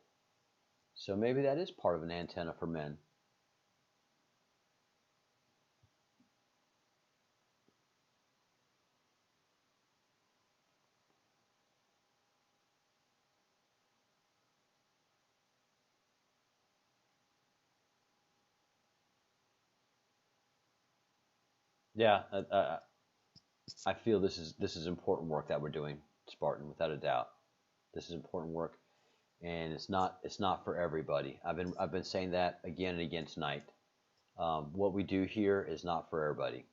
Speaker 1: So maybe that is part of an antenna for men. Yeah, I feel this is important work that we're doing, Spartan, without a doubt. This is important work, and it's not for everybody. I've been saying that again and again tonight. What we do here is not for everybody.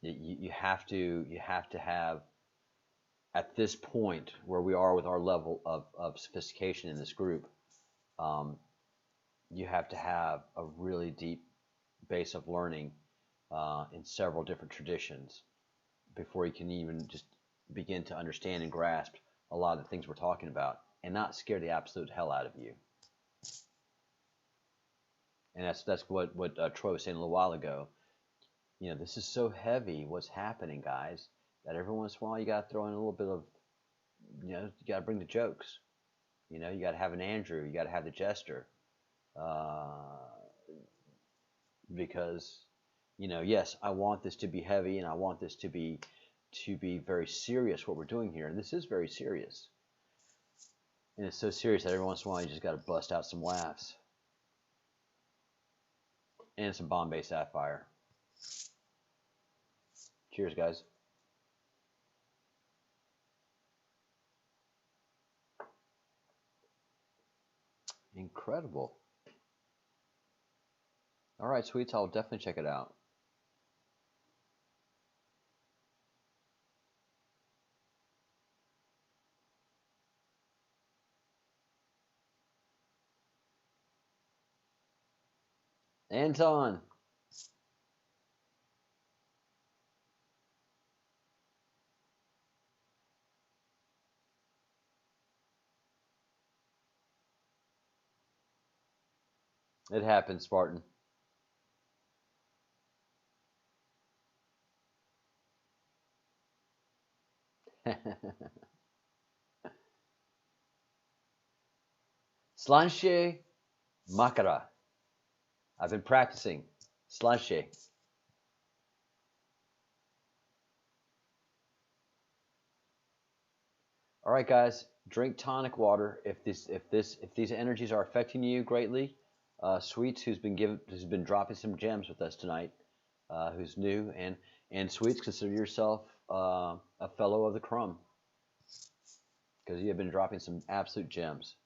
Speaker 1: You have to have, at this point where we are with our level of sophistication in this group, um, you have to have a really deep base of learning in several different traditions before you can even just begin to understand and grasp a lot of the things we're talking about and not scare the absolute hell out of you. And that's what Troy was saying a little while ago. You know, this is so heavy, what's happening, guys, that every once in a while you got to throw in a little bit of, you know, you got to bring the jokes. You know, you got to have an Andrew, you got to have the jester. Uh, because, you know, yes, I want this to be heavy and I want this to be very serious what we're doing here. And this is very serious. And it's so serious that every once in a while you just got to bust out some laughs. And some Bombay Sapphire. Cheers, guys. Incredible. All right, sweets, I'll definitely check it out. Anton. It happens, Spartan. Slanche Makara. I've been practicing. Slanche. All right, guys, drink tonic water if these energies are affecting you greatly. Sweets, who's been dropping some gems with us tonight, who's new, and Sweets, consider yourself a fellow of the crumb because you have been dropping some absolute gems.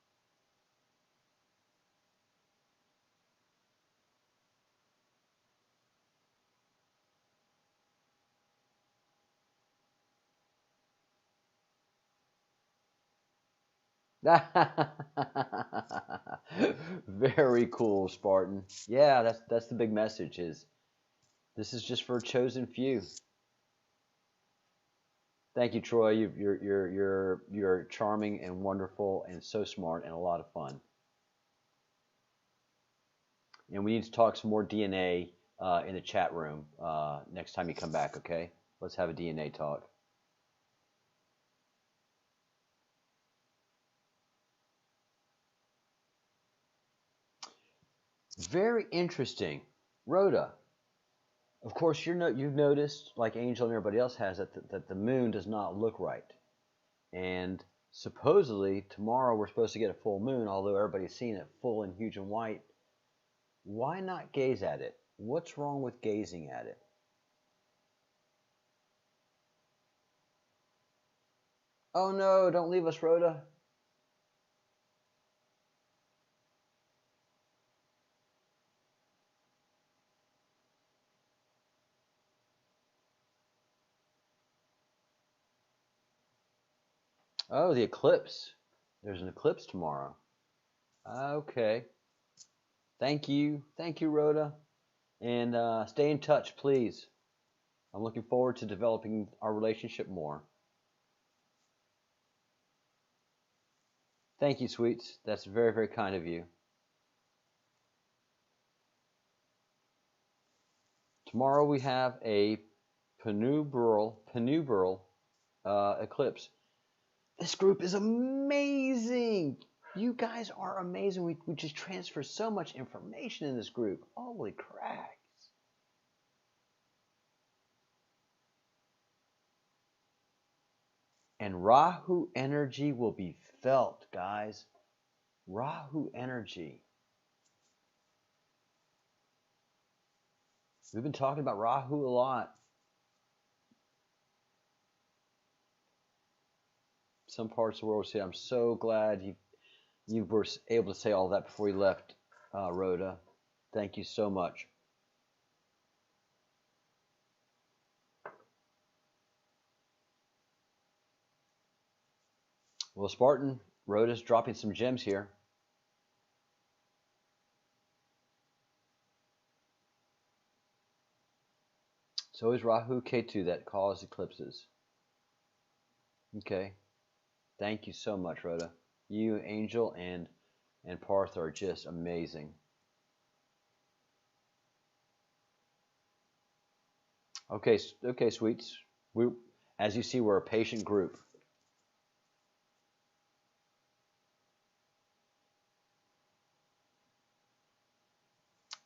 Speaker 1: Very cool, Spartan. Yeah, that's the big message. Is this is just for a chosen few. Thank you, Troy. You're charming and wonderful and so smart and a lot of fun. And we need to talk some more DNA in the chat room next time you come back. Okay, let's have a DNA talk. Very interesting, Rhoda. Of course, you've noticed, like Angel and everybody else has, that the moon does not look right. And supposedly tomorrow we're supposed to get a full moon, although everybody's seeing it full and huge and white. Why not gaze at it? What's wrong with gazing at it? Oh no, don't leave us, Rhoda. Oh, the eclipse. There's an eclipse tomorrow. Okay. Thank you. Thank you, Rhoda. And stay in touch, please. I'm looking forward to developing our relationship more. Thank you, sweets. That's very, very kind of you. Tomorrow we have a penumbral eclipse. This group is amazing. You guys are amazing. We just transfer so much information in this group. Holy cracks. And Rahu energy will be felt, guys. Rahu energy. We've been talking about Rahu a lot. Some parts of the world say, I'm so glad you were able to say all that before you left, Rhoda. Thank you so much. Well, Spartan, Rhoda's dropping some gems here. So is Rahu Ketu that cause eclipses. Okay. Thank you so much, Rhoda. You, Angel, and Parth are just amazing. Okay, okay, sweets. As you see, we're a patient group.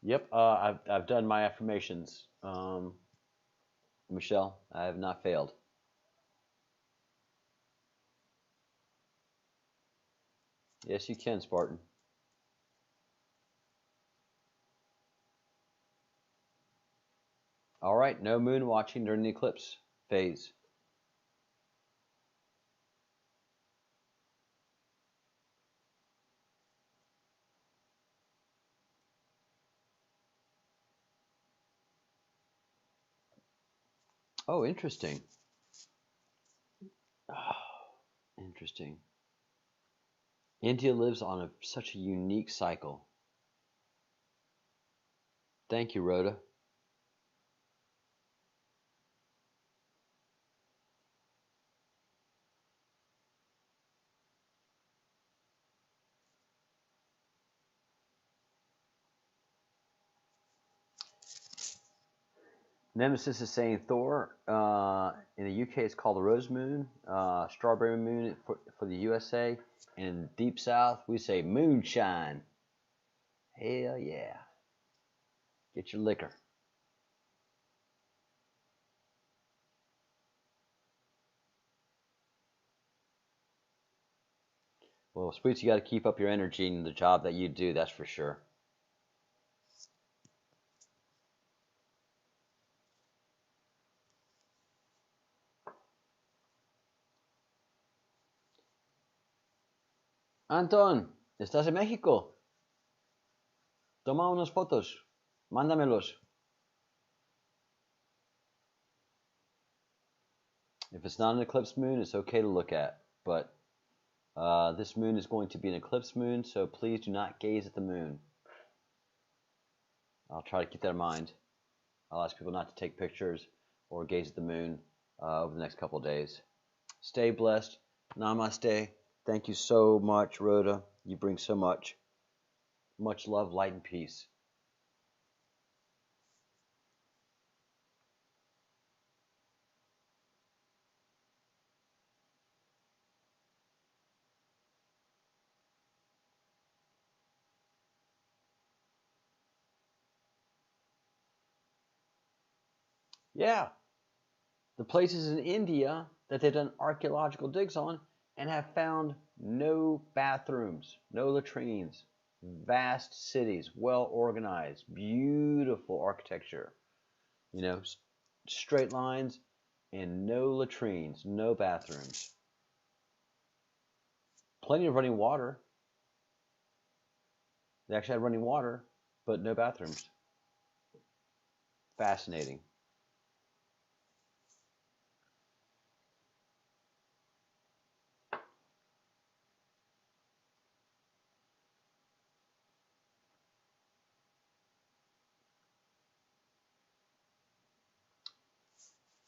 Speaker 1: Yep, I've done my affirmations. Michelle, I have not failed. Yes, you can, Spartan. All right, no moon watching during the eclipse phase. Oh, interesting. Oh, interesting. India lives on such a unique cycle. Thank you, Rhoda. Nemesis is saying Thor. In the UK, it's called the Rose Moon. Strawberry Moon for the USA. And in Deep South, we say Moonshine. Hell yeah. Get your liquor. Well, Sweets, you got to keep up your energy in the job that you do, that's for sure. Anton, ¿estás en México? Toma unas fotos. Mándamelos. If it's not an eclipse moon, it's okay to look at. But this moon is going to be an eclipse moon, so please do not gaze at the moon. I'll try to keep that in mind. I'll ask people not to take pictures or gaze at the moon over the next couple of days. Stay blessed. Namaste. Thank you so much, Rhoda. You bring so much. Much love, light, and peace. Yeah, the places in India that they've done archaeological digs on and have found no bathrooms, no latrines, vast cities, well organized, beautiful architecture, you know, straight lines and no latrines, no bathrooms. Plenty of running water. They actually had running water, but no bathrooms. Fascinating.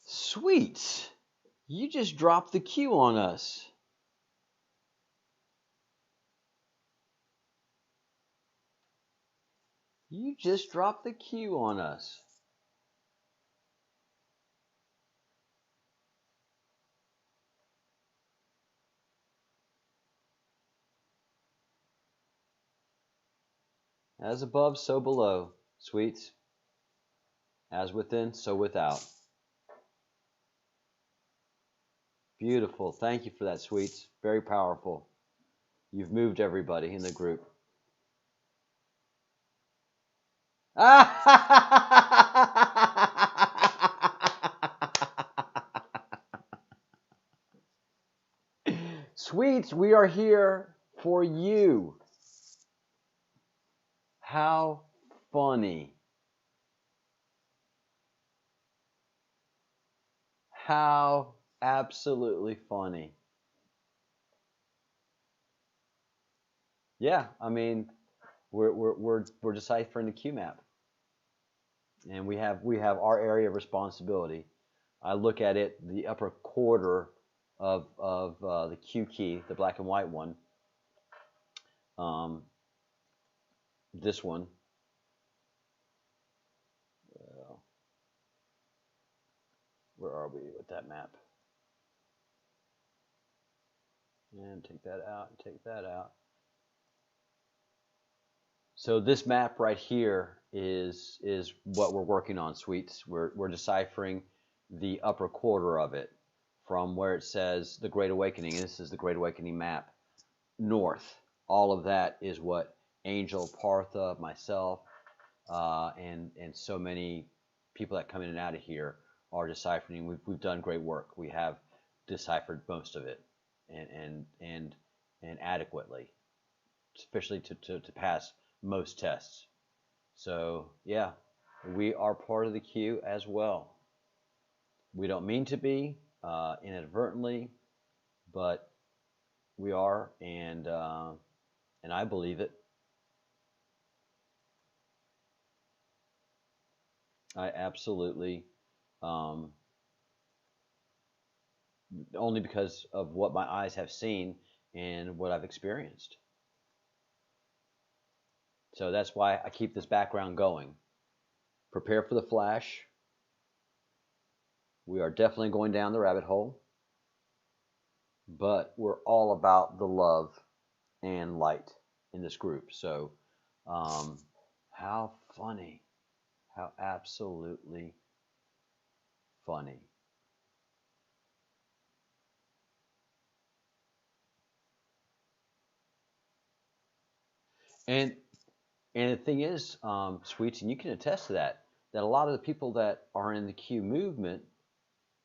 Speaker 1: Sweet. You just dropped the Q on us. You just dropped the Q on us. As above, so below, sweets. As within, so without. Beautiful. Thank you for that, sweets. Very powerful. You've moved everybody in the group. Sweets, we are here for you. How funny. How absolutely funny. Yeah, I mean, we're deciphering the Q map, and we have our area of responsibility. I look at it, the upper quarter of the Q key, the black and white one. This one. Where are we with that map? And take that out, and take that out. So this map right here is what we're working on, sweets. We're deciphering the upper quarter of it from where it says the Great Awakening. This is the Great Awakening map. North. All of that is what Angel, Partha, myself, and so many people that come in and out of here are deciphering. We've done great work. We have deciphered most of it, and adequately, especially to pass most tests. So yeah, we are part of the queue as well. We don't mean to be inadvertently, but we are, and I believe it. I absolutely, only because of what my eyes have seen and what I've experienced. So that's why I keep this background going. Prepare for the flash. We are definitely going down the rabbit hole, but we're all about the love and light in this group. So, how funny. How absolutely funny. And the thing is, Sweets, and you can attest to that, that a lot of the people that are in the Q movement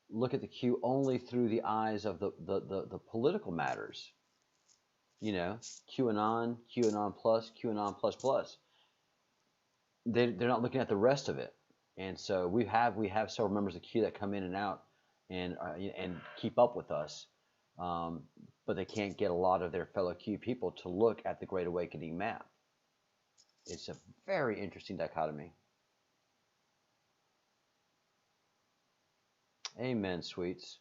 Speaker 1: look at the Q only through the eyes of the political matters. You know, QAnon, QAnon plus, QAnon plus plus. They're not looking at the rest of it. And so we have several members of Q that come in and out and keep up with us, but they can't get a lot of their fellow Q people to look at the Great Awakening map. It's a very interesting dichotomy. Amen, sweets.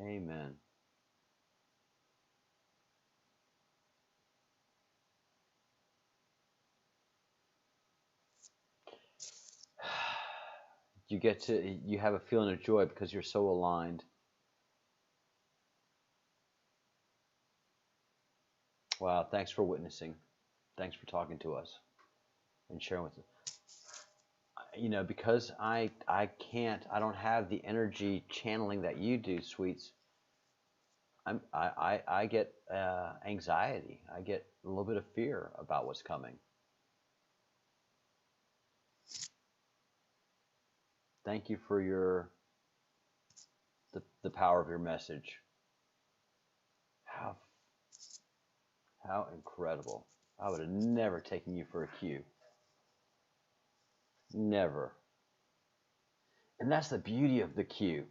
Speaker 1: Amen. You have a feeling of joy because you're so aligned. Wow, thanks for witnessing. Thanks for talking to us and sharing with us. You know, because I don't have the energy channeling that you do, sweets. I get anxiety. I get a little bit of fear about what's coming. Thank you for the power of your message. How incredible. I would have never taken you for a Q. Never. And that's the beauty of the Q.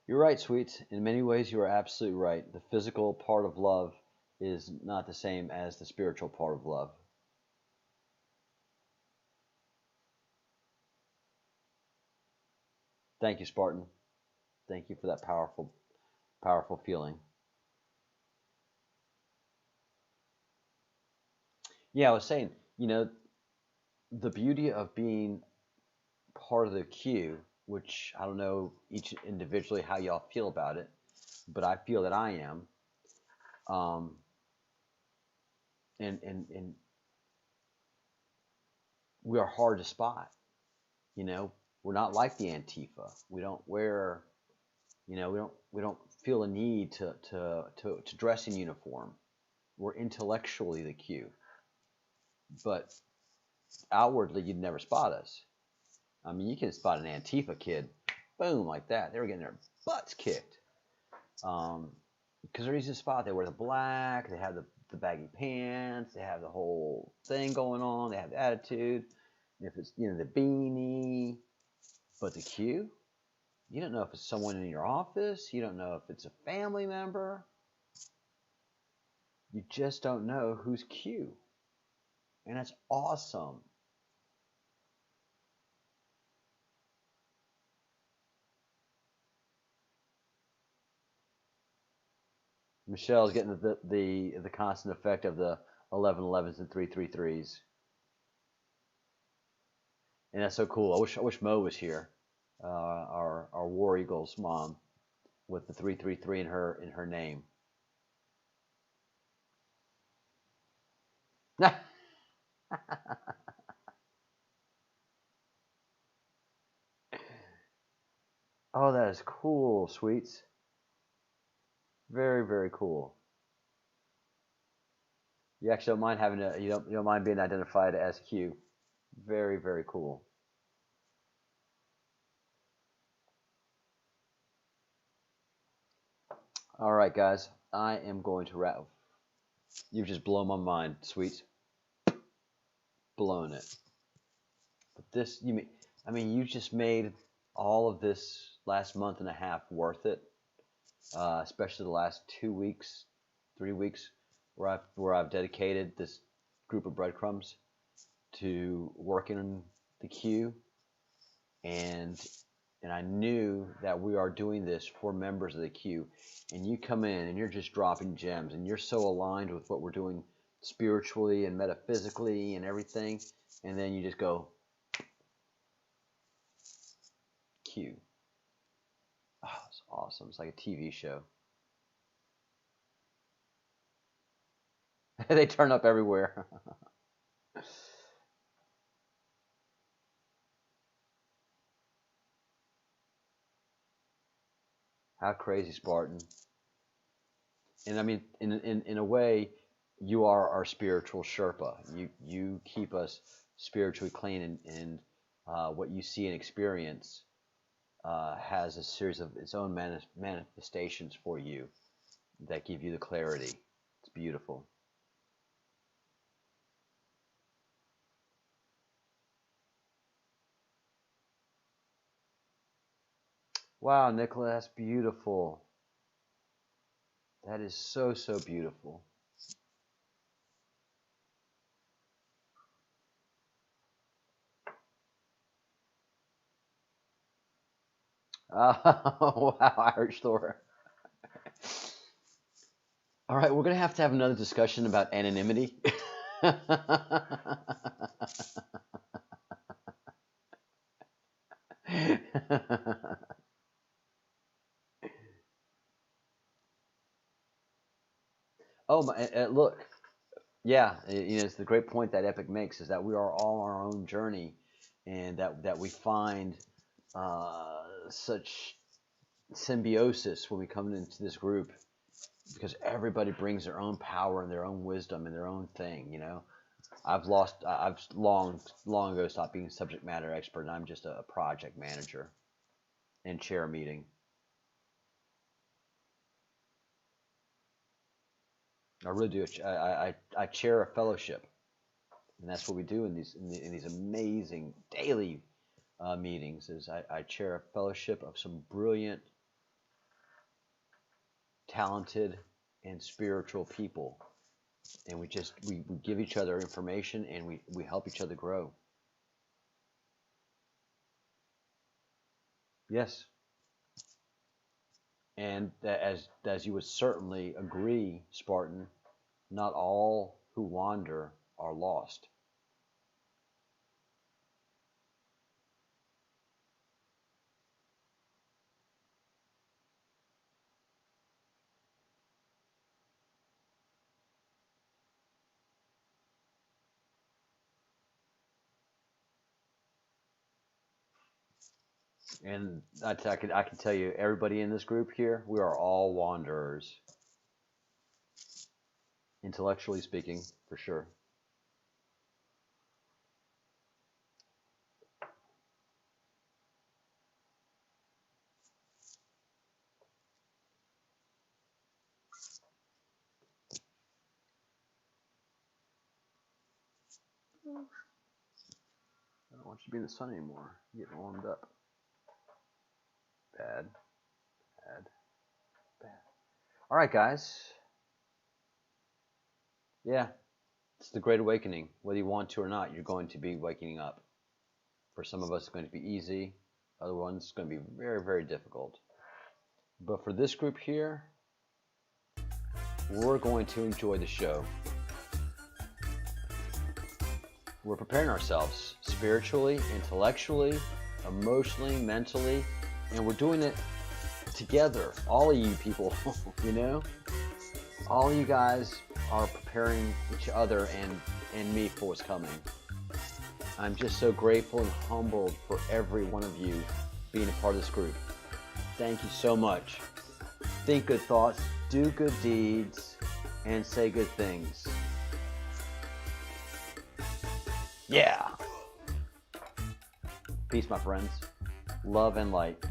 Speaker 1: You're right, sweets. In many ways, you are absolutely right. The physical part of love is not the same as the spiritual part of love. Thank you, Spartan. Thank you for that powerful, powerful feeling. Yeah, I was saying, you know, the beauty of being part of the queue, which I don't know each individually how y'all feel about it, but I feel that I am. And we are hard to spot. You know, we're not like the Antifa. We don't wear, you know, we don't feel a need to dress in uniform. We're intellectually the Q, but outwardly you'd never spot us. I mean, you can spot an Antifa kid, boom, like that. They were getting their butts kicked. Because they're easy to spot. They wear the black, they have the baggy pants, they have the whole thing going on, they have the attitude. If it's, you know, the beanie, but the Q, you don't know if it's someone in your office, you don't know if it's a family member. You just don't know who's Q. And that's awesome. Michelle's getting the constant effect of the 1111s and 333s, and that's so cool. I wish Mo was here, our War Eagles mom, with the 333 in her name. Oh, that is cool, sweets. Very, very cool. You actually don't mind having you don't mind being identified as Q. Very, very cool. All right, guys. I am going to wrap. You've just blown my mind, sweets. Blown it. But this, you just made all of this last month and a half worth it. Especially the last 2 weeks, 3 weeks, where I've dedicated this group of breadcrumbs to working the queue, and I knew that we are doing this for members of the queue, and you come in and you're just dropping gems, and you're so aligned with what we're doing spiritually and metaphysically and everything, and then you just go queue. Oh, it's awesome. It's like a TV show. They turn up everywhere. How crazy, Spartan. And I mean, in a way, you are our spiritual Sherpa. You keep us spiritually clean, and what you see and experience has a series of its own manifestations for you that give you the clarity. It's beautiful. Wow, Nicola, that's beautiful. That is so, so beautiful. Wow, Irish Thor. All right, we're going to have another discussion about anonymity. Oh, look. Yeah, it's the great point that Epic makes, is that we are all on our own journey, and that we find such symbiosis when we come into this group, because everybody brings their own power and their own wisdom and their own thing. I've long ago stopped being a subject matter expert, and I'm just a project manager and chair a meeting. I really do. I chair a fellowship, and that's what we do in these amazing daily meetings. Is I chair a fellowship of some brilliant, talented, and spiritual people, and we give each other information, and we help each other grow. Yes, and as you would certainly agree, Spartan, not all who wander are lost. And I can tell you, everybody in this group here, we are all wanderers, intellectually speaking, for sure. I don't want you to be in the sun anymore. You're getting warmed up. Bad, bad, bad. All right, guys. Yeah, it's the Great Awakening. Whether you want to or not, you're going to be waking up. For some of us, it's going to be easy. Other ones, it's going to be very, very difficult. But for this group here, we're going to enjoy the show. We're preparing ourselves spiritually, intellectually, emotionally, mentally, and we're doing it together. All of you people, you know? All of you guys are preparing each other and me for what's coming. I'm just so grateful and humbled for every one of you being a part of this group. Thank you so much. Think good thoughts, do good deeds, and say good things. Yeah. Peace, my friends. Love and light.